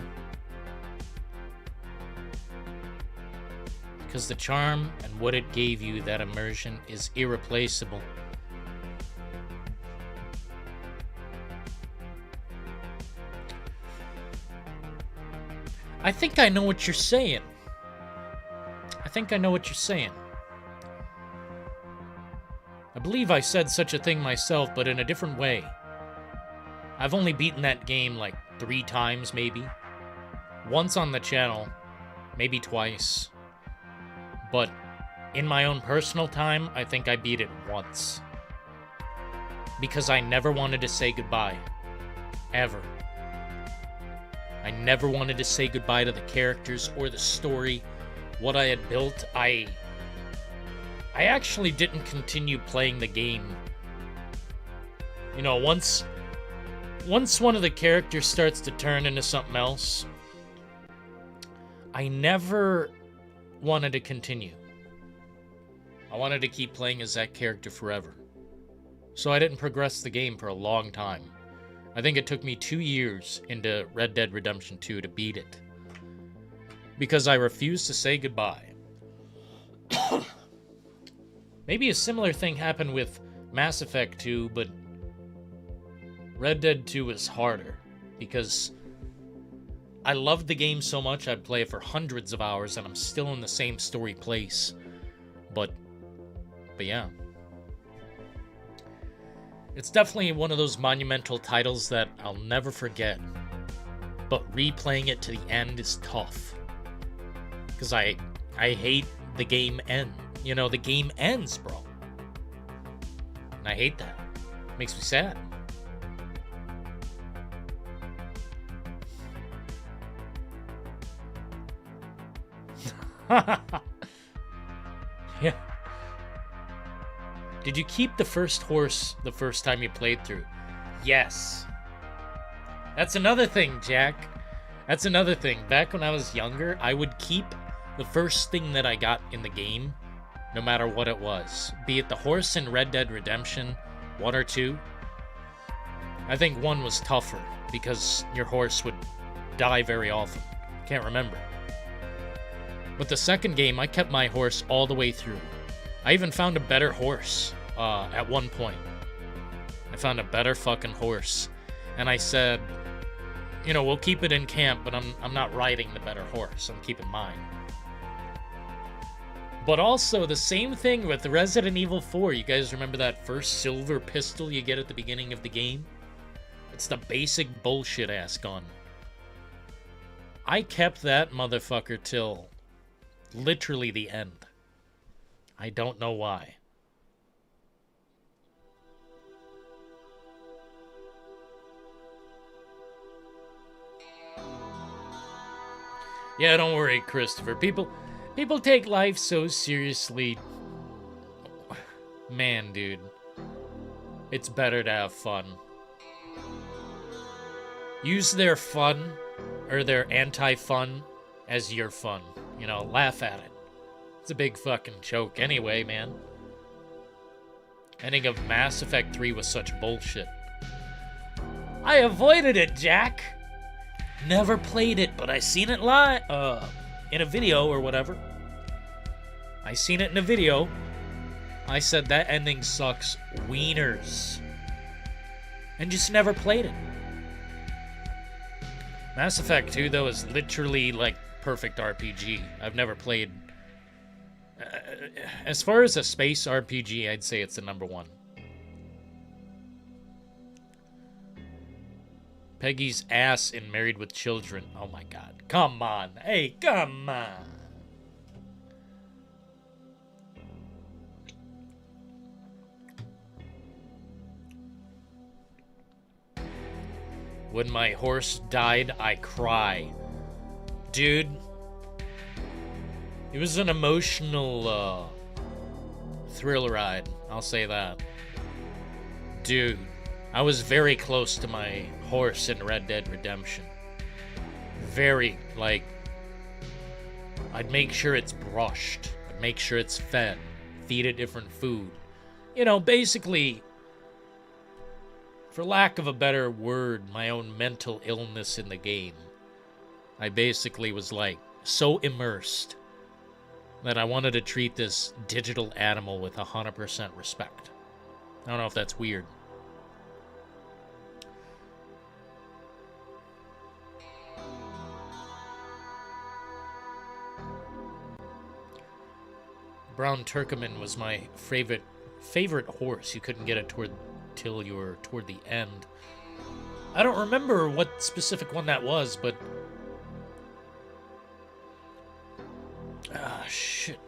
A: Because the charm and what it gave you, that immersion, is irreplaceable. I think I know what you're saying. I believe I said such a thing myself, but in a different way. I've only beaten that game like 3 times, maybe. Once on the channel, maybe twice. But in my own personal time, I think I beat it once. Because I never wanted to say goodbye. Ever. I never wanted to say goodbye to the characters or the story, what I had built. I actually didn't continue playing the game. You know, once one of the characters starts to turn into something else, I never wanted to continue. I wanted to keep playing as that character forever. So I didn't progress the game for a long time. I think it took me 2 years into Red Dead Redemption 2 to beat it. Because I refused to say goodbye. Maybe a similar thing happened with Mass Effect 2, but Red Dead 2 is harder. Because I loved the game so much I'd play it for hundreds of hours and I'm still in the same story place. But yeah. It's definitely one of those monumental titles that I'll never forget. But replaying it to the end is tough. Because I hate the game end. You know, the game ends, bro. And I hate that. It makes me sad. Yeah. Did you keep the first horse the first time you played through? Yes. That's another thing, Jack. That's another thing. Back when I was younger, I would keep the first thing that I got in the game, no matter what it was. Be it the horse in Red Dead Redemption 1 or 2. I think 1 was tougher, because your horse would die very often. Can't remember. But the second game, I kept my horse all the way through. I even found a better horse at one point. I found a better fucking horse. And I said, you know, we'll keep it in camp, but I'm not riding the better horse. I'm keeping mine. But also, the same thing with Resident Evil 4. You guys remember that first silver pistol you get at the beginning of the game? It's the basic bullshit-ass gun. I kept that motherfucker till literally the end. I don't know why. Yeah, don't worry, Christopher. People take life so seriously. Man, dude. It's better to have fun. Use their fun, or their anti-fun, as your fun. You know, laugh at it. It's a big fucking joke anyway, man. Ending of Mass Effect 3 was such bullshit. I avoided it, Jack! Never played it, but I seen it live, in a video or whatever. I seen it in a video. I said that ending sucks wieners. And just never played it. Mass Effect 2, though, is literally like perfect RPG. I've never played... as far as a space RPG, I'd say it's the number 1. Peggy's ass in Married with Children. Oh my god. Come on. Hey, come on. When my horse died, I cry. Dude. It was an emotional thrill ride. I'll say that. Dude. I was very close to my horse in Red Dead Redemption. Very, like, I'd make sure it's brushed. I'd make sure it's fed. Feed it different food. You know, basically, for lack of a better word, my own mental illness in the game. I basically was, like, so immersed that I wanted to treat this digital animal with 100% respect. I don't know if that's weird. Brown Turcoman was my favorite horse. You couldn't get it till you were toward the end. I don't remember what specific one that was, but shit.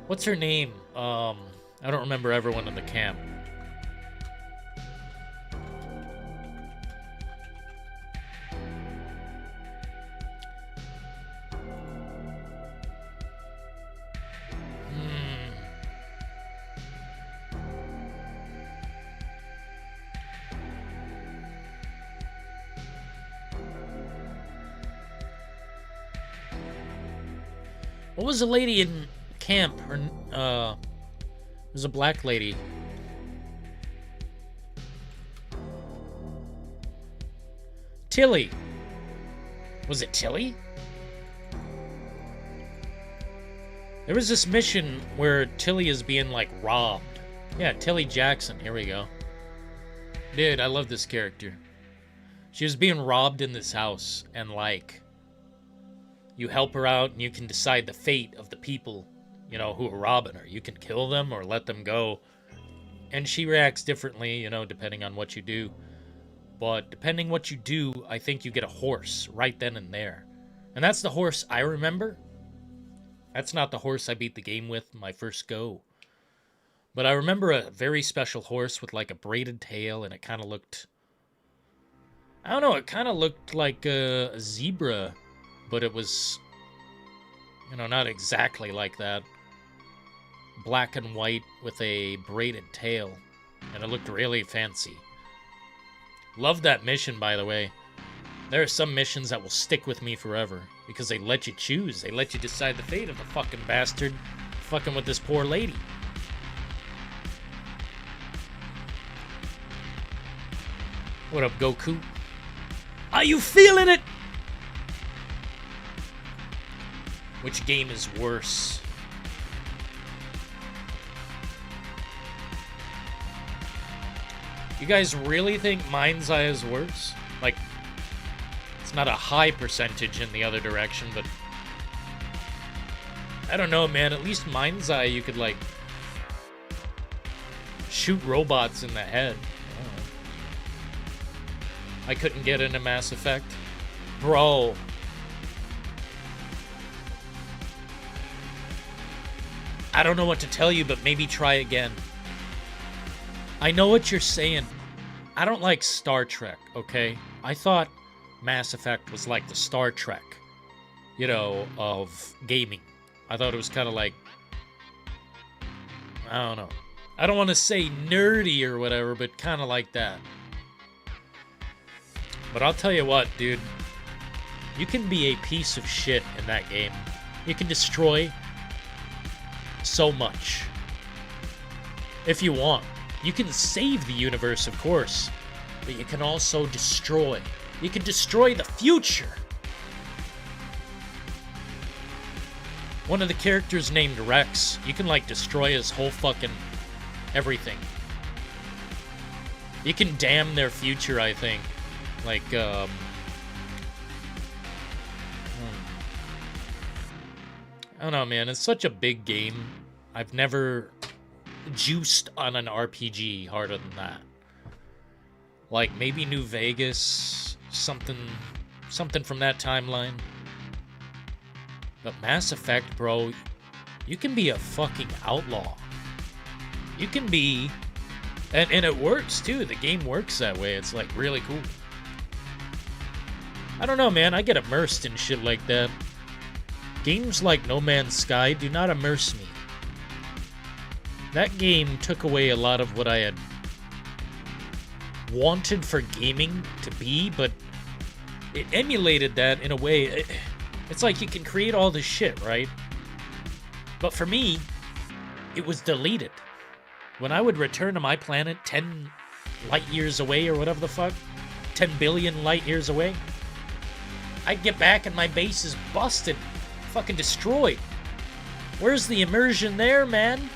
A: What's her name? I don't remember everyone in the camp. What was the lady in camp? Her, it was a black lady. Tilly. Was it Tilly? There was this mission where Tilly is being, like, robbed. Yeah, Tilly Jackson. Here we go. Dude, I love this character. She was being robbed in this house, and, like, you help her out, and you can decide the fate of the people, you know, who are robbing her. You can kill them or let them go. And she reacts differently, you know, depending on what you do. But depending what you do, I think you get a horse right then and there. And that's the horse I remember. That's not the horse I beat the game with my first go. But I remember a very special horse with, like, a braided tail, and it kind of looked... I don't know, it kind of looked like a zebra, but it was, you know, not exactly like that. Black and white with a braided tail, and it looked really fancy. Love that mission, by the way. There are some missions that will stick with me forever, because they let you choose. They let you decide the fate of the fucking bastard fucking with this poor lady. What up, Goku? Are you feeling it? Which game is worse? You guys really think Mind's Eye is worse? Like, it's not a high percentage in the other direction, but I don't know, man. At least Mind's Eye, you could, like, shoot robots in the head. I couldn't get into Mass Effect. Bro. I don't know what to tell you, but maybe try again. I know what you're saying. I don't like Star Trek, okay? I thought Mass Effect was like the Star Trek, you know, of gaming. I thought it was kind of like, I don't know. I don't want to say nerdy or whatever, but kind of like that. But I'll tell you what, dude. You can be a piece of shit in that game. You can destroy so much. If you want. You can save the universe, of course. But you can also destroy. You can destroy the future. One of the characters named Rex, you can, like, destroy his whole fucking everything. You can damn their future, I think. Like, I don't know, man. It's such a big game. I've never juiced on an RPG harder than that. Like, maybe New Vegas, something from that timeline. But Mass Effect, bro, you can be a fucking outlaw. You can be... And it works, too. The game works that way. It's, like, really cool. I don't know, man. I get immersed in shit like that. Games like No Man's Sky do not immerse me. That game took away a lot of what I had wanted for gaming to be, but it emulated that in a way. It's like you can create all this shit, right? But for me, it was deleted. When I would return to my planet 10 light years away or whatever the fuck, 10 billion light years away, I'd get back and my base is busted, fucking destroyed. Where's the immersion there, man?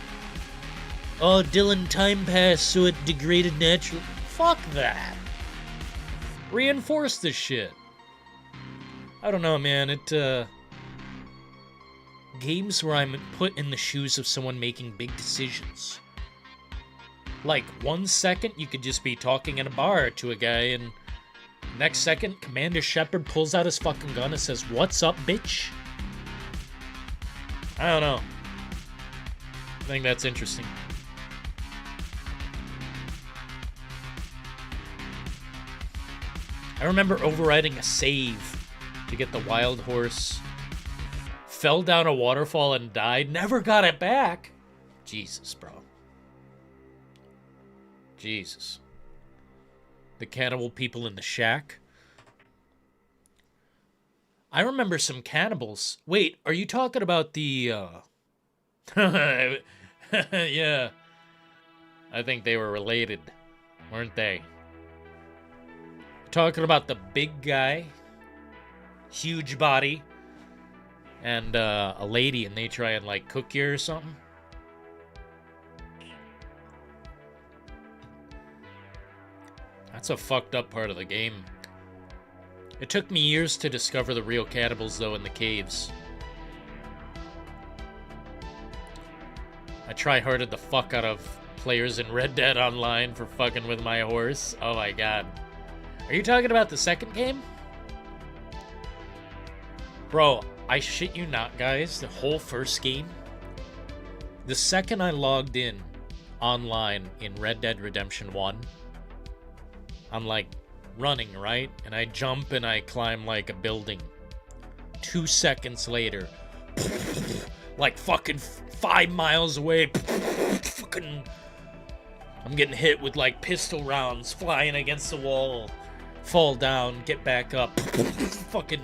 A: Oh, Dillon, time passed, so it degraded naturally. Fuck that. Reinforce this shit. I don't know, man. Games where I'm put in the shoes of someone making big decisions. Like, 1 second, you could just be talking in a bar to a guy, and next second, Commander Shepard pulls out his fucking gun and says, "What's up, bitch?" I don't know. I think that's interesting. I remember overriding a save to get the wild horse. Fell down a waterfall and died. Never got it back. Jesus, bro. Jesus. The cannibal people in the shack. I remember some cannibals. Wait, are you talking about the, yeah. I think they were related, weren't they? Talking about the big guy, huge body, and a lady, and they try and, like, cook you or something? That's a fucked up part of the game. It took me years to discover the real cannibals, though, in the caves. I try-harded the fuck out of players in Red Dead Online for fucking with my horse. Oh my god. Are you talking about the second game? Bro, I shit you not, guys. The whole first game, the second I logged in online in Red Dead Redemption 1, I'm like running, right? And I jump and I climb like a building. 2 seconds later, like fucking 5 miles away, fucking, I'm getting hit with like pistol rounds flying against the wall. Fall down, get back up. Fucking,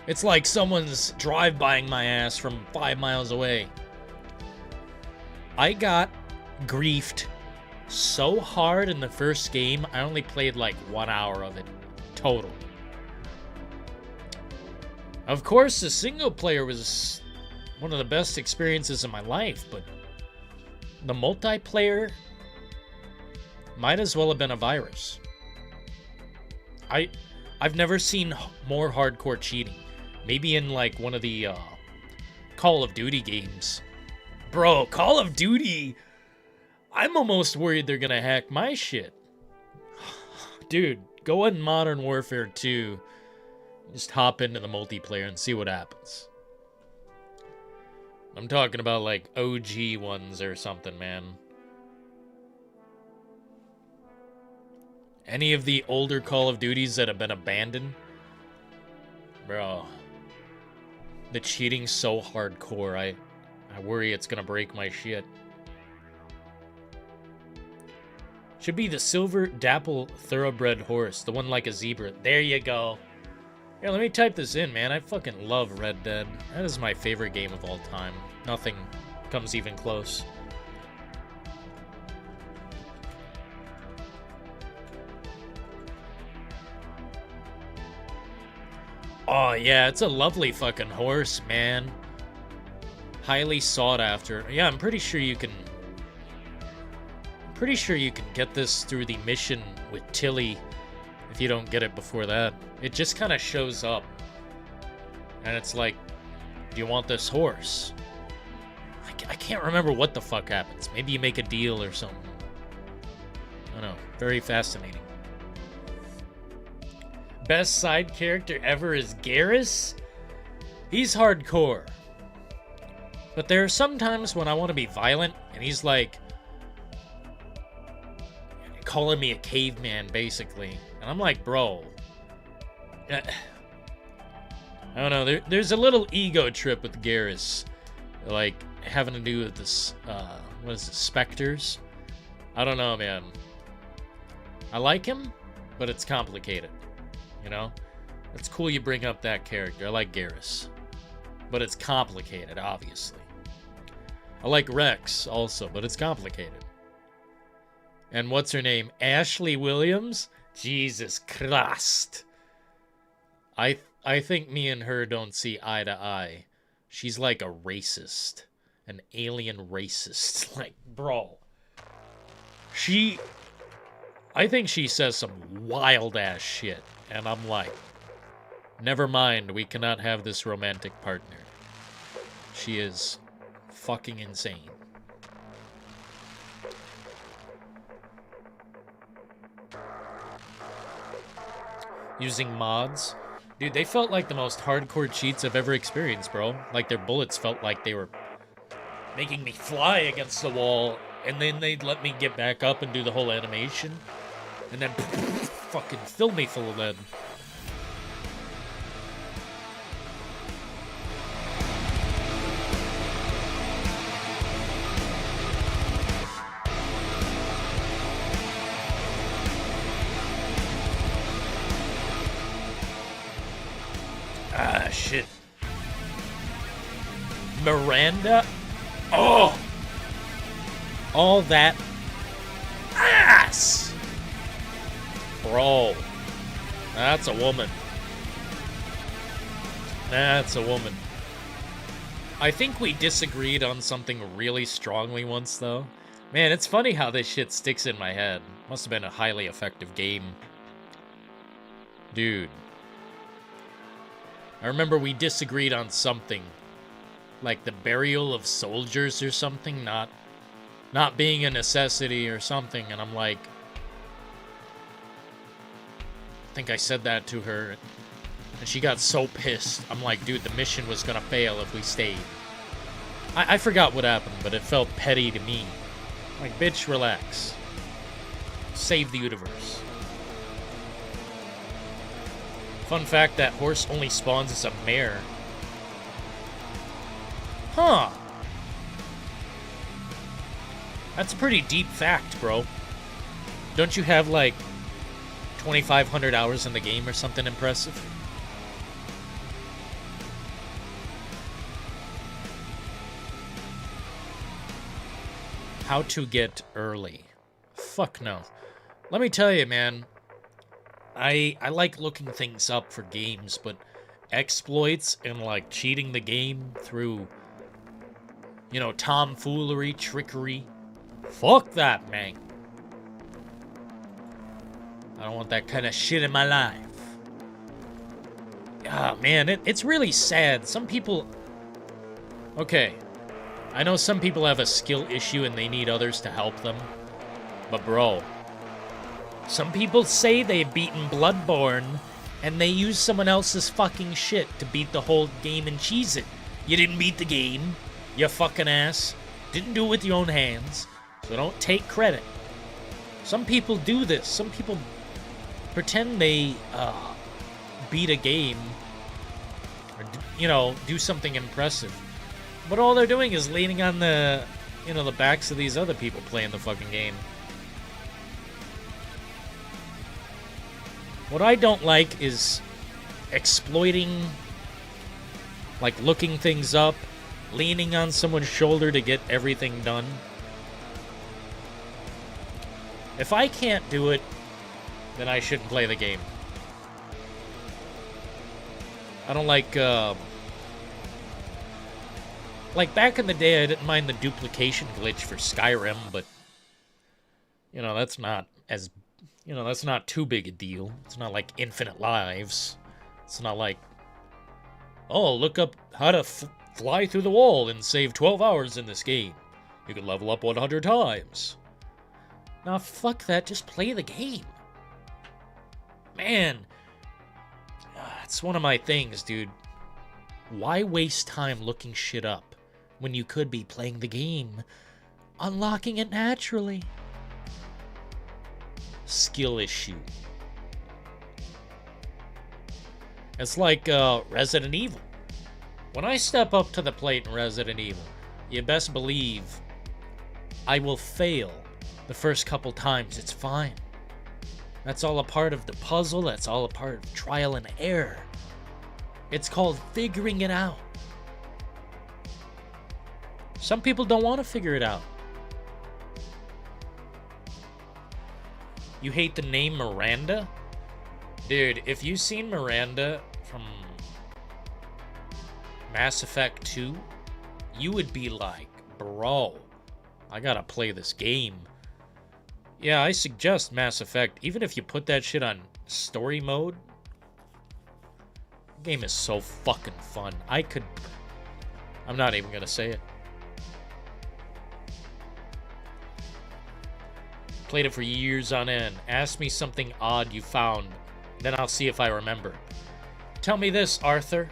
A: it's like someone's drive-bying my ass from 5 miles away. I got griefed so hard in the first game, I only played like 1 hour of it total. Of course, the single player was one of the best experiences of my life, but the multiplayer might as well have been a virus. I've never seen more hardcore cheating. Maybe in like one of the Call of Duty games. Bro, Call of Duty, I'm almost worried they're gonna hack my shit. Dude, go in Modern Warfare 2. Just hop into the multiplayer and see what happens. I'm talking about like OG ones or something, man. Any of the older Call of Duties that have been abandoned? Bro. The cheating's so hardcore, I worry it's gonna break my shit. Should be the silver dapple thoroughbred horse, the one like a zebra. There you go. Here, let me type this in, man. I fucking love Red Dead. That is my favorite game of all time. Nothing comes even close. Oh, yeah, it's a lovely fucking horse, man. Highly sought after. Yeah, I'm pretty sure you can get this through the mission with Tilly if you don't get it before that. It just kind of shows up. And it's like, do you want this horse? I can't remember what the fuck happens. Maybe you make a deal or something. I don't know. Very fascinating. Best side character ever is Garrus. He's hardcore. But there are some times when I want to be violent, and he's like calling me a caveman, basically. And I'm like, bro. I don't know. There's a little ego trip with Garrus. Like, having to do with this, what is it, specters? I don't know, man. I like him, but it's complicated. You know? It's cool you bring up that character. I like Garrus. But it's complicated, obviously. I like Rex also, but it's complicated. And what's her name? Ashley Williams? Jesus Christ. I think me and her don't see eye to eye. She's like a racist. An alien racist. Like, bro. I think she says some wild ass shit. And I'm like, never mind, we cannot have this romantic partner. She is fucking insane. Using mods. Dude, they felt like the most hardcore cheats I've ever experienced, bro. Like, their bullets felt like they were making me fly against the wall, and then they'd let me get back up and do the whole animation, and then fucking fill me full of lead. Ah, shit. Miranda? Oh! All that ass! Bro. That's a woman. That's a woman. I think we disagreed on something really strongly once, though. Man, it's funny how this shit sticks in my head. Must have been a highly effective game. Dude. I remember we disagreed on something. Like the burial of soldiers or something, not being a necessity or something, and I'm like, I think I said that to her, and she got so pissed. I'm like, dude, the mission was gonna fail if we stayed. I forgot what happened, but it felt petty to me. Like, bitch, relax. Save the universe. Fun fact, that horse only spawns as a mare. Huh. That's a pretty deep fact, bro. Don't you have, like, 2,500 hours in the game or something impressive? How to get early. Fuck no. Let me tell you, man. I like looking things up for games, but exploits and, like, cheating the game through, you know, tomfoolery, trickery. Fuck that, man. I don't want that kind of shit in my life. Ah, man, it's really sad. Some people... Okay. I know some people have a skill issue and they need others to help them. But, bro... Some people say they've beaten Bloodborne, and they use someone else's fucking shit to beat the whole game and cheese it. You didn't beat the game, you fucking ass. Didn't do it with your own hands, so don't take credit. Some people do this. Some people pretend they beat a game, or, you know, do something impressive. But all they're doing is leaning on the, you know, the backs of these other people playing the fucking game. What I don't like is exploiting, like looking things up, leaning on someone's shoulder to get everything done. If I can't do it, then I shouldn't play the game. I don't like back in the day, I didn't mind the duplication glitch for Skyrim, but, you know, that's not as... You know, that's not too big a deal. It's not like infinite lives. It's not like, oh, look up how to fly through the wall and save 12 hours in this game. You can level up 100 times. Nah, fuck that. Just play the game. Man. It's one of my things, dude. Why waste time looking shit up when you could be playing the game? Unlocking it naturally. Skill issue. It's like Resident Evil. When I step up to the plate in Resident Evil, you best believe I will fail the first couple times. It's fine. That's all a part of the puzzle. That's all a part of trial and error. It's called figuring it out. Some people don't want to figure it out. You hate the name Miranda? Dude, if you've seen Miranda from Mass Effect 2, you would be like, bro, I gotta play this game. Yeah, I suggest Mass Effect, even if you put that shit on story mode. The game is so fucking fun. I'm not even gonna say it. Played it for years on end. Ask me something odd you found, then I'll see if I remember. Tell me this, Arthur.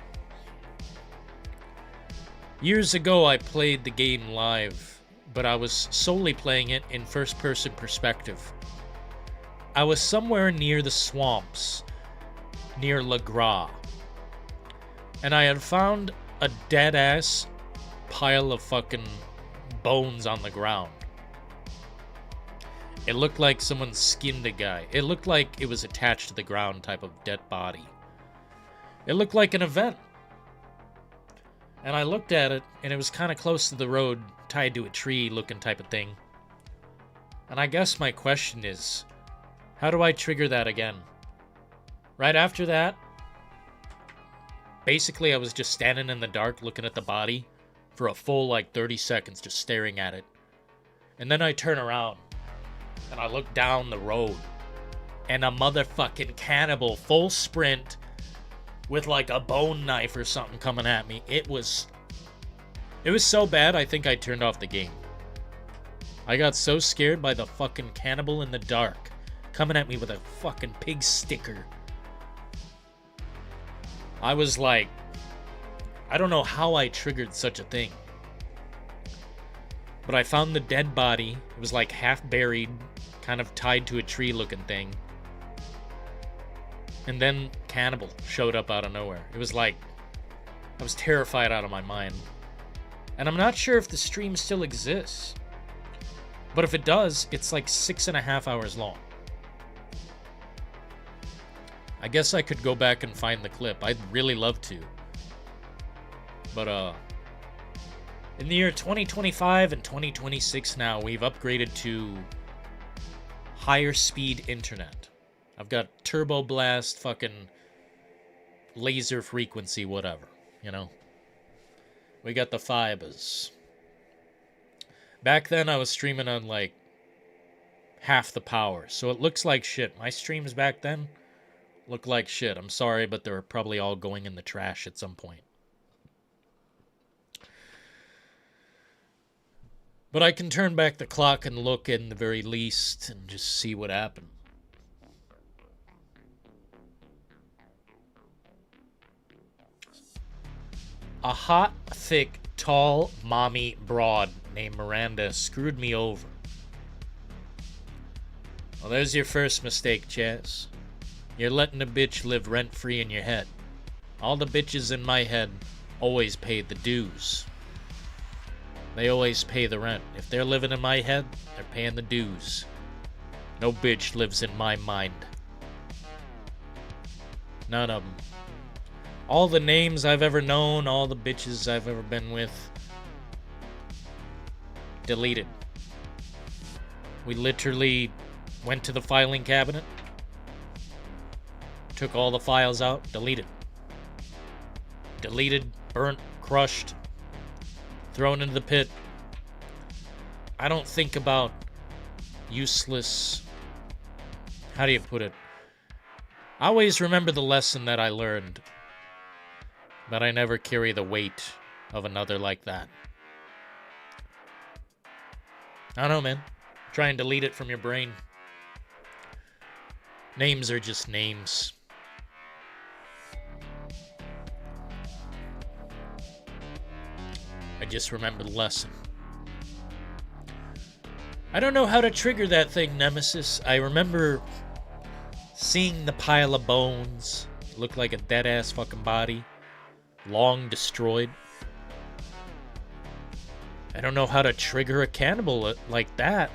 A: Years ago, I played the game live, but I was solely playing it in first-person perspective. I was somewhere near the swamps, near Le Gras, and I had found a dead-ass pile of fucking bones on the ground. It looked like someone skinned a guy. It looked like it was attached to the ground type of dead body. It looked like an event. And I looked at it, and it was kind of close to the road, tied to a tree looking type of thing. And I guess my question is, how do I trigger that again? Right after that, basically I was just standing in the dark looking at the body for a full 30 seconds, just staring at it. And then I turn around, and I look down the road, and a motherfucking cannibal, full sprint, with a bone knife or something coming at me. It was so bad, I think I turned off the game. I got so scared by the fucking cannibal in the dark, coming at me with a fucking pig sticker. I was like, I don't know how I triggered such a thing. But I found the dead body. It was half buried, kind of tied to a tree looking thing. And then cannibal showed up out of nowhere. It was I was terrified out of my mind. And I'm not sure if the stream still exists. But if it does, it's 6.5 hours long. I guess I could go back and find the clip. I'd really love to. But, in the year 2025 and 2026 now, we've upgraded to higher speed internet. I've got turbo blast, fucking laser frequency, whatever, We got the fibers. Back then, I was streaming on, half the power, so it looks like shit. My streams back then look like shit. I'm sorry, but they're probably all going in the trash at some point. But I can turn back the clock and look in the very least and just see what happened. A hot, thick, tall, mommy broad named Miranda screwed me over. Well, there's your first mistake, Chaz. You're letting a bitch live rent-free in your head. All the bitches in my head always paid the dues. They always pay the rent. If they're living in my head, they're paying the dues. No bitch lives in my mind. None of them. All the names I've ever known, all the bitches I've ever been with, deleted. We literally went to the filing cabinet, took all the files out, deleted. Deleted, burnt, crushed, thrown into the pit. I don't think about useless... How do you put it? I always remember the lesson that I learned, but I never carry the weight of another like that. I don't know, man. Try and delete it from your brain. Names are just names. I just remember the lesson. I don't know how to trigger that thing, Nemesis. I remember seeing the pile of bones. It looked like a dead-ass fucking body. Long destroyed. I don't know how to trigger a cannibal like that.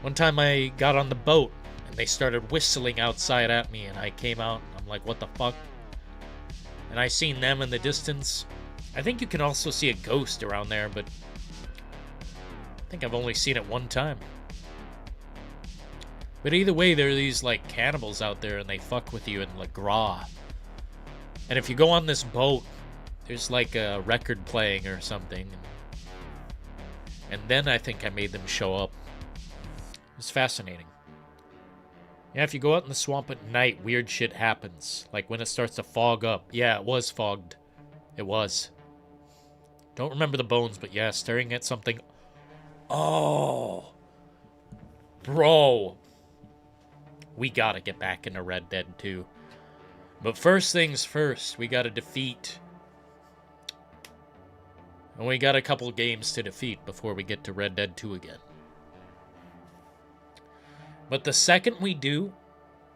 A: One time I got on the boat, And they started whistling outside at me, and I came out. I'm like, what the fuck? And I seen them in the distance. I think you can also see a ghost around there, but I think I've only seen it one time. But either way, there are these, like, cannibals out there, and they fuck with you in Le Gras. And if you go on this boat, there's, like, a record playing or something. And then I think I made them show up. It's fascinating. Yeah, if you go out in the swamp at night, weird shit happens. Like when it starts to fog up. Yeah, it was fogged. It was. Don't remember the bones, but yeah, staring at something. Oh. Bro. We gotta get back into Red Dead 2. But first things first, we gotta defeat. And we got a couple games to defeat before we get to Red Dead 2 again. But the second we do,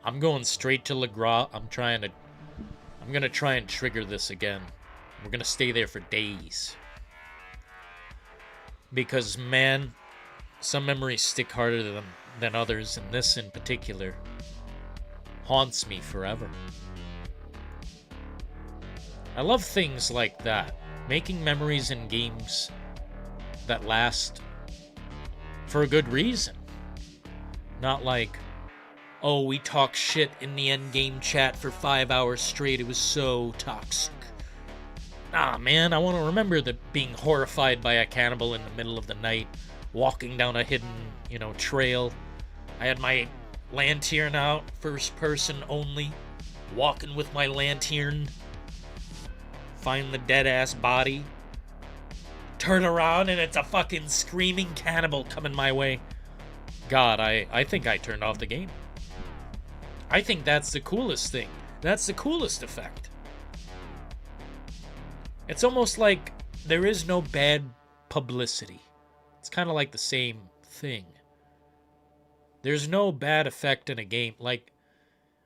A: I'm going straight to Le Gras. I'm gonna try and trigger this again. We're gonna stay there for days. Because, man, some memories stick harder than others, and this in particular haunts me forever. I love things like that. Making memories in games that last for a good reason. Not like, oh, we talk shit in the endgame chat for 5 hours straight. It was so toxic. Nah, man, I want to remember being horrified by a cannibal in the middle of the night, walking down a hidden, trail. I had my lantern out, first person only, walking with my lantern, find the dead-ass body, turn around, and it's a fucking screaming cannibal coming my way. God, I think I turned off the game. I think that's the coolest thing. That's the coolest effect. It's almost like there is no bad publicity. It's kind of like the same thing. There's no bad effect in a game. Like,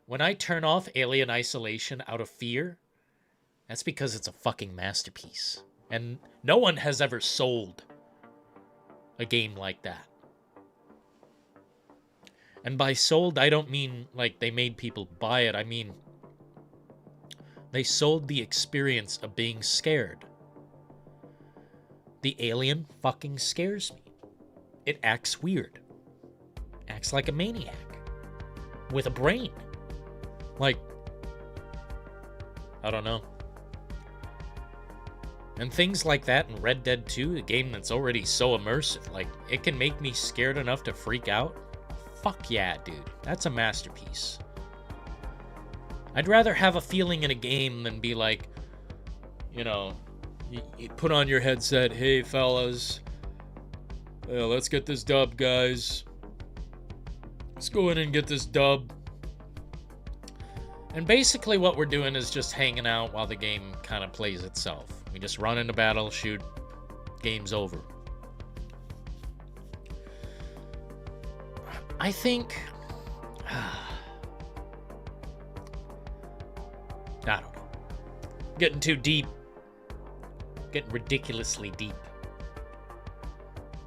A: when I turn off Alien Isolation out of fear, that's because it's a fucking masterpiece. And no one has ever sold a game like that. And by sold, I don't mean like they made people buy it. I mean, they sold the experience of being scared. The alien fucking scares me. It acts weird. Acts like a maniac. With a brain. Like, I don't know. And things like that in Red Dead 2, a game that's already so immersive, like, it can make me scared enough to freak out. Fuck yeah, dude. That's a masterpiece. I'd rather have a feeling in a game than be like, you put on your headset, hey fellas, let's get this dub, guys. Let's go in and get this dub. And basically what we're doing is just hanging out while the game kind of plays itself. We just run into battle, shoot, game's over. I think... I don't know. Getting too deep. Getting ridiculously deep.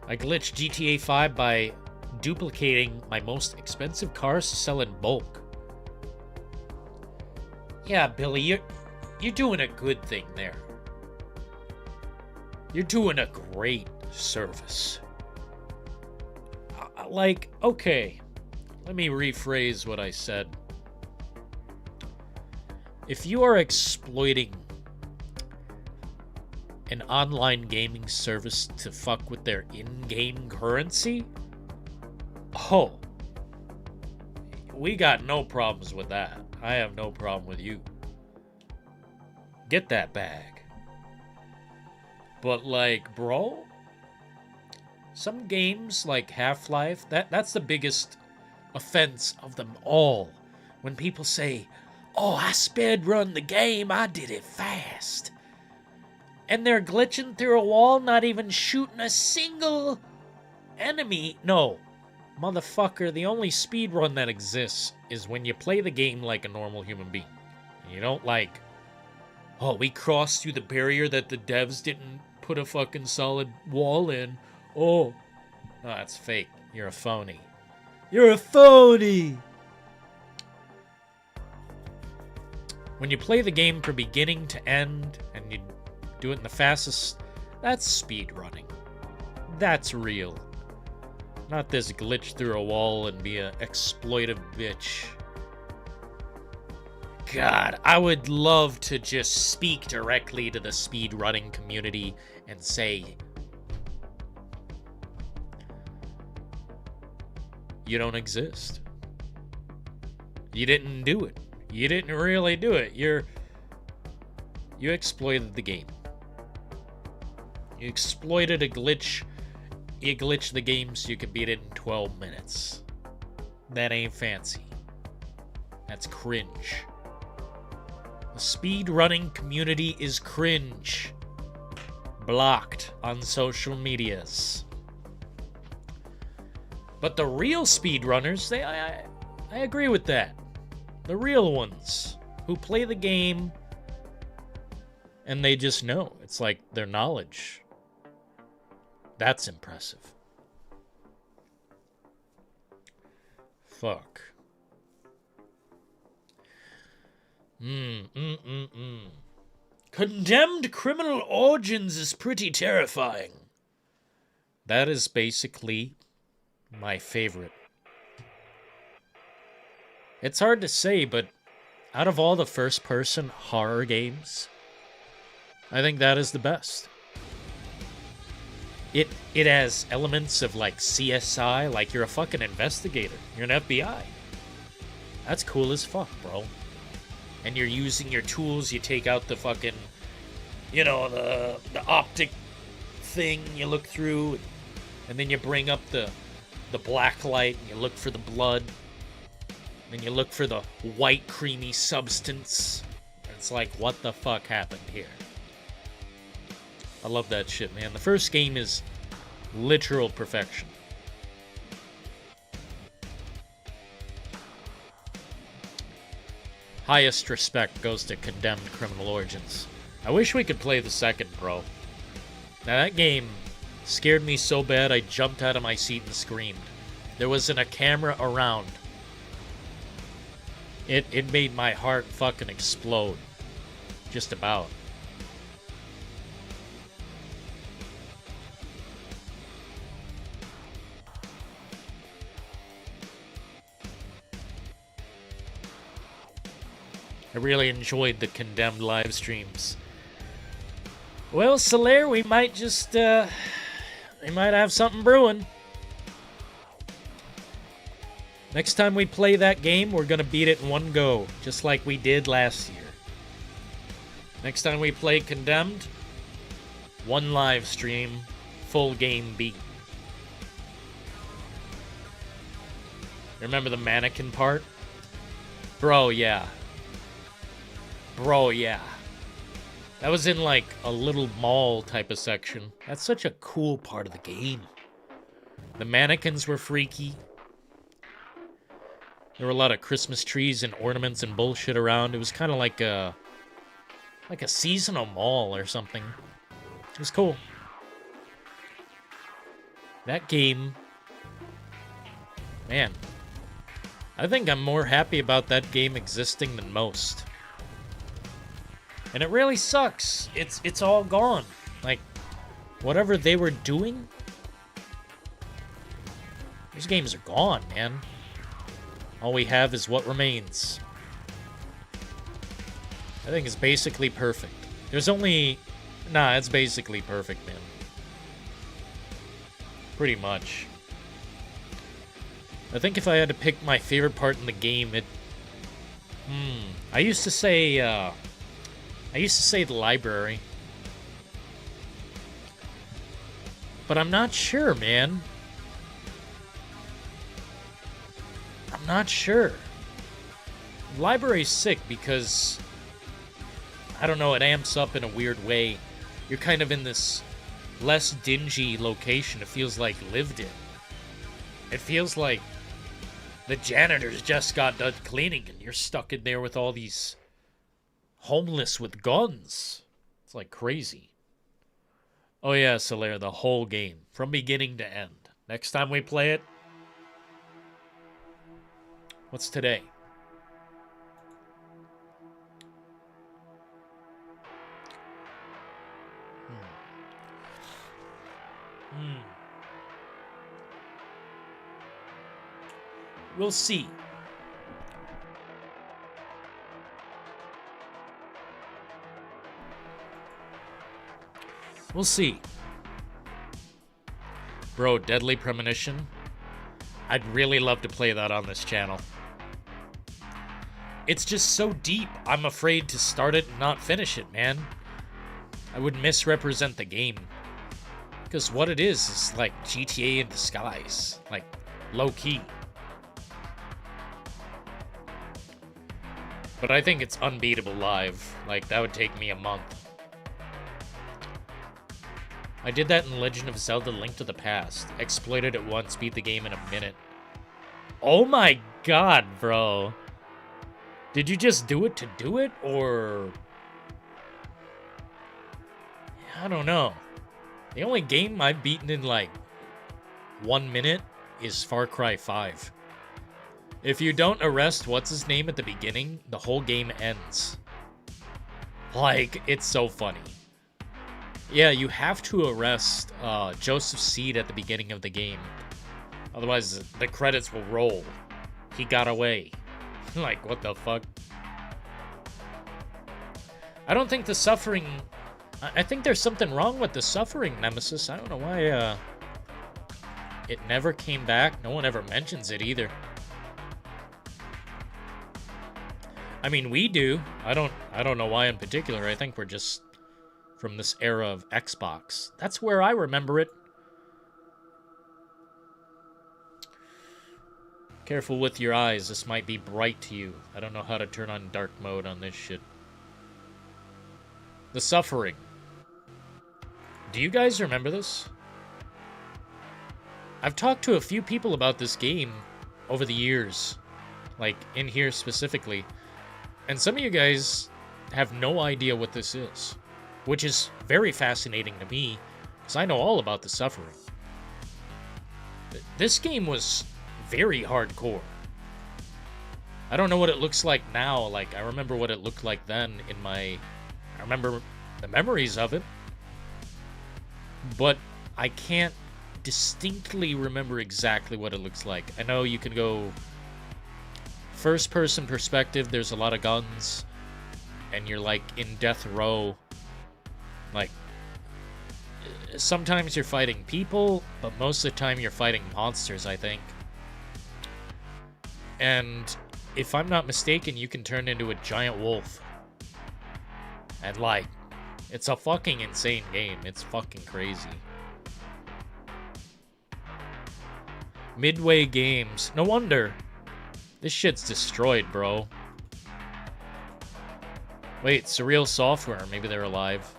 A: I glitched GTA 5 by duplicating my most expensive cars to sell in bulk. Yeah, Billy, you're doing a good thing there. You're doing a great service. Like, okay, let me rephrase what I said. If you are exploiting an online gaming service to fuck with their in-game currency, oh, we got no problems with that. I have no problem with you. Get that bag. But like, bro, some games like Half-Life, that's the biggest offense of them all. When people say, oh, I speedrun the game, I did it fast. And they're glitching through a wall, not even shooting a single enemy. No, motherfucker, the only speedrun that exists is when you play the game like a normal human being. You don't like, oh, we crossed through the barrier that the devs didn't put a fucking solid wall in. Oh, no, that's fake. You're a phony. You're a phony! When you play the game from beginning to end and you do it in the fastest, that's speed running. That's real. Not this glitch through a wall and be an exploitive bitch. God, I would love to just speak directly to the speedrunning community and say, you don't exist. You didn't do it. You didn't really do it. You exploited the game. You exploited a glitch. You glitched the game so you could beat it in 12 minutes. That ain't fancy. That's cringe. The speedrunning community is cringe. Blocked on social medias. But the real speedrunners, I agree with that. The real ones who play the game and they just know. It's like their knowledge. That's impressive. Fuck. Condemned criminal origins is pretty terrifying. That is basically my favorite. It's hard to say, but out of all the first-person horror games, I think that is the best. It has elements of like CSI, like you're a fucking investigator. You're an FBI. That's cool as fuck, bro. And you're using your tools. You take out the fucking, you know, the optic thing. You look through, and then you bring up the black light, and you look for the blood. And you look for the white creamy substance. It's like, what the fuck happened here? I love that shit, man. The first game is literal perfection. Highest respect goes to Condemned Criminal Origins. I wish we could play the second, bro. Now, that game scared me so bad I jumped out of my seat and screamed. There wasn't a camera around. It made my heart fucking explode. Just about. I really enjoyed the Condemned live streams. Well, Solaire, we might just, we might have something brewing. Next time we play that game, we're gonna beat it in one go, just like we did last year. Next time we play Condemned, one live stream, full game beat. Remember the mannequin part? Bro, yeah. Bro, yeah. That was in like a little mall type of section. That's such a cool part of the game. The mannequins were freaky. There were a lot of Christmas trees and ornaments and bullshit around. It was kind of like a seasonal mall or something. It was cool. That game, man, I think I'm more happy about that game existing than most. And it really sucks. It's all gone. Like, whatever they were doing, those games are gone, man. All we have is what remains. I think it's basically perfect. There's only... Nah, it's basically perfect, man. Pretty much. I think if I had to pick my favorite part in the game, it... I used to say the library. But I'm not sure, man. I'm not sure. The library's sick because, I don't know, it amps up in a weird way. You're kind of in this less dingy location. It feels like lived in. It feels like the janitors just got done cleaning and you're stuck in there with all these homeless with guns. It's like crazy. Oh yeah, Solaire, the whole game. From beginning to end. Next time we play it... What's today? We'll see. We'll see. Bro, Deadly Premonition. I'd really love to play that on this channel. It's just so deep, I'm afraid to start it and not finish it, man. I would misrepresent the game. Because what it is like GTA in disguise. Like, low-key. But I think it's unbeatable live. Like, that would take me a month. I did that in Legend of Zelda Link to the Past. Exploited it once, beat the game in a minute. Oh my god, bro. Did you just do it to do it, or... I don't know. The only game I've beaten in, like, 1 minute is Far Cry 5. If you don't arrest what's-his-name at the beginning, the whole game ends. Like, it's so funny. Yeah, you have to arrest Joseph Seed at the beginning of the game. Otherwise, the credits will roll. He got away. Like, what the fuck? I don't think the suffering... I think there's something wrong with the suffering, Nemesis. I don't know why, it never came back. No one ever mentions it, either. I mean, we do. I don't know why in particular. I think we're just from this era of Xbox. That's where I remember it. Careful with your eyes. This might be bright to you. I don't know how to turn on dark mode on this shit. The Suffering. Do you guys remember this? I've talked to a few people about this game over the years. Like, in here specifically. And some of you guys have no idea what this is. Which is very fascinating to me, because I know all about The Suffering. This game was very hardcore. I don't know what it looks like now. Like, I remember what it looked like then in my... I remember the memories of it. But I can't distinctly remember exactly what it looks like. I know you can go first-person perspective. There's a lot of guns. And you're, like, in death row. Like, sometimes you're fighting people, but most of the time you're fighting monsters, I think. And if I'm not mistaken, you can turn into a giant wolf. And, like, it's a fucking insane game. It's fucking crazy. Midway Games. No wonder. This shit's destroyed, bro. Wait, Surreal Software. Maybe they're alive.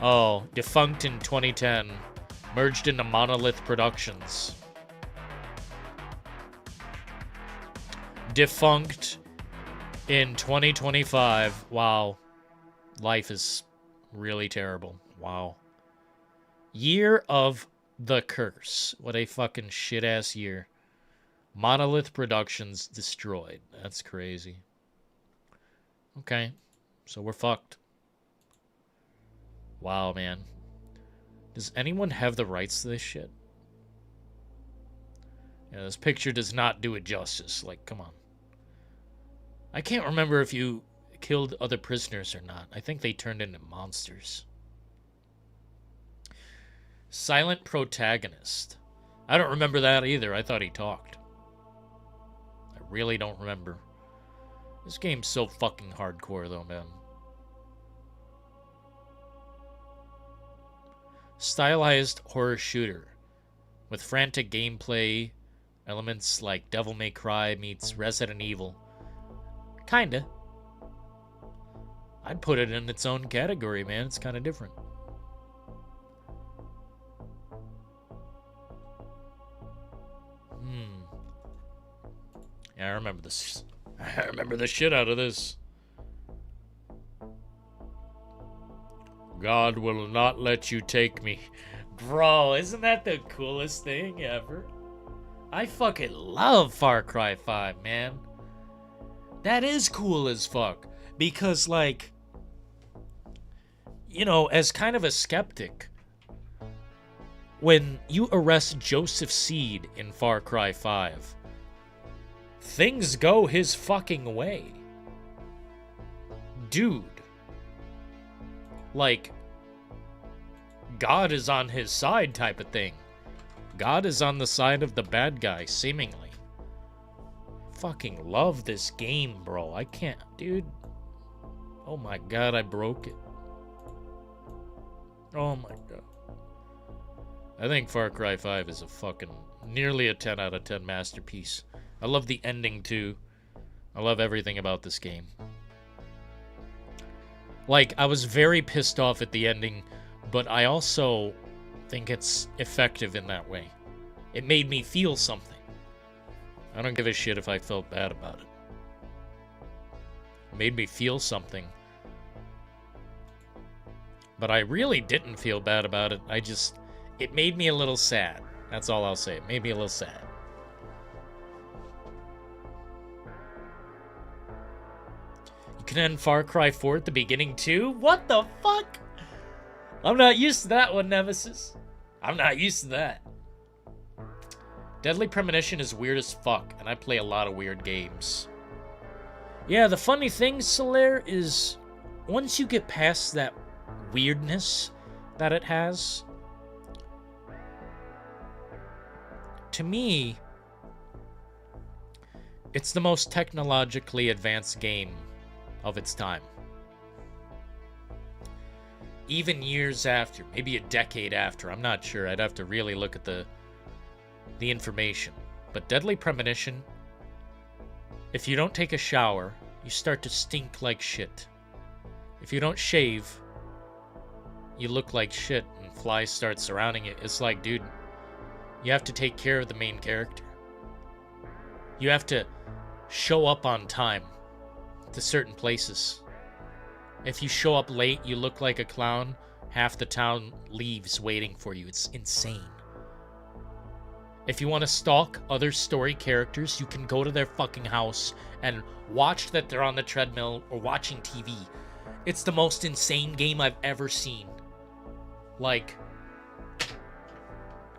A: Oh, defunct in 2010. Merged into Monolith Productions. Defunct in 2025. Wow. Life is really terrible. Wow. Year of the Curse. What a fucking shit-ass year. Monolith Productions destroyed. That's crazy. Okay. So we're fucked. Wow, man. Does anyone have the rights to this shit? Yeah, this picture does not do it justice. Like, come on. I can't remember if you killed other prisoners or not. I think they turned into monsters. Silent Protagonist. I don't remember that either. I thought he talked. I really don't remember. This game's so fucking hardcore, though, man. Stylized horror shooter with frantic gameplay elements like Devil May Cry meets Resident Evil. Kinda. I'd put it in its own category, man. It's kind of different. Yeah, I remember this. I remember the shit out of this. God will not let you take me. Bro, isn't that the coolest thing ever? I fucking love Far Cry 5, man. That is cool as fuck. Because, like, you know, as kind of a skeptic, when you arrest Joseph Seed in Far Cry 5, things go his fucking way. Dude. Like, God is on his side type of thing. God is on the side of the bad guy, seemingly. Fucking love this game, bro. I can't, dude. Oh my god, I broke it. Oh my god. I think Far Cry 5 is a fucking nearly a 10 out of 10 masterpiece. I love the ending too. I love everything about this game. Like, I was very pissed off at the ending, but I also think it's effective in that way. It made me feel something. I don't give a shit if I felt bad about it. It made me feel something. But I really didn't feel bad about it. It made me a little sad. That's all I'll say. It made me a little sad. You can end Far Cry 4 at the beginning too? What the fuck? I'm not used to that one, Nemesis. I'm not used to that. Deadly Premonition is weird as fuck, and I play a lot of weird games. Yeah, the funny thing, Solaire, is once you get past that weirdness that it has, to me, it's the most technologically advanced game of its time. Even years after, maybe a decade after, I'm not sure. I'd have to really look at the information. But Deadly Premonition, if you don't take a shower, you start to stink like shit. If you don't shave, you look like shit and flies start surrounding it. It's like, dude, you have to take care of the main character. You have to show up on time to certain places. If you show up late, you look like a clown. Half the town leaves waiting for you. It's insane. If you want to stalk other story characters, you can go to their fucking house and watch that they're on the treadmill or watching TV. It's the most insane game I've ever seen. Like,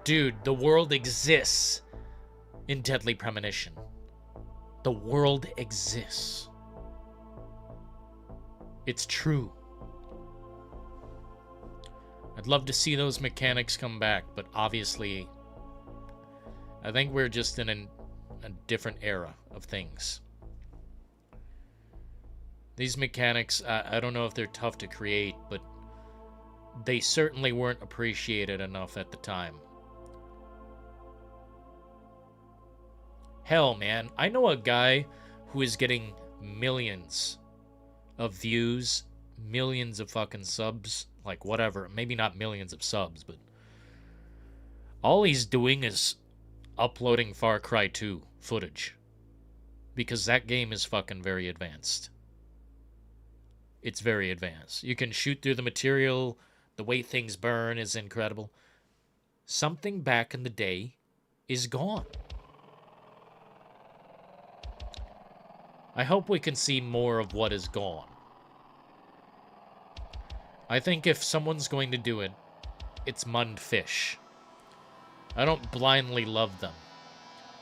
A: dude, the world exists in Deadly Premonition. The world exists. It's true. I'd love to see those mechanics come back, but obviously, I think we're just in a different era of things. These mechanics, I don't know if they're tough to create, but they certainly weren't appreciated enough at the time. Hell, man, I know a guy who is getting millions of views, millions of fucking subs, like whatever, maybe not millions of subs, but all he's doing is uploading Far Cry 2 footage, because that game is fucking very advanced. It's very advanced. You can shoot through the material, the way things burn is incredible. Something back in the day is gone. I hope we can see more of what is gone. I think if someone's going to do it, it's Mundfish. I don't blindly love them.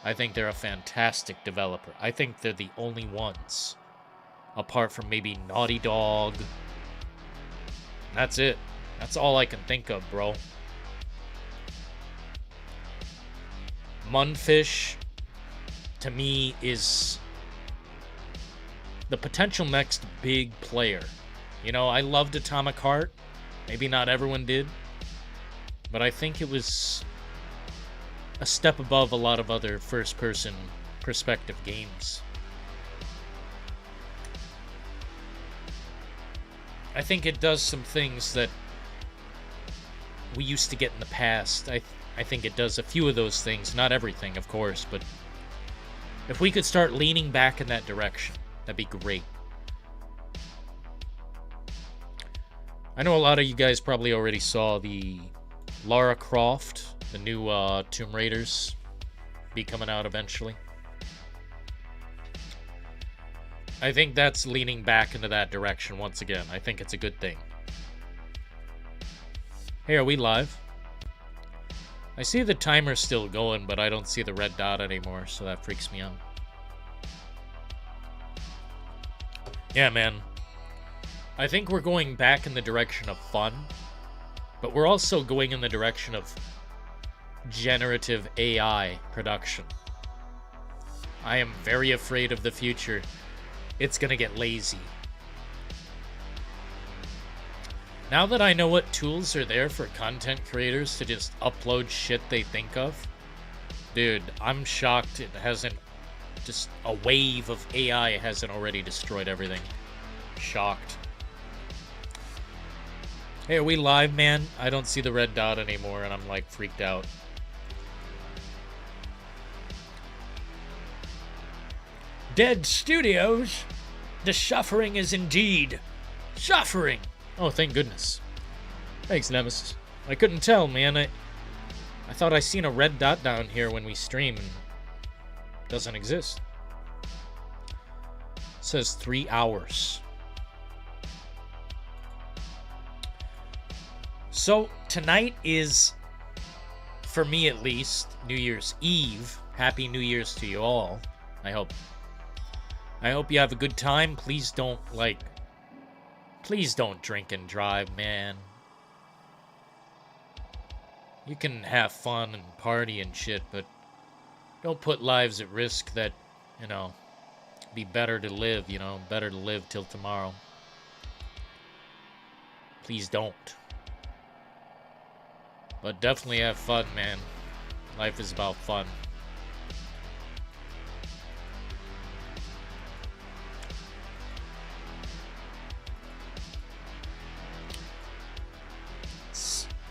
A: I think they're a fantastic developer. I think they're the only ones, apart from maybe Naughty Dog. That's it. That's all I can think of, bro. Mundfish, to me, is the potential next big player. You know, I loved Atomic Heart. Maybe not everyone did. But I think it was a step above a lot of other first-person perspective games. I think it does some things that we used to get in the past. I think it does a few of those things. Not everything, of course, but if we could start leaning back in that direction, that'd be great. I know a lot of you guys probably already saw the Lara Croft, the new Tomb Raiders, be coming out eventually. I think that's leaning back into that direction once again. I think it's a good thing. Hey, are we live? I see the timer still going, but I don't see the red dot anymore, so that freaks me out. Yeah, man. I think we're going back in the direction of fun, but we're also going in the direction of generative AI production. I am very afraid of the future. It's gonna get lazy. Now that I know what tools are there for content creators to just upload shit they think of, dude, I'm shocked it hasn't, just a wave of AI hasn't already destroyed everything. Shocked. Hey, are we live, man? I don't see the red dot anymore, and I'm, like, freaked out. Dead Studios? The suffering is indeed suffering. Oh, thank goodness. Thanks, Nemesis. I couldn't tell, man. I thought I seen a red dot down here when we stream, and it doesn't exist. It says 3 hours. So, tonight is, for me at least, New Year's Eve. Happy New Year's to you all. I hope you have a good time. Please don't drink and drive, man. You can have fun and party and shit, but don't put lives at risk that, be better to live, better to live till tomorrow. Please don't. But definitely have fun, man. Life is about fun.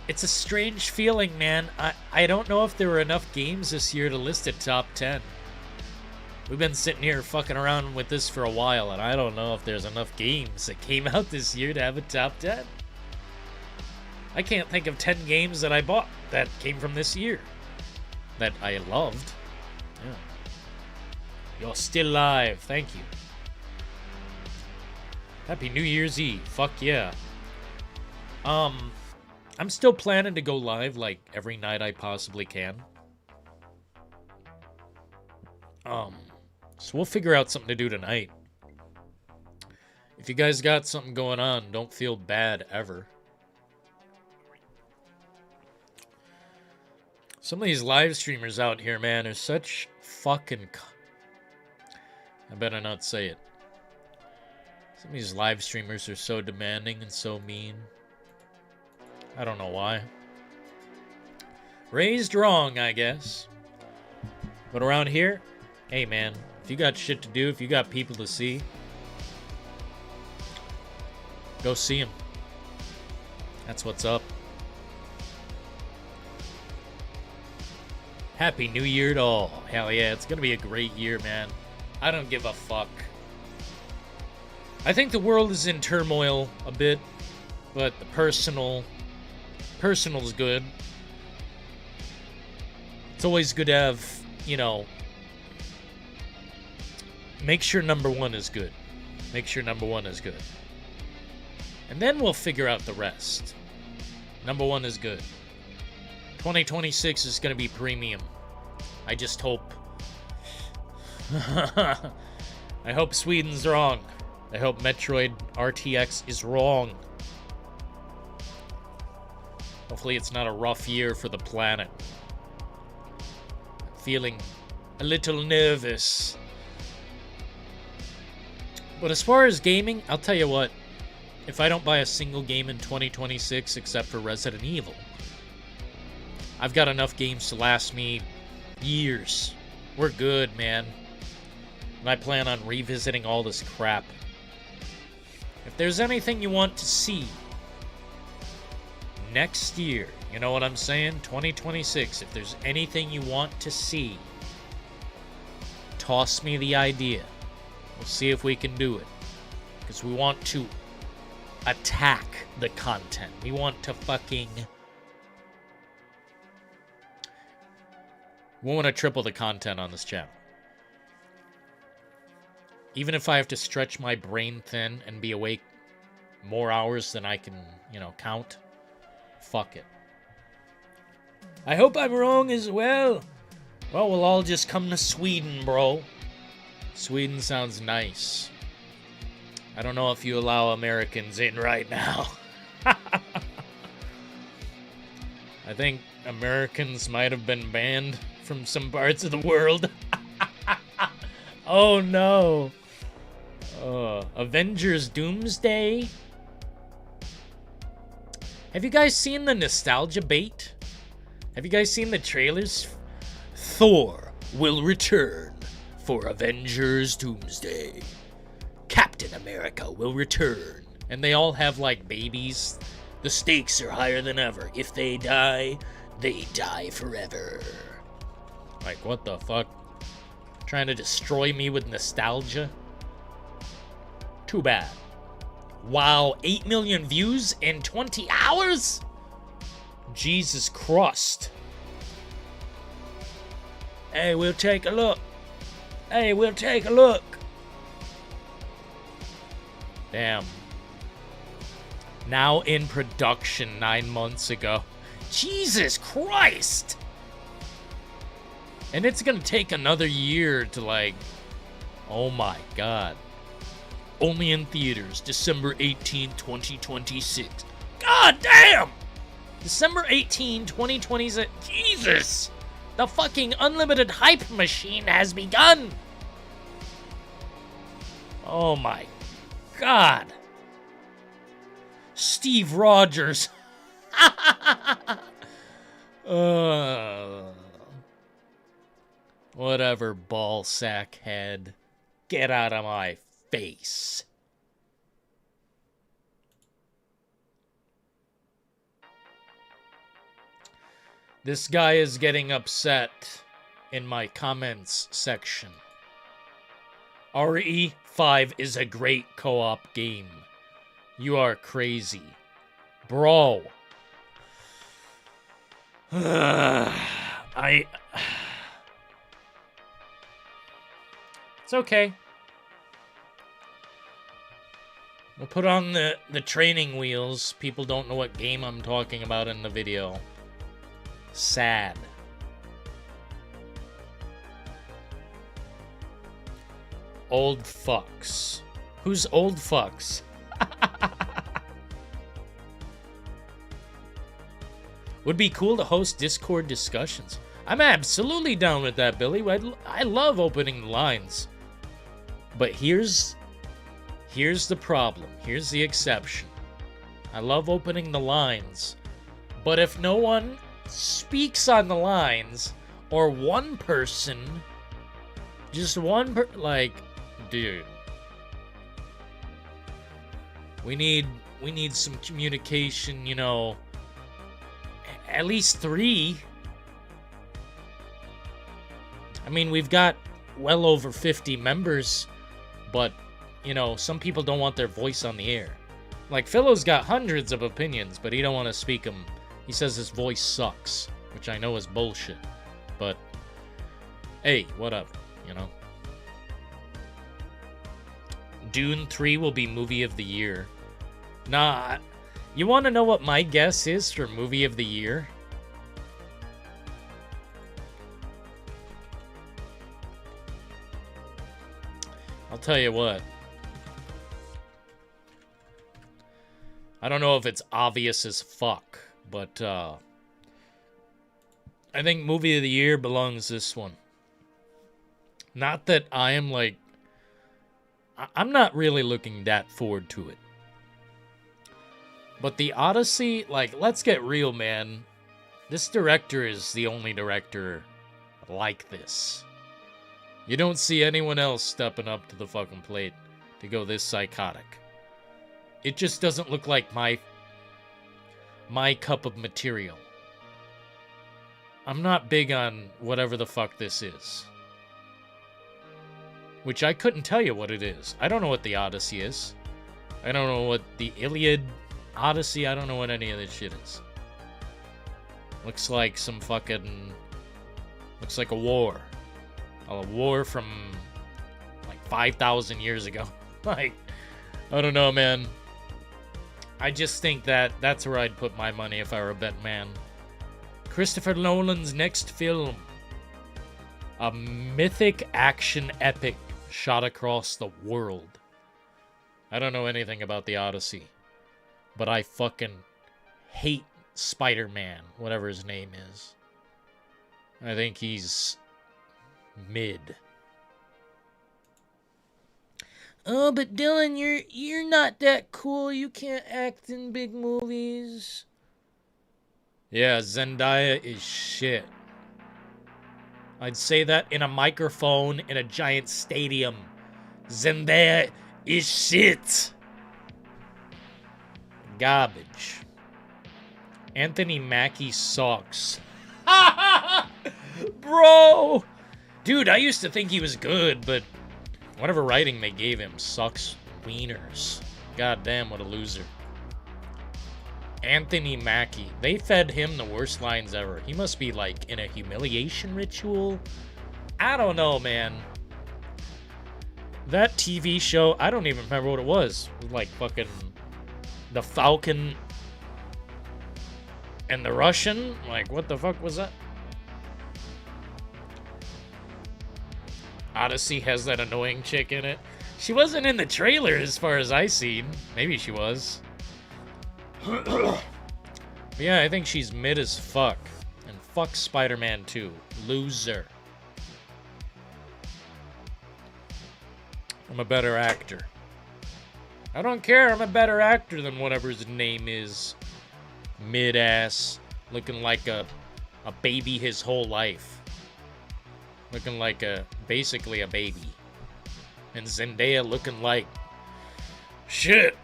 A: It's a strange feeling, man. I don't know if there were enough games this year to list a top 10. We've been sitting here fucking around with this for a while, and I don't know if there's enough games that came out this year to have a top 10. I can't think of 10 games that I bought that came from this year that I loved. Yeah. You're still alive. Thank you. Happy New Year's Eve. Fuck yeah. I'm still planning to go live like every night I possibly can. So we'll figure out something to do tonight. If you guys got something going on, don't feel bad ever. Some of these live streamers out here, man, are such fucking... I better not say it. Some of these live streamers are so demanding and so mean. I don't know why. Raised wrong, I guess. But around here, hey man, if you got shit to do, if you got people to see, go see them. That's what's up. Happy New Year to all. Hell yeah, it's gonna be a great year, man. I don't give a fuck. I think the world is in turmoil a bit, but the personal's good. It's always good to have, make sure number one is good. Make sure number one is good. And then we'll figure out the rest. Number one is good. 2026 is going to be premium. I just hope. I hope Sweden's wrong. I hope Metroid RTX is wrong. Hopefully it's not a rough year for the planet. I'm feeling a little nervous. But as far as gaming, I'll tell you what. If I don't buy a single game in 2026 except for Resident Evil, I've got enough games to last me years. We're good, man. And I plan on revisiting all this crap. If there's anything you want to see next year, you know what I'm saying? 2026, if there's anything you want to see, toss me the idea. We'll see if we can do it. Because we want to attack the content. We want to we want to triple the content on this channel. Even if I have to stretch my brain thin and be awake more hours than I can, count, fuck it. I hope I'm wrong as well. Well, we'll all just come to Sweden, bro. Sweden sounds nice. I don't know if you allow Americans in right now. I think Americans might have been banned from some parts of the world. Oh no. Avengers Doomsday. Have you guys seen the nostalgia bait? Have you guys seen the trailers? Thor will return for Avengers Doomsday. Captain America will return. And they all have like babies. The stakes are higher than ever. If they die forever. Like, what the fuck? Trying to destroy me with nostalgia? Too bad. Wow, 8 million views in 20 hours? Jesus Christ. Hey, we'll take a look. Hey, we'll take a look. Damn. Now in production 9 months ago. Jesus Christ! And it's gonna take another year to like... Oh my god. Only in theaters, December 18, 2026. God damn! December 18, 2026. Jesus! The fucking unlimited hype machine has begun! Oh my god. Steve Rogers. Whatever, ballsack head. Get out of my face. This guy is getting upset in my comments section. RE5 is a great co-op game. You are crazy. Bro. It's okay. We'll put on the training wheels. People don't know what game I'm talking about in the video. Sad. Old fucks. Who's old fucks? Would be cool to host Discord discussions. I'm absolutely down with that, Billy. I love opening the lines. But here's the problem. Here's the exception. I love opening the lines. But if no one speaks on the lines, or one person, just one like, dude. We need some communication, you know. At least 3. I mean, we've got well over 50 members, but, you know, some people don't want their voice on the air. Like, Philo's got hundreds of opinions, but he don't want to speak them. He says his voice sucks, which I know is bullshit. But, hey, whatever, you know. Dune 3 will be movie of the year. Nah, you want to know what my guess is for movie of the year? I'll tell you what. I don't know if it's obvious as fuck, but I think movie of the year belongs this one. Not that I am like... I'm not really looking that forward to it. But the Odyssey, like, let's get real, man. This director is the only director like this. You don't see anyone else stepping up to the fucking plate to go this psychotic. It just doesn't look like my cup of material. I'm not big on whatever the fuck this is. Which I couldn't tell you what it is. I don't know what the Odyssey is. I don't know what the Iliad... Odyssey, I don't know what any of this shit is. Looks like some fucking... Looks like a war. A war from, like, 5,000 years ago. Like, I don't know, man. I just think that that's where I'd put my money if I were a bet man. Christopher Nolan's next film. A mythic action epic shot across the world. I don't know anything about the Odyssey, but I fucking hate Spider-Man, whatever his name is. I think he's mid. Oh, but Dillon, you're not that cool. You can't act in big movies. Yeah, Zendaya is shit. I'd say that in a microphone in a giant stadium. Zendaya is shit. Garbage. Anthony Mackie sucks. Bro! Dude, I used to think he was good, but whatever writing they gave him sucks wieners. God damn, what a loser. Anthony Mackie. They fed him the worst lines ever. He must be, like, in a humiliation ritual. I don't know, man. That TV show, I don't even remember what it was. It was like fucking The Falcon and the Russian. Like, what the fuck was that? Odyssey has that annoying chick in it. She wasn't in the trailer as far as I seen. Maybe she was. Yeah, I think she's mid as fuck. And fuck Spider-Man 2. Loser. I'm a better actor. I don't care, I'm a better actor than whatever his name is. Mid-ass. Looking like a baby his whole life. Looking like basically a baby. And Zendaya looking like shit.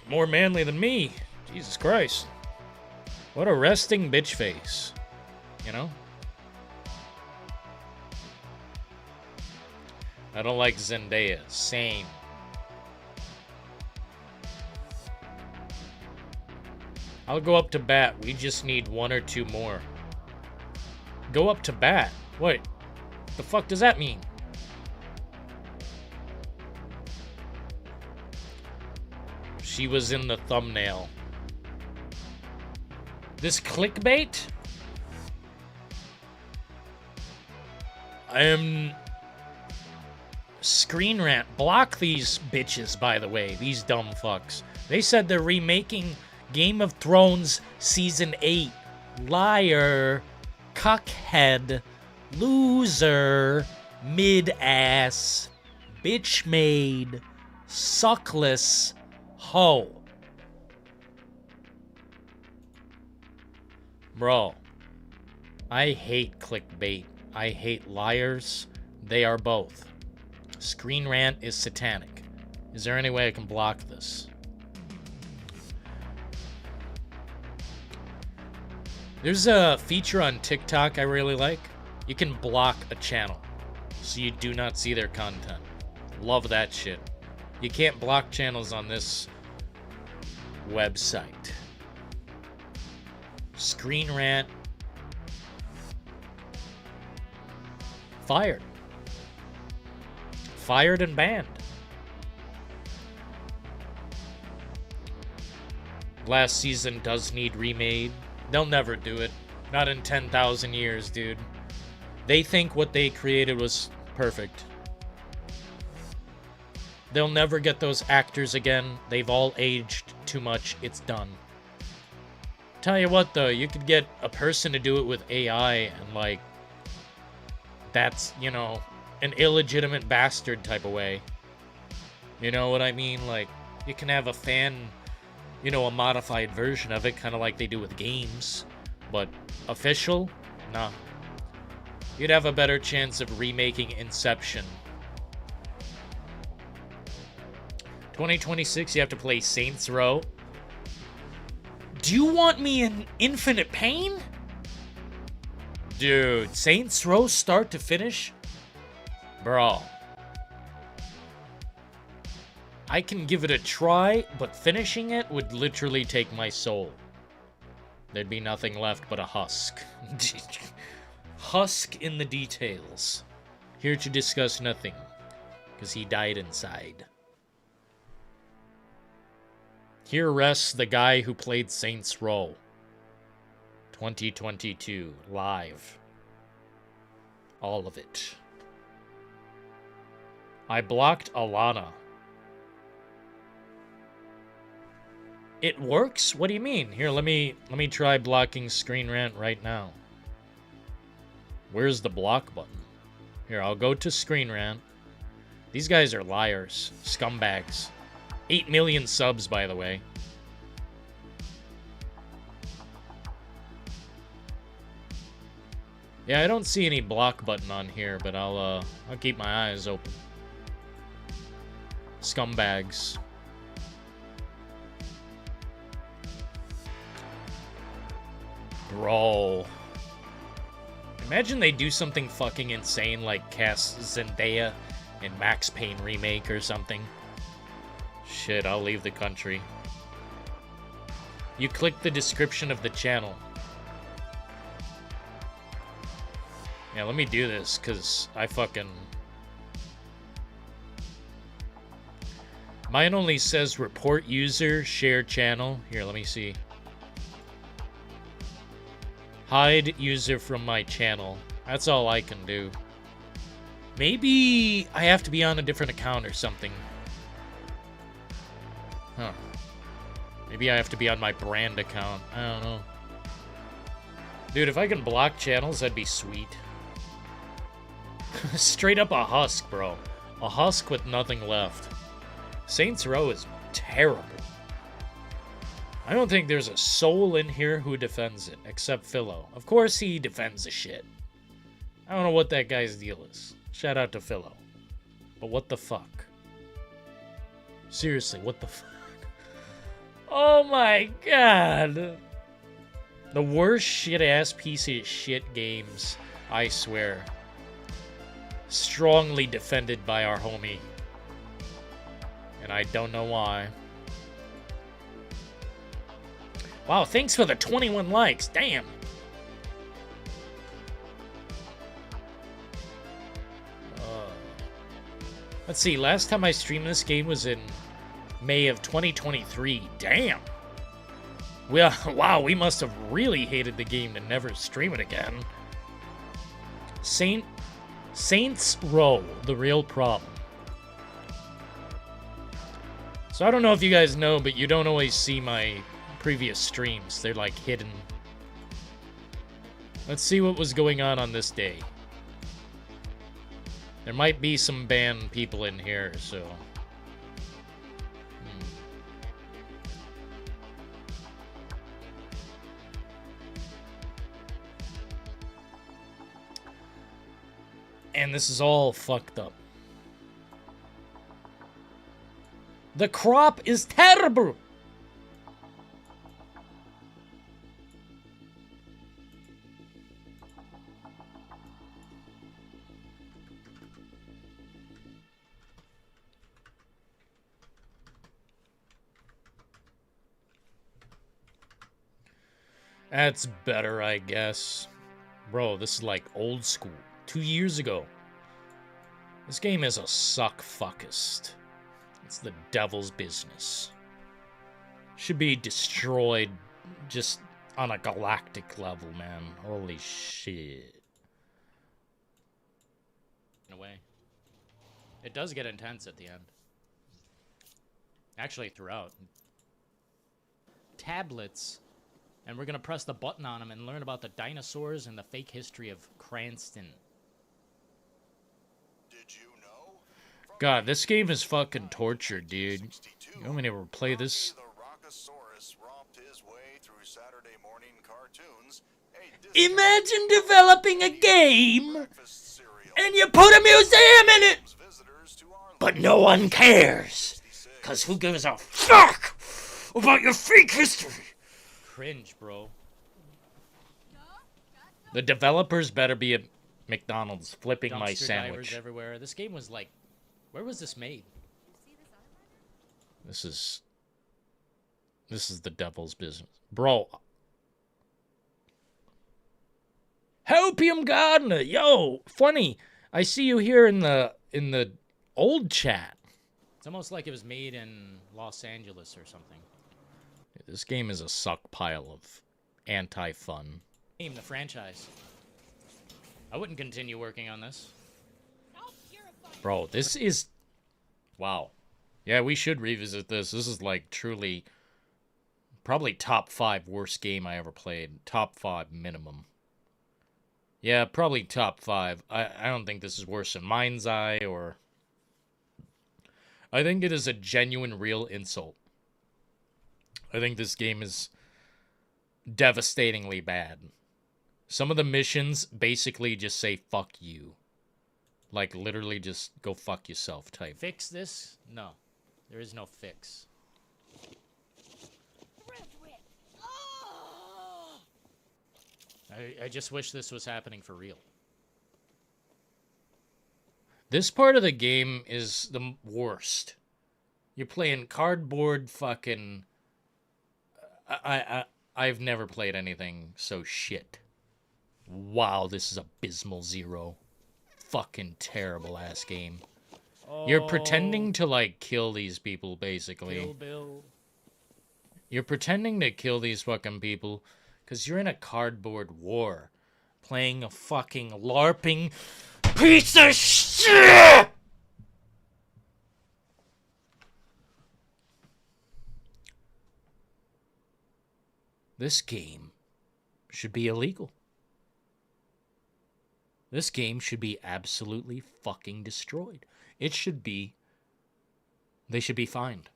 A: More manly than me. Jesus Christ. What a resting bitch face. You know? I don't like Zendaya. Same. I'll go up to bat. We just need one or two more. Go up to bat? What the fuck does that mean? She was in the thumbnail. This clickbait? I am... Screen Rant. Block these bitches, by the way. These dumb fucks. They said they're remaking Game of Thrones Season 8. Liar. Cuckhead. Loser. Mid-ass. Bitch-made. Suckless. Ho. Bro. I hate clickbait. I hate liars. They are both. Screen Rant is satanic. Is there any way I can block this? There's a feature on TikTok I really like. You can block a channel so you do not see their content. Love that shit. You can't block channels on this website. Screen Rant. Fired. Fired and banned. Last season does need remade. They'll never do it. Not in 10,000 years, dude. They think what they created was perfect. They'll never get those actors again. They've all aged too much. It's done. Tell you what, though, you could get a person to do it with AI and, like, that's, you know, an illegitimate bastard type of way. You know what I mean? Like, you can have a fan, you know, a modified version of it, kind of like they do with games. But official? Nah. You'd have a better chance of remaking Inception. 2026, you have to play Saints Row. Do you want me in infinite pain? Dude, Saints Row start to finish? Bro. I can give it a try, but finishing it would literally take my soul. There'd be nothing left but a husk. Husk in the details. Here to discuss nothing, because he died inside. Here rests the guy who played Saints Row. 2022 live. All of it. I blocked Alana. It works? What do you mean? Here, let me try blocking Screen Rant right now. Where's the block button? Here, I'll go to Screen Rant. These guys are liars, scumbags. 8 million subs, by the way. Yeah, I don't see any block button on here, but I'll keep my eyes open. Scumbags. Bro. Imagine they do something fucking insane like cast Zendaya in Max Payne remake or something. Shit, I'll leave the country. You click the description of the channel. Yeah, let me do this, because I fucking... Mine only says report user, share channel. Here, let me see. Hide user from my channel. That's all I can do. Maybe I have to be on a different account or something. Huh. Maybe I have to be on my brand account. I don't know. Dude, if I can block channels, that'd be sweet. Straight up a husk, bro. A husk with nothing left. Saints Row is terrible. I don't think there's a soul in here who defends it, except Philo. Of course he defends the shit. I don't know what that guy's deal is. Shout out to Philo. But what the fuck? Seriously, what the fuck? Oh my god. The worst shit-ass piece of shit games, I swear. Strongly defended by our homie. And I don't know why. Wow, thanks for the 21 likes. Damn. Let's see, last time I streamed this game was in May of 2023. Damn. Well, wow, we must have really hated the game to never stream it again. Saints Row, the real problem. So I don't know if you guys know, but you don't always see my previous streams. They're like hidden. Let's see what was going on this day. There might be some banned people in here, so... And this is all fucked up. The crop is terrible! That's better, I guess. Bro, this is like old school. 2 years ago. This game is a suck-fuckist. It's the devil's business. Should be destroyed just on a galactic level, man. Holy shit. In a way. It does get intense at the end. Actually, throughout. Tablets. And we're gonna press the button on them and learn about the dinosaurs and the fake history of Cranston.
C: Did you know?
A: God, this game is fucking torture, dude. You want me to replay this? Imagine developing a game and you put a museum in it, but no one cares, cause who gives a fuck about your fake history? Cringe, bro. The developers better be at McDonald's flipping my sandwich. Everywhere. This game was like, where was this made? This is the devil's business, bro. Hopium Gardener, yo, funny. I see you here in the old chat. It's almost like it was made in Los Angeles or something. This game is a suck pile of anti-fun. Name the franchise. I wouldn't continue working on this. Bro, this is... Wow. Yeah, we should revisit this. This is like truly... Probably top 5 worst game I ever played. Top 5 minimum. Yeah, probably top 5. I don't think this is worse than Mind's Eye or... I think it is a genuine, real insult. I think this game is devastatingly bad. Some of the missions basically just say, fuck you. Like, literally just go fuck yourself type. Fix this? No. There is no fix. I just wish this was happening for real. This part of the game is the worst. You're playing cardboard fucking... I've never played anything so shit. Wow, this is Abysmal Zero. Fucking terrible ass game. Oh. You're pretending to like kill these people basically. Kill Bill. You're pretending to kill these fucking people because you're in a cardboard war. Playing a fucking LARPing piece of shit! This game should be illegal. This game should be absolutely fucking destroyed. It should be... They should be fined.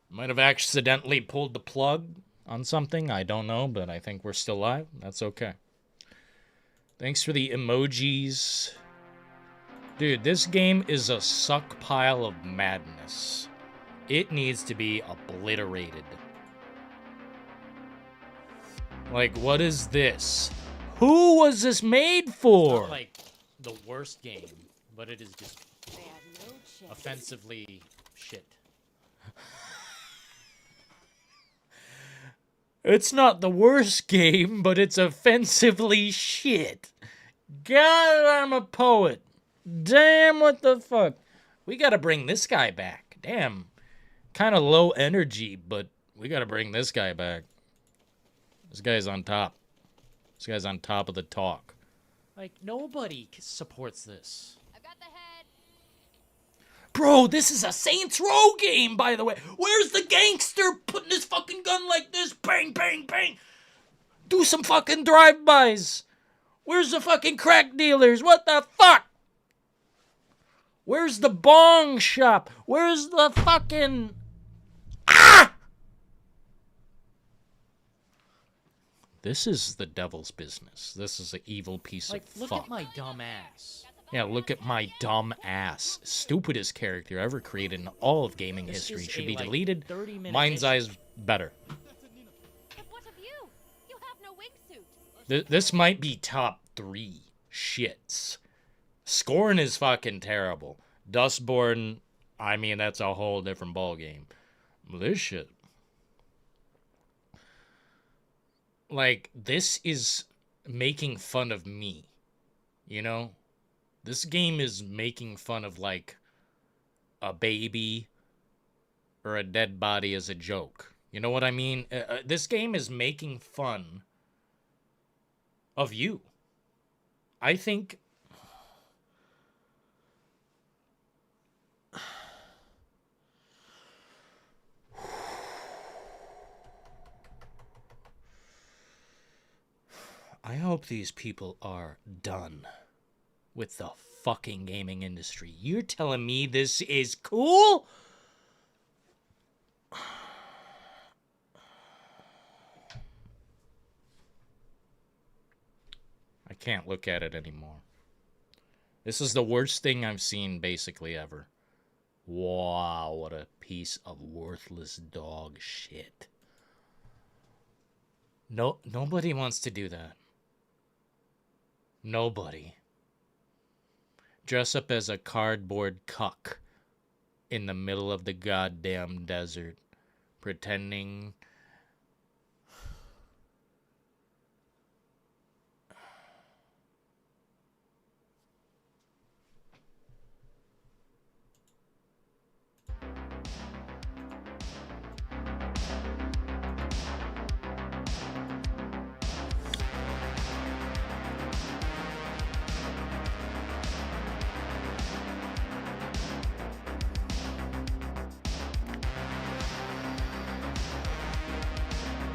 A: Might have accidentally pulled the plug on something. I don't know, but I think we're still live. That's okay. Thanks for the emojis. Dude, this game is a suck pile of madness. It needs to be obliterated. Like, what is this? Who was this made for? It's not like the worst game, but it is just offensively shit. It's not the worst game, but it's offensively shit. God, I'm a poet. Damn, what the fuck? We gotta bring this guy back. Damn. Kind of low energy, but we gotta bring this guy back. This guy's on top. This guy's on top of the talk. Like, nobody supports this. I've got the head. Bro, this is a Saints Row game, by the way. Where's the gangster putting his fucking gun like this? Bang, bang, bang. Do some fucking drive-bys. Where's the fucking crack dealers? What the fuck? Where's the bong shop? Where's the fucking... Ah! This is the devil's business. This is an evil piece of fuck. Look at my dumb ass. Yeah, look at my dumb ass. Stupidest character ever created in all of gaming history. Should be deleted. Mind's Eye's better.
D: But what of you? You have no wingsuit.
A: This might be top 3 shits. Scorn is fucking terrible. Dustborn, I mean, that's a whole different ballgame. This shit. Like, this is making fun of me. You know? This game is making fun of, like, a baby or a dead body as a joke. You know what I mean? This game is making fun of you. I think... I hope these people are done with the fucking gaming industry. You're telling me this is cool? I can't look at it anymore. This is the worst thing I've seen basically ever. Wow, what a piece of worthless dog shit. No, nobody wants to do that. Nobody. Dress up as a cardboard cuck in the middle of the goddamn desert, pretending...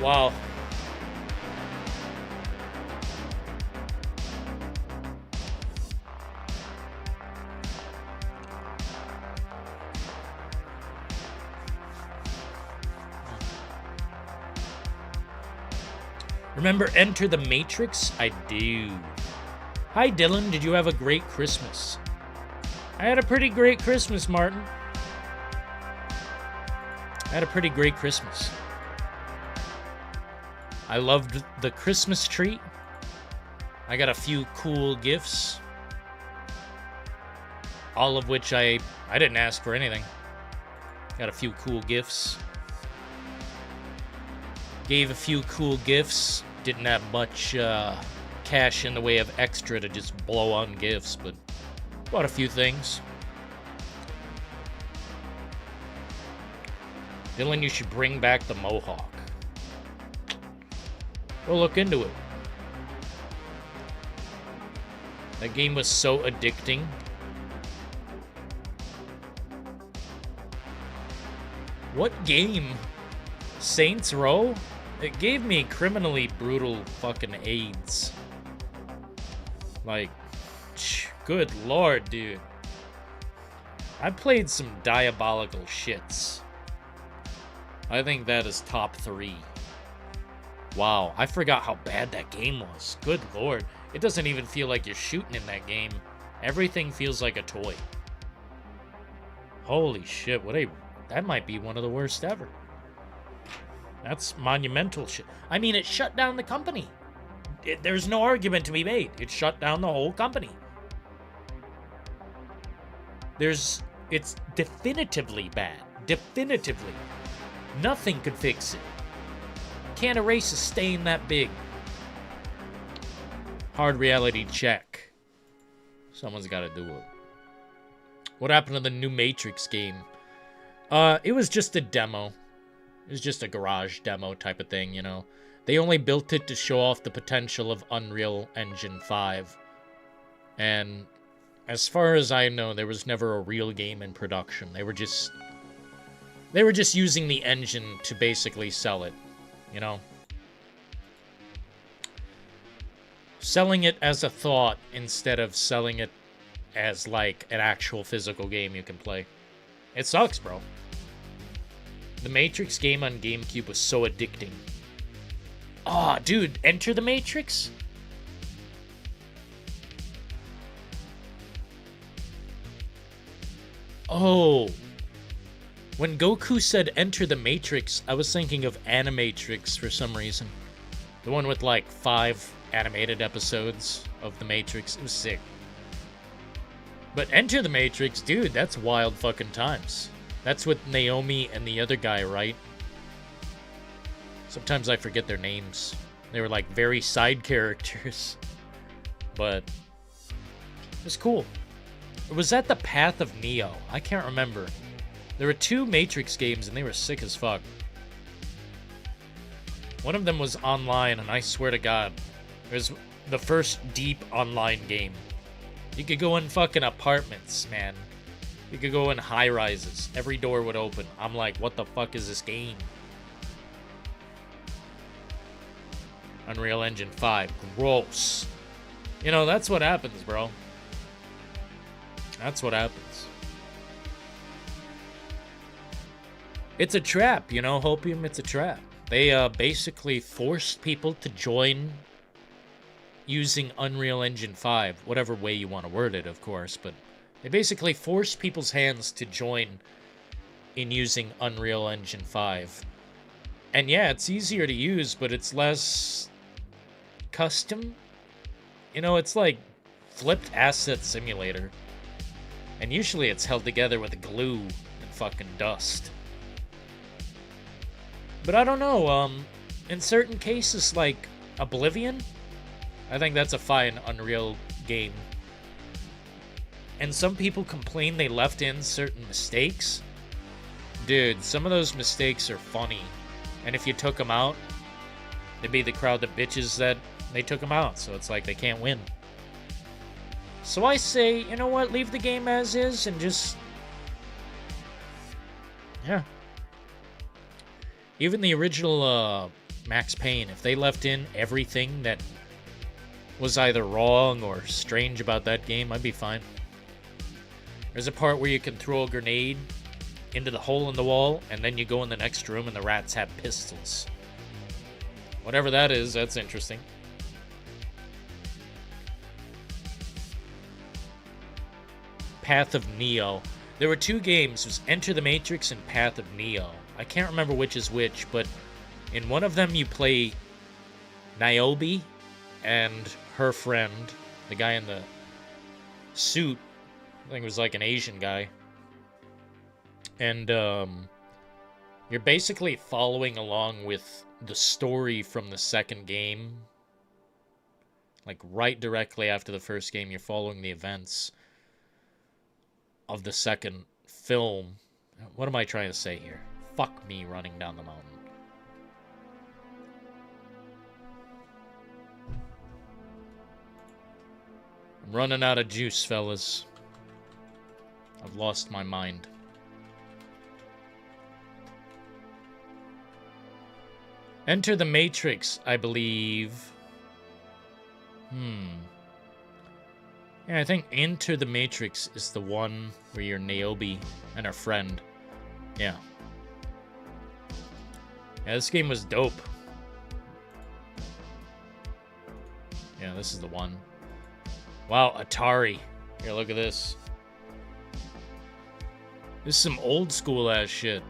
A: Wow. Remember Enter the Matrix? I do. Hi, Dillon. Did you have a great Christmas? I had a pretty great Christmas, Martin. I had a pretty great Christmas. I loved the Christmas tree. I got a few cool gifts. All of which I didn't ask for anything. Got a few cool gifts. Gave a few cool gifts. Didn't have much cash in the way of extra to just blow on gifts, but bought a few things. Dillon, you should bring back the Mohawk. We'll look into it. That game was so addicting. What game? Saints Row? It gave me criminally brutal fucking AIDS. Like, good lord, dude. I played some diabolical shits. I think that is top 3. Wow, I forgot how bad that game was. Good lord. It doesn't even feel like you're shooting in that game. Everything feels like a toy. Holy shit, that might be one of the worst ever. That's monumental shit. I mean, it shut down the company. There's no argument to be made. It shut down the whole company. It's definitively bad. Definitively. Nothing could fix it. Can't erase a stain that big. Hard reality check. Someone's got to do it. What happened to the new Matrix game? It was just a demo. It was just a garage demo type of thing, you know. They only built it to show off the potential of Unreal Engine 5. And as far as I know, there was never a real game in production. They were just using the engine to basically sell it, you know. Selling it as a thought instead of selling it as like an actual physical game you can play. It sucks, bro. The Matrix game on GameCube was so addicting. Aw, dude, Enter the Matrix? Oh. When Goku said Enter the Matrix, I was thinking of Animatrix for some reason. The one with like 5 animated episodes of the Matrix. It was sick. But Enter the Matrix, dude, that's wild fucking times. That's with Naomi and the other guy, right? Sometimes I forget their names. They were like very side characters. But it was cool. Or was that the Path of Neo? I can't remember. There were 2 Matrix games and they were sick as fuck. One of them was online, and I swear to God, it was the first deep online game. You could go in fucking apartments, man. You could go in high-rises. Every door would open. I'm like, what the fuck is this game? Unreal Engine 5. Gross. You know, that's what happens, bro. That's what happens. It's a trap, you know, Hopium, it's a trap. They basically forced people to join using Unreal Engine 5, whatever way you want to word it, of course, but they basically forced people's hands to join in using Unreal Engine 5. And yeah, it's easier to use, but it's less custom. You know, it's like flipped asset simulator. And usually it's held together with glue and fucking dust. But I don't know, in certain cases like Oblivion, I think that's a fine Unreal game. And some people complain they left in certain mistakes. Dude, some of those mistakes are funny. And if you took them out, there'd be the crowd that bitches that they took them out. So it's like they can't win. So I say, you know what, leave the game as is and just... yeah. Even the original Max Payne. If they left in everything that was either wrong or strange about that game, I'd be fine. There's a part where you can throw a grenade into the hole in the wall, and then you go in the next room and the rats have pistols. Whatever that is, that's interesting. Path of Neo. There were two games. It was Enter the Matrix and Path of Neo. I can't remember which is which, but in one of them you play Niobe and her friend, the guy in the suit. I think it was like an Asian guy. And you're basically following along with the story from the second game. Like right directly after the first game, you're following the events of the second film. What am I trying to say here? Fuck me running down the mountain. I'm running out of juice, fellas. I've lost my mind. Enter the Matrix, I believe. Yeah, I think Enter the Matrix is the one where you're Niobe and her friend. Yeah. Yeah, this game was dope. Yeah, this is the one. Wow, Atari. Here, look at this. This is some old school ass shit.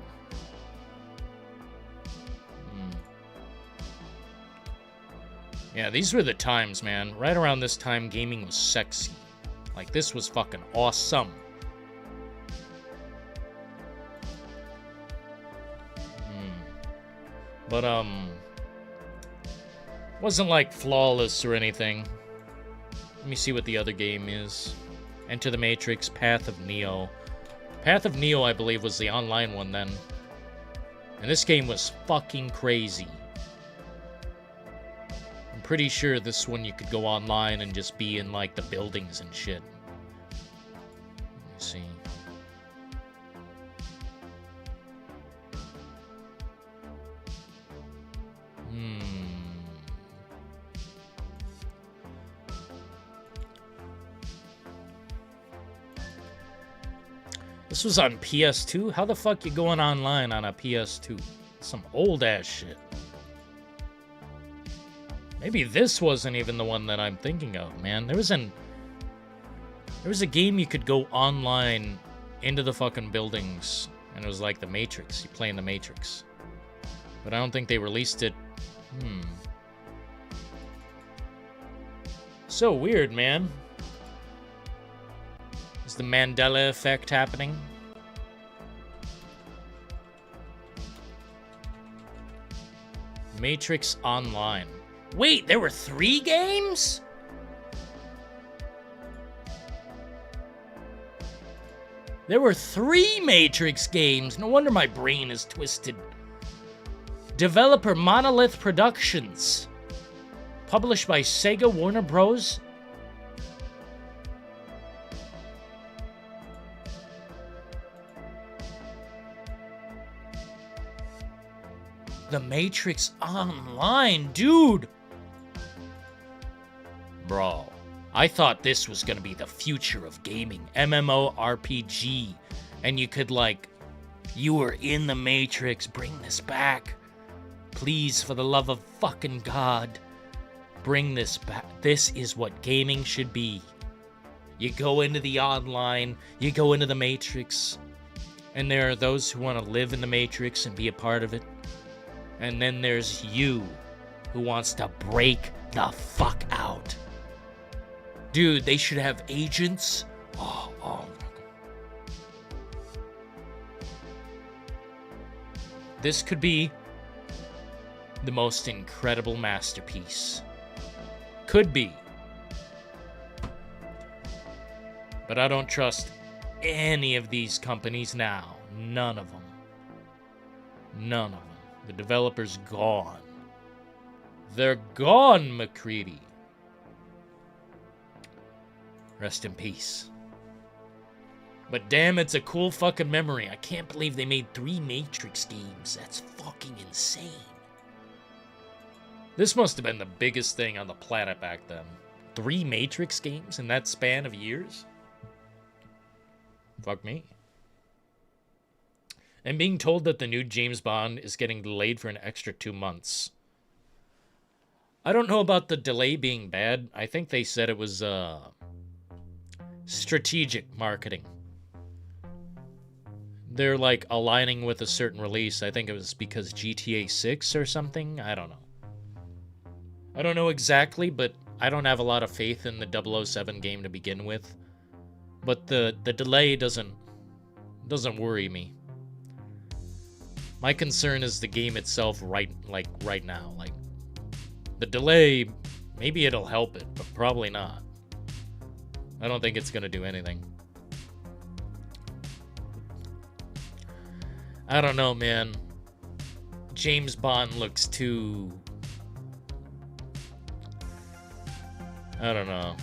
A: Yeah, these were the times, man. Right around this time, gaming was sexy. Like, this was fucking awesome. But, wasn't, like, flawless or anything. Let me see what the other game is. Enter the Matrix, Path of Neo. Path of Neo, I believe, was the online one then. And this game was fucking crazy. I'm pretty sure this one you could go online and just be in, like, the buildings and shit. Let me see. This was on PS2? How the fuck you going online on a PS2? Some old-ass shit. Maybe this wasn't even the one that I'm thinking of, man. There was a game you could go online into the fucking buildings, and it was like the Matrix. You play in the Matrix. But I don't think they released it. So weird, man. Is the Mandela effect happening? Matrix Online. Wait, there were 3 games? There were 3 Matrix games. No wonder my brain is twisted. Developer Monolith Productions. Published by Sega Warner Bros. The Matrix Online, dude. Bro, I thought this was gonna be the future of gaming. MMORPG. And you could, like, you were in the Matrix, bring this back. Please, for the love of fucking God, bring this back. This is what gaming should be. You go into the online, you go into the Matrix, and there are those who want to live in the Matrix and be a part of it. And then there's you, who wants to break the fuck out. Dude, they should have agents. Oh. This could be the most incredible masterpiece. Could be. But I don't trust any of these companies now. None of them. None of them. The developer's gone. They're gone, McCready. Rest in peace. But damn, it's a cool fucking memory. I can't believe they made 3 Matrix games. That's fucking insane. This must have been the biggest thing on the planet back then. 3 Matrix games in that span of years? Fuck me. And being told that the new James Bond is getting delayed for an extra 2 months. I don't know about the delay being bad. I think they said it was strategic marketing. They're like aligning with a certain release. I think it was because GTA 6 or something. I don't know. I don't know exactly, but I don't have a lot of faith in the 007 game to begin with. But the delay doesn't worry me. My concern is the game itself right now. Like, the delay, maybe it'll help it, but probably not. I don't think it's gonna do anything. I don't know, man. James Bond looks too... I don't know.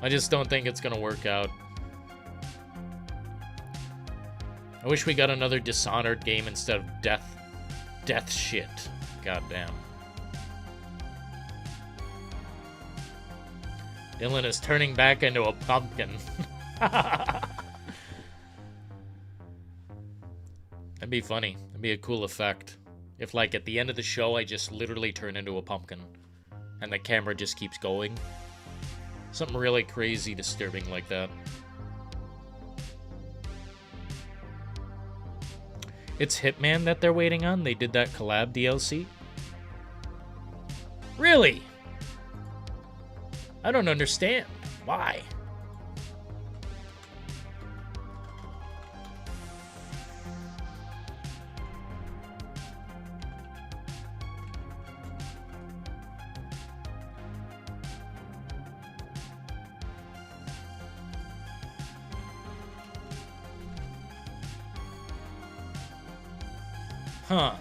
A: I just don't think it's gonna work out. I wish we got another Dishonored game instead of death shit. Goddamn. Dillon is turning back into a pumpkin. That'd be funny. That'd be a cool effect. If, like, at the end of the show, I just literally turn into a pumpkin. And the camera just keeps going. Something really crazy, disturbing like that. It's Hitman that they're waiting on? They did that collab DLC? Really? I don't understand. Why? Huh.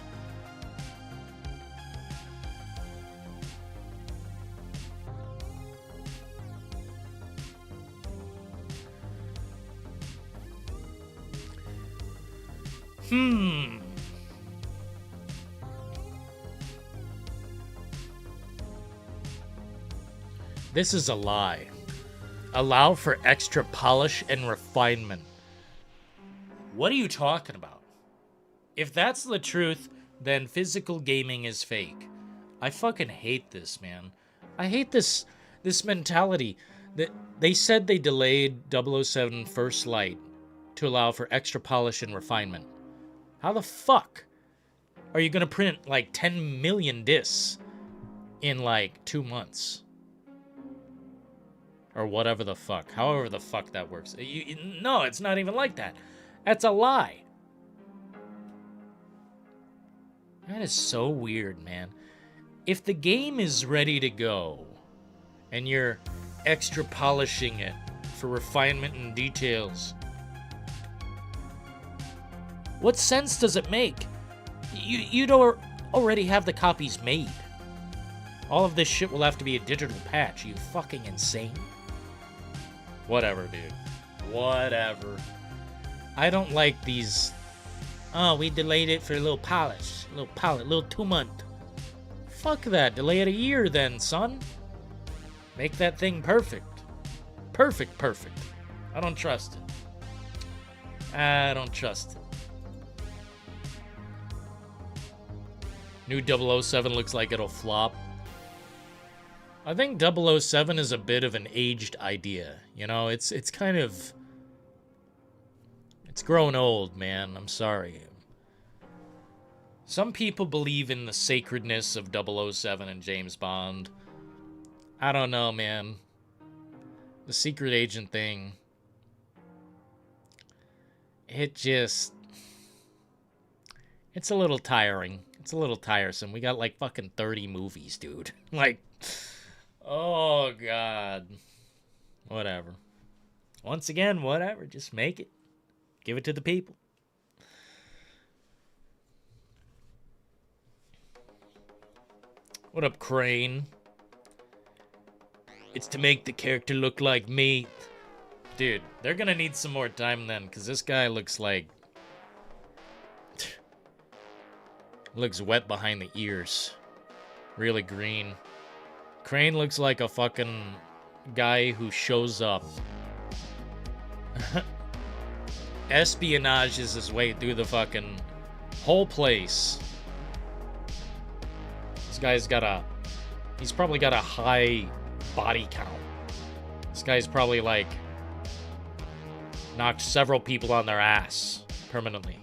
A: This is a lie. Allow for extra polish and refinement. What are you talking about? If that's the truth, then physical gaming is fake. I fucking hate this, man. I hate this mentality that they said they delayed 007 First Light to allow for extra polish and refinement. How the fuck are you gonna print like 10 million discs in like 2 months? Or whatever the fuck. However the fuck that works. No, it's not even like that. That's a lie. That is so weird, man. If the game is ready to go, and you're extra polishing it for refinement and details, what sense does it make? You'd already have the copies made. All of this shit will have to be a digital patch. Are you fucking insane? Whatever, dude. Whatever. I don't like these... Oh, we delayed it for a little polish. A little 2 month. Fuck that. Delay it a year then, son. Make that thing perfect. Perfect. I don't trust it. I don't trust it. New 007 looks like it'll flop. I think 007 is a bit of an aged idea. You know, it's kind of... It's grown old, man. I'm sorry. Some people believe in the sacredness of 007 and James Bond. I don't know, man. The secret agent thing... It just... It's a little tiring. It's a little tiresome. We got like fucking 30 movies, dude. Like... Oh, God. Whatever. Once again, whatever. Just make it. Give it to the people. What up, Crane? It's to make the character look like me. Dude, they're gonna need some more time then, because this guy looks like... looks wet behind the ears. Really green. Crane looks like a fucking guy who shows up. Espionage is his way through the fucking whole place. This guy's got a... He's probably got a high body count. This guy's probably, like, knocked several people on their ass permanently.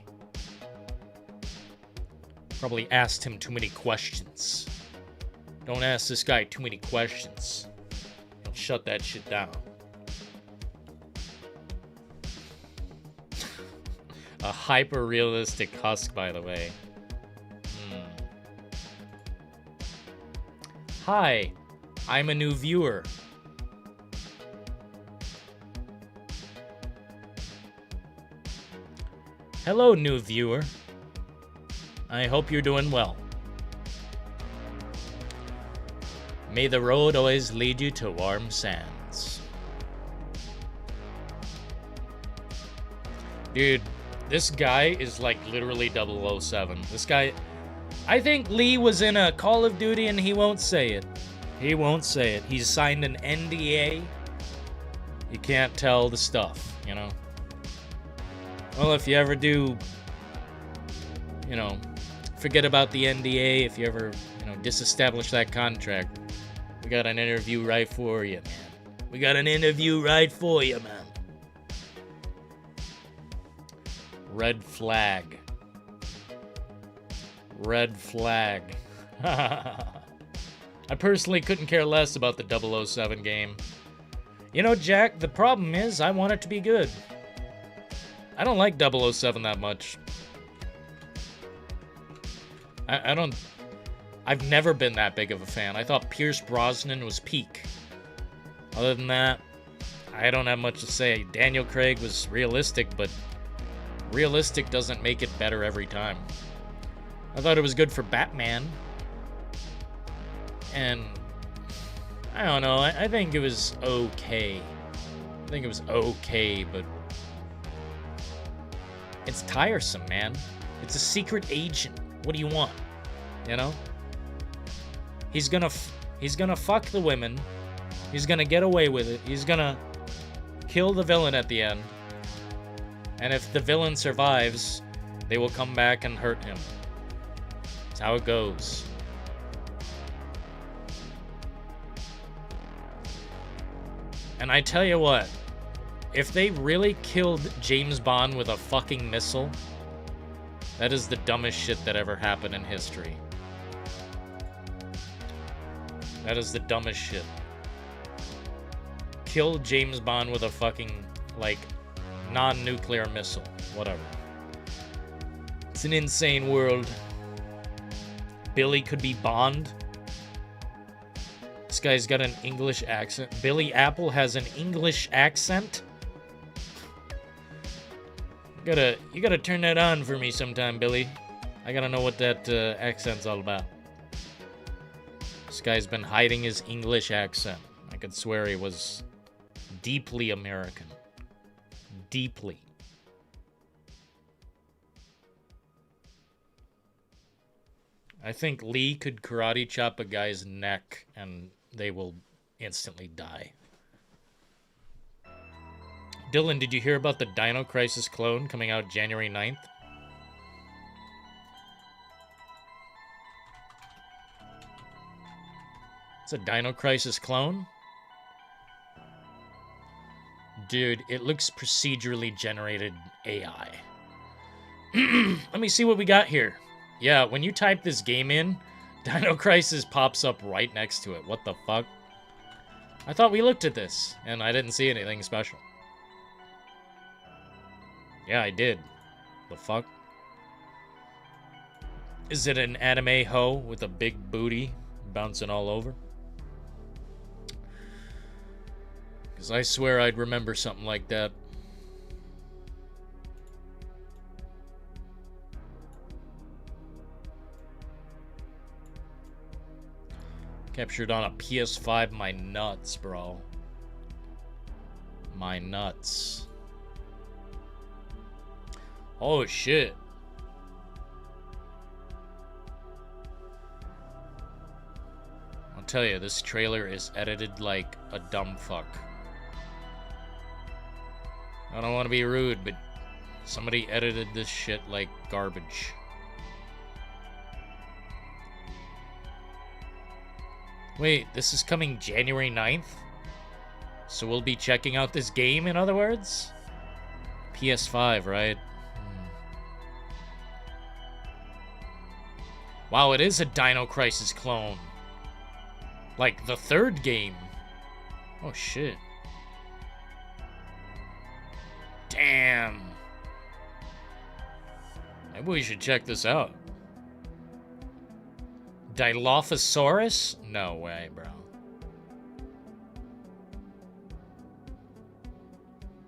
A: Probably asked him too many questions. Don't ask this guy too many questions. He'll shut that shit down. A hyper-realistic husk, by the way. Hi, I'm a new viewer. Hello, new viewer. I hope you're doing well. May the road always lead you to warm sands. Dude, this guy is like literally 007. This guy... I think Lee was in a Call of Duty and he won't say it. He won't say it. He's signed an NDA. You can't tell the stuff, you know? Well, if you ever do, you know, forget about the NDA, if you ever, you know, disestablish that contract, we got an interview right for you, man. We got an interview right for you, man. Red flag. Red flag. I personally couldn't care less about the 007 game. You know, Jack, the problem is I want it to be good. I don't like 007 that much. I don't... I've never been that big of a fan. I thought Pierce Brosnan was peak. Other than that, I don't have much to say. Daniel Craig was realistic, but realistic doesn't make it better every time. I thought it was good for Batman. And I don't know, I think it was okay. I think it was okay, but it's tiresome, man. It's a secret agent. What do you want? You know? He's gonna fuck the women. He's gonna get away with it. He's gonna kill the villain at the end. And if the villain survives, they will come back and hurt him. That's how it goes. And I tell you what, if they really killed James Bond with a fucking missile, that is the dumbest shit that ever happened in history. That is the dumbest shit. Kill James Bond with a fucking, like, non-nuclear missile. Whatever. It's an insane world. Billy could be Bond. This guy's got an English accent. Billy Apple has an English accent? You gotta turn that on for me sometime, Billy. I gotta know what that accent's all about. This guy's been hiding his English accent. I could swear he was deeply American. Deeply. I think Lee could karate chop a guy's neck and they will instantly die. Dillon, did you hear about the Dino Crisis clone coming out January 9th? It's a Dino Crisis clone? Dude, it looks procedurally generated AI. Let me see what we got here. Yeah, when you type this game in, Dino Crisis pops up right next to it. What the fuck? I thought we looked at this, and I didn't see anything special. Yeah, I did. The fuck? Is it an anime hoe with a big booty bouncing all over? Because I swear I'd remember something like that. Captured on a PS5, my nuts, bro. My nuts. Oh, shit. tell you, this trailer is edited like a dumb fuck. I don't want to be rude, but somebody edited this shit like garbage. Wait, this is coming January 9th? So we'll be checking out this game, in other words? PS5, right? Wow, it is a Dino Crisis clone. Like, the third game. Oh, shit. Damn. Maybe we should check this out. Dilophosaurus? No way, bro.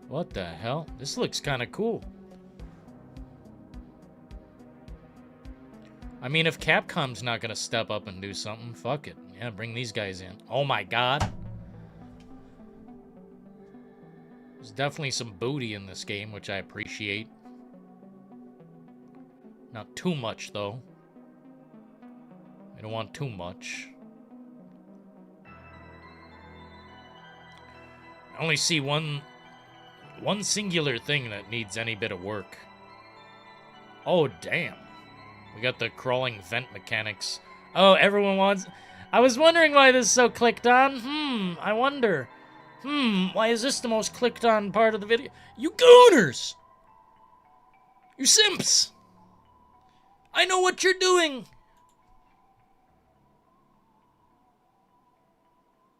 A: What the hell? This looks kind of cool. I mean, if Capcom's not gonna step up and do something, fuck it. Yeah, bring these guys in. Oh my god. There's definitely some booty in this game, which I appreciate. Not too much, though. I don't want too much. I only see one singular thing that needs any bit of work. Oh, damn. We got the crawling vent mechanics. Oh, everyone wants... I was wondering why this is so clicked on. I wonder. Why is this the most clicked on part of the video? You gooners! You simps! I know what you're doing!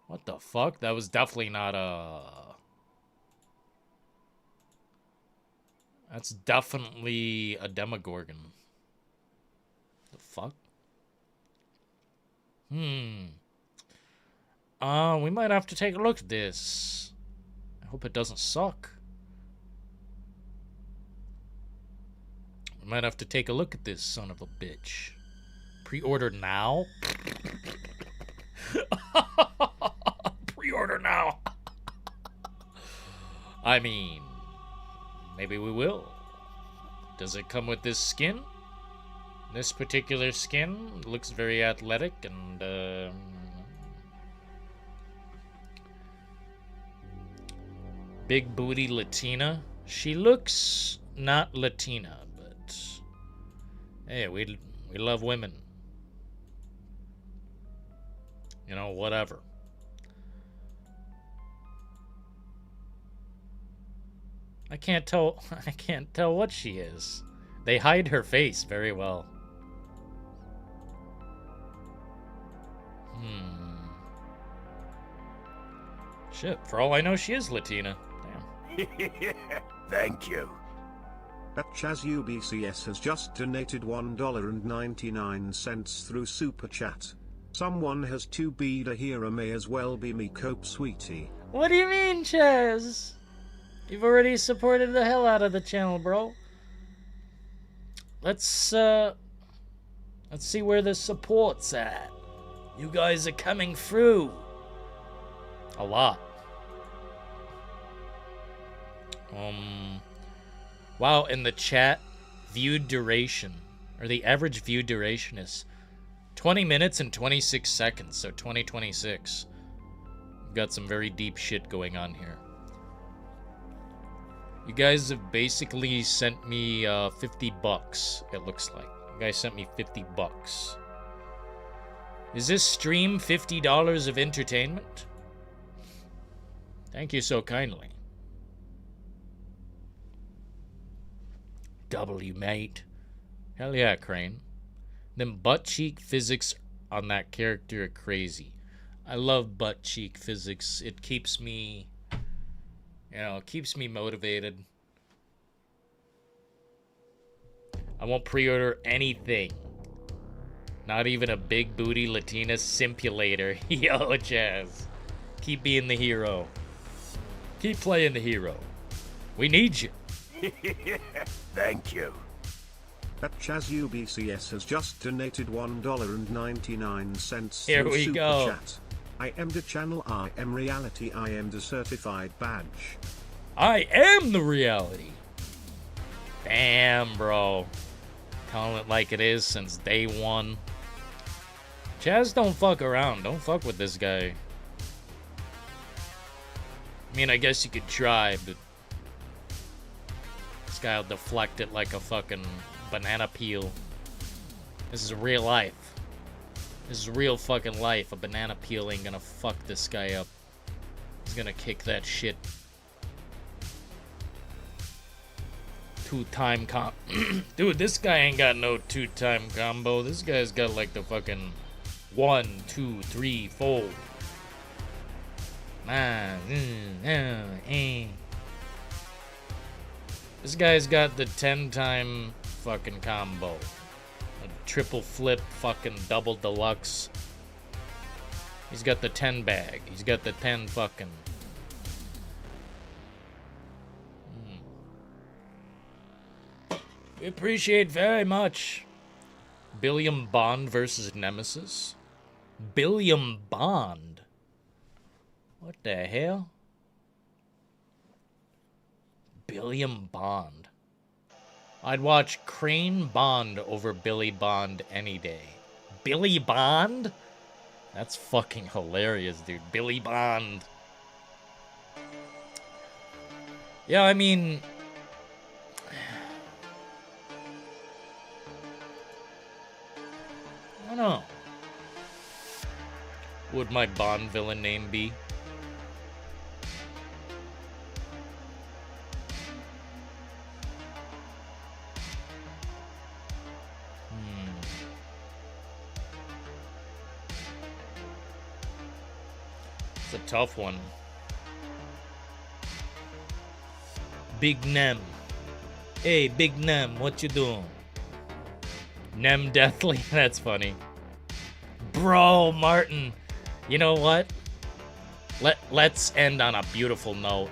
A: What the fuck? That was definitely not a... That's definitely a Demogorgon. The fuck? We might have to take a look at this. I hope it doesn't suck. We might have to take a look at this son of a bitch. Pre-order now? Pre-order now. I mean, maybe we will. Does it come with this skin? This particular skin looks very athletic and big booty Latina. She looks not Latina, but hey, we love women. You know, whatever. I can't tell what she is. They hide her face very well. Shit, for all I know, she is Latina. Damn.
C: Thank you.
B: At ChazUBCS has just donated $1.99 through Super Chat. Someone has to be the hero, may as well be me, Cope Sweetie.
A: What do you mean, Chaz? You've already supported the hell out of the channel, bro. Let's see where the support's at. You guys are coming through. A lot. Wow, in the chat, viewed duration, or the average view duration is 20 minutes and 26 seconds, so 2026. We've got some very deep shit going on here. You guys have basically sent me $50, it looks like. You guys sent me $50. Is this stream $50 of entertainment? Thank you so kindly. W, mate. Hell yeah, Crane. Them butt cheek physics on that character are crazy. I love butt cheek physics. It keeps me, you know, it keeps me motivated. I won't pre-order anything. Not even a big booty Latina simpulator. Yo, Chaz. Keep being the hero. Keep playing the hero. We need you.
C: Thank you.
B: At ChazUBCS has just donated $1.99
A: Here
B: through
A: we
B: Super
A: go.
B: Chat. I am the channel, I am reality, I am the certified badge.
A: I am the reality. Damn, bro. Calling it like it is since day one. Chaz don't fuck around. Don't fuck with this guy. I mean, I guess you could try, but this guy will deflect it like a fucking banana peel. This is real life. This is real fucking life. A banana peel ain't gonna fuck this guy up. He's gonna kick that shit. Two-time Dude, this guy ain't got no two-time combo. This guy's got like the fucking 1, 2, 3, 4. This guy's got the 10-time fucking combo. A triple flip, fucking double deluxe. He's got the 10 bag. He's got the 10 fucking... We appreciate very much. Billiam Bond versus Nemesis. Billiam Bond? What the hell? Billiam Bond. I'd watch Crane Bond over Billy Bond any day. Billy Bond? That's fucking hilarious, dude. Billy Bond. Yeah, I mean... I don't know. What would my Bond villain name be? It's a tough one. Big Nem. Hey, Big Nem, what you doing? Nem Deathly, that's funny. Bro, Martin, you know what? Let's end on a beautiful note.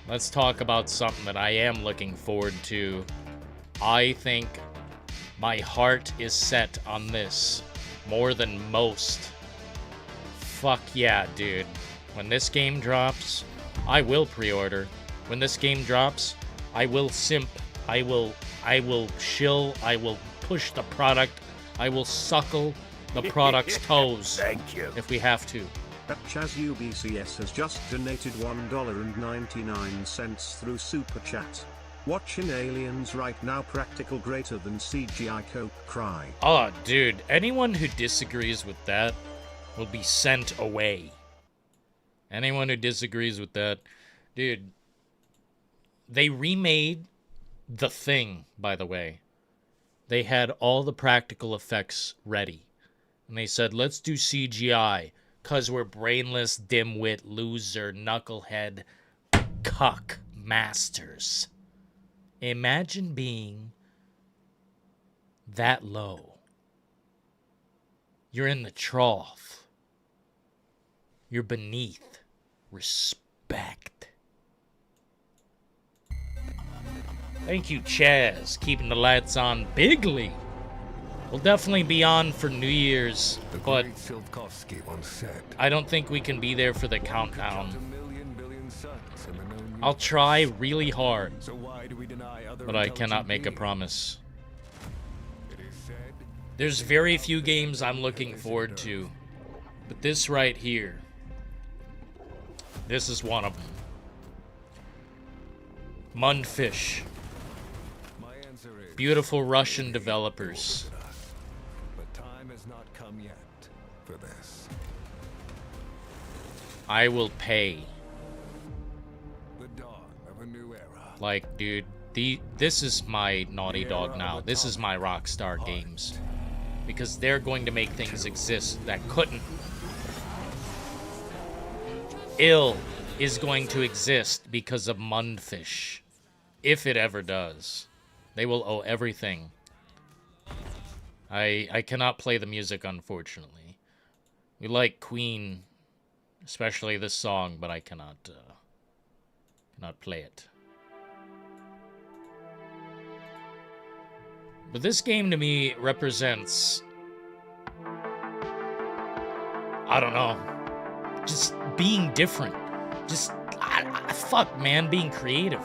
A: Let's talk about something that I am looking forward to. I think my heart is set on this more than most. Fuck yeah, dude. When this game drops, I will pre-order. When this game drops, I will simp. I will shill. I will push the product. I will suckle the product's toes.
C: Thank you.
A: If we have to.
B: Chaz UBCS has just donated $1.99 through Super Chat. Watching Aliens right now practical greater than CGI Coke cry.
A: Oh, dude. Anyone who disagrees with that will be sent away. Anyone who disagrees with that. Dude. They remade The Thing, by the way. They had all the practical effects ready. And they said, let's do CGI. Because we're brainless, dimwit, loser, knucklehead, cuck masters. Imagine being that low. You're in the trough. You're beneath respect. Thank you, Chaz, keeping the lights on bigly. We'll definitely be on for New Year's, but I don't think we can be there for the countdown. I'll try really hard, but I cannot make a promise. There's very few games I'm looking forward to, but this right here, this is one of them. Mundfish. Beautiful Russian developers.
E: But time has not come yet for this.
A: I will pay.
E: The dawn of a new era.
A: Like, dude, this is my Naughty Dog now. This is my Rockstar Games. Because they're going to make things exist that couldn't. Ill is going to exist because of Mundfish. If it ever does. They will owe everything. I cannot play the music, unfortunately. We like Queen, especially this song, but I cannot play it. But this game to me represents, I don't know, just being different. Just, fuck, man, being creative.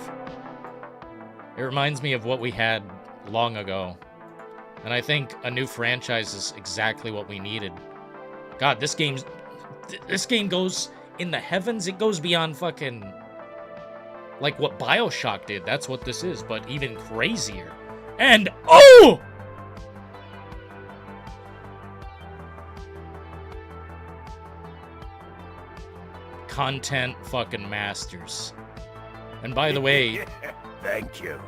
A: It reminds me of what we had long ago. And I think a new franchise is exactly what we needed. God, this game goes in the heavens. It goes beyond fucking like what BioShock did. That's what this is, but even crazier. And oh! Content fucking masters. And by the way,
C: thank you.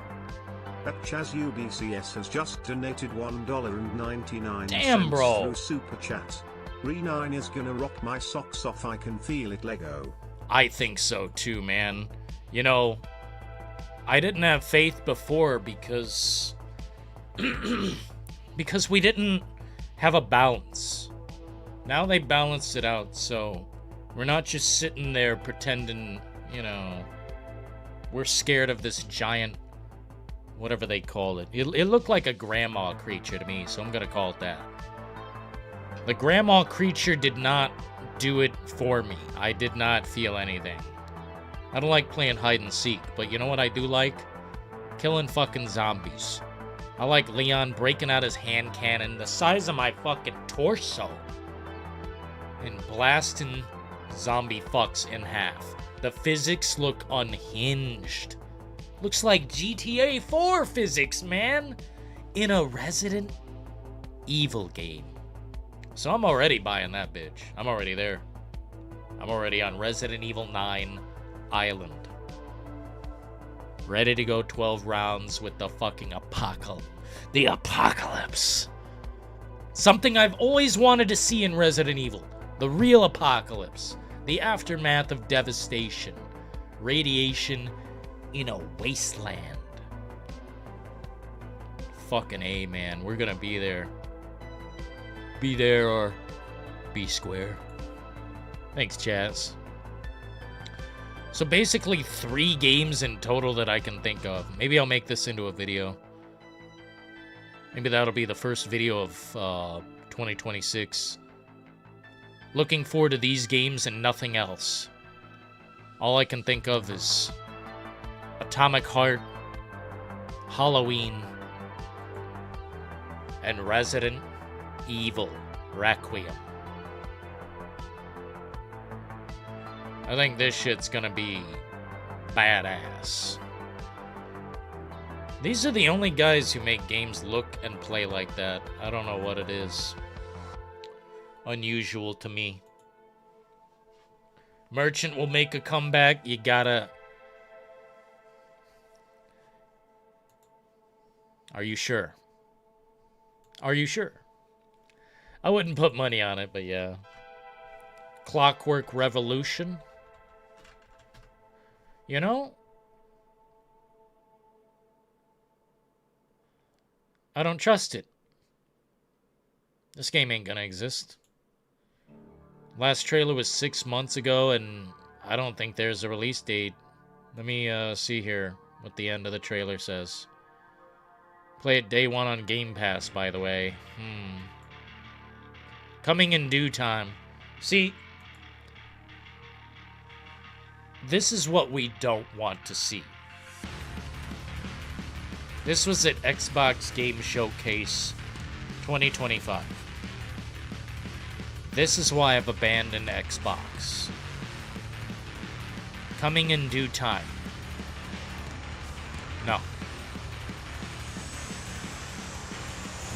B: That Chaz UBCS has just donated $1.99
A: damn, bro.
B: through Super Chat. Re9 is gonna rock my socks off, I can feel it, Lego.
A: I think so too, man. You know, I didn't have faith before because because we didn't have a balance. Now they balanced it out, so we're not just sitting there pretending, you know, we're scared of this giant, whatever they call it. It looked like a grandma creature to me, so I'm gonna call it that. The grandma creature did not do it for me. I did not feel anything. I don't like playing hide and seek, but you know what I do like? Killing fucking zombies. I like Leon breaking out his hand cannon the size of my fucking torso and blasting zombie fucks in half. The physics look unhinged. Looks like GTA 4 physics, man, in a Resident Evil game. So I'm already buying that bitch. I'm already there. I'm already on Resident Evil 9 Island. Ready to go 12 rounds with the fucking apocalypse. The apocalypse. Something I've always wanted to see in Resident Evil. The real apocalypse. The aftermath of devastation. Radiation in a wasteland. Fucking A, man. We're gonna be there. Be there or be square. Thanks, Chaz. So basically 3 games in total that I can think of. Maybe I'll make this into a video. Maybe that'll be the first video of 2026. Looking forward to these games and nothing else. All I can think of is Atomic Heart, Halloween, and Resident Evil Requiem. I think this shit's gonna be badass. These are the only guys who make games look and play like that. I don't know what it is. Unusual to me. Merchant will make a comeback. You gotta... Are you sure? Are you sure? I wouldn't put money on it, but yeah. Clockwork Revolution. You know? I don't trust it. This game ain't gonna exist. Last trailer was 6 months ago, and I don't think there's a release date. Let me see here what the end of the trailer says. Play it day 1 on Game Pass, by the way. Coming in due time. See, this is what we don't want to see. This was at Xbox Game Showcase 2025. This is why I've abandoned Xbox. Coming in due time. No.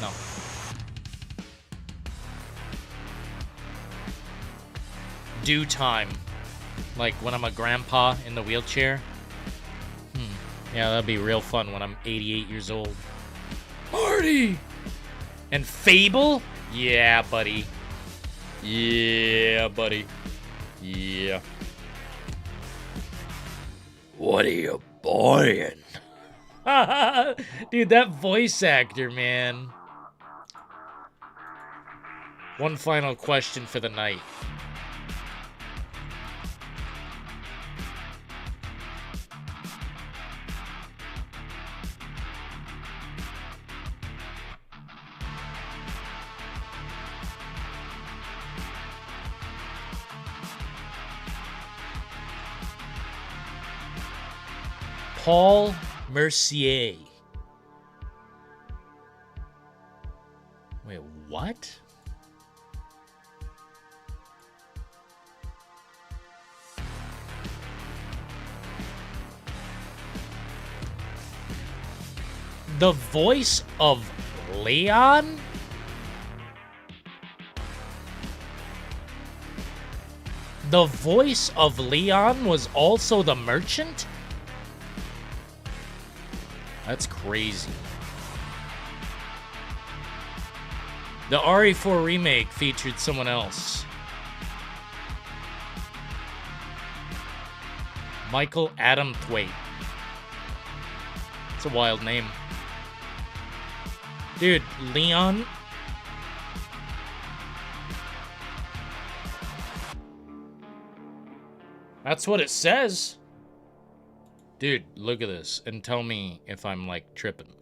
A: No. Due time. Like when I'm a grandpa in the wheelchair. Yeah, that'd be real fun when I'm 88 years old. Marty! And Fable? Yeah, buddy. Yeah, buddy. Yeah. What are you buying? Dude, that voice actor, man. One final question for the night. Paul Mercier. Wait, what? The voice of Leon? The voice of Leon was also the merchant? That's crazy. The RE4 remake featured someone else. Michael Adam Thwaite. It's a wild name. Dude, Leon. That's what it says. Dude, look at this and tell me if I'm like tripping.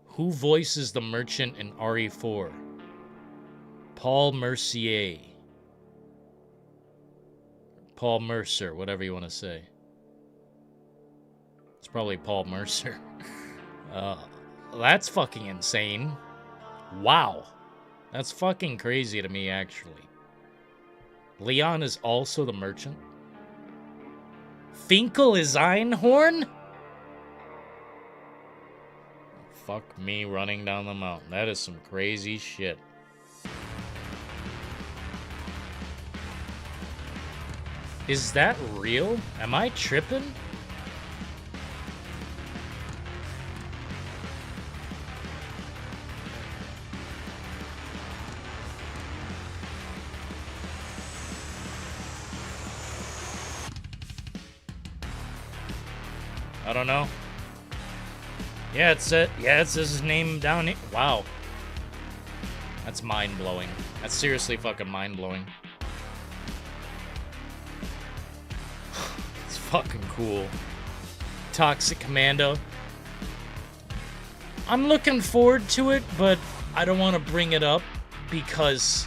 A: Who voices the merchant in RE4? Paul Mercier. Paul Mercer, whatever you want to say. It's probably Paul Mercer. That's fucking insane. Wow. That's fucking crazy to me, actually. Leon is also the merchant? Finkel is Einhorn? Fuck me running down the mountain. That is some crazy shit. Is that real? Am I tripping? I don't know. Yeah, it says his name down here. Wow. That's mind-blowing. That's seriously fucking mind-blowing. It's fucking cool. Toxic Commando. I'm looking forward to it, but I don't want to bring it up because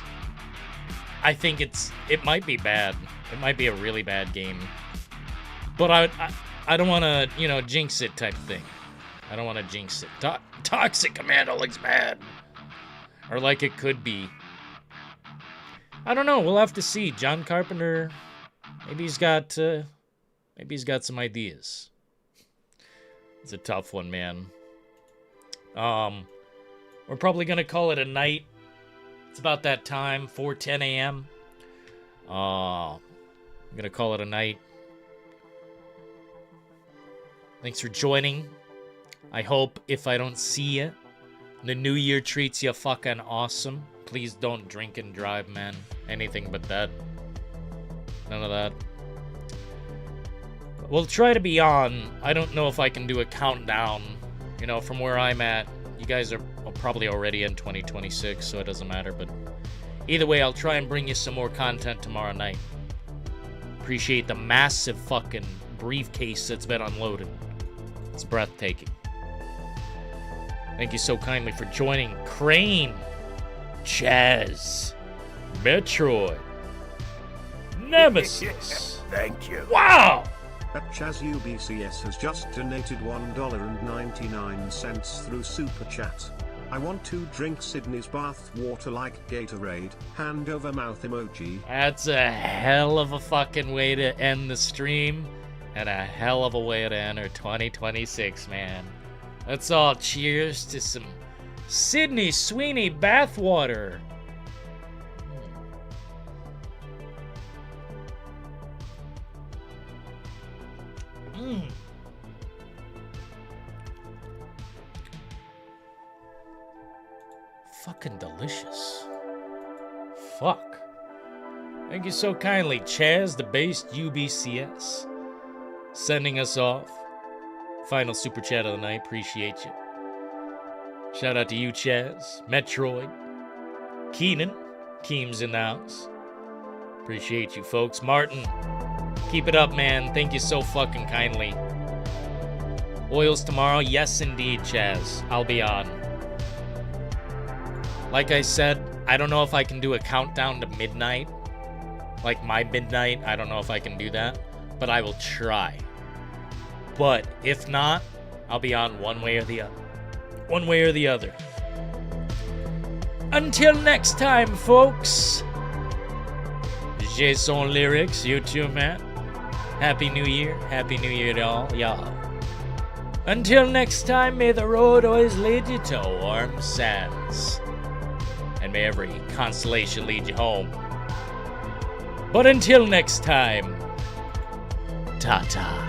A: I think it might be bad. It might be a really bad game. But I don't want to, you know, jinx it type of thing. I don't want to jinx it. Toxic Commando looks bad. Or like it could be. I don't know. We'll have to see. John Carpenter, maybe he's got some ideas. It's a tough one, man. We're probably going to call it a night. It's about that time, 4:10 a.m. I'm going to call it a night. Thanks for joining. I hope if I don't see you, the new year treats you fucking awesome. Please don't drink and drive, man. Anything but that. None of that. We'll try to be on. I don't know if I can do a countdown. You know, from where I'm at. You guys are probably already in 2026, so it doesn't matter. But either way, I'll try and bring you some more content tomorrow night. Appreciate the massive fucking briefcase that's been unloaded. It's breathtaking. Thank you so kindly for joining. Crane, Chaz, Metroid, Nemesis.
C: Thank you.
A: Wow!
B: At Chaz UBCS has just donated $1.99 through Super Chat. I want to drink Sydney's bath water like Gatorade, hand over mouth emoji.
A: That's a hell of a fucking way to end the stream, and a hell of a way to enter 2026, man. Let's all cheers to some Sydney Sweeney bathwater. Fucking delicious. Fuck. Thank you so kindly, Chaz, the based UBCS. Sending us off. Final super chat of the night. Appreciate you. Shout out to you, Chaz. Metroid. Keenan. Keem's in the house. Appreciate you, folks. Martin. Keep it up, man. Thank you so fucking kindly. Oils tomorrow? Yes, indeed, Chaz. I'll be on. Like I said, I don't know if I can do a countdown to midnight. Like my midnight. I don't know if I can do that. But I will try. But if not, I'll be on one way or the other. One way or the other. Until next time, folks. Jason Lyrics, you too, man. Happy New Year. Happy New Year to all y'all. Until next time, may the road always lead you to warm sands. And may every constellation lead you home. But until next time, ta-ta.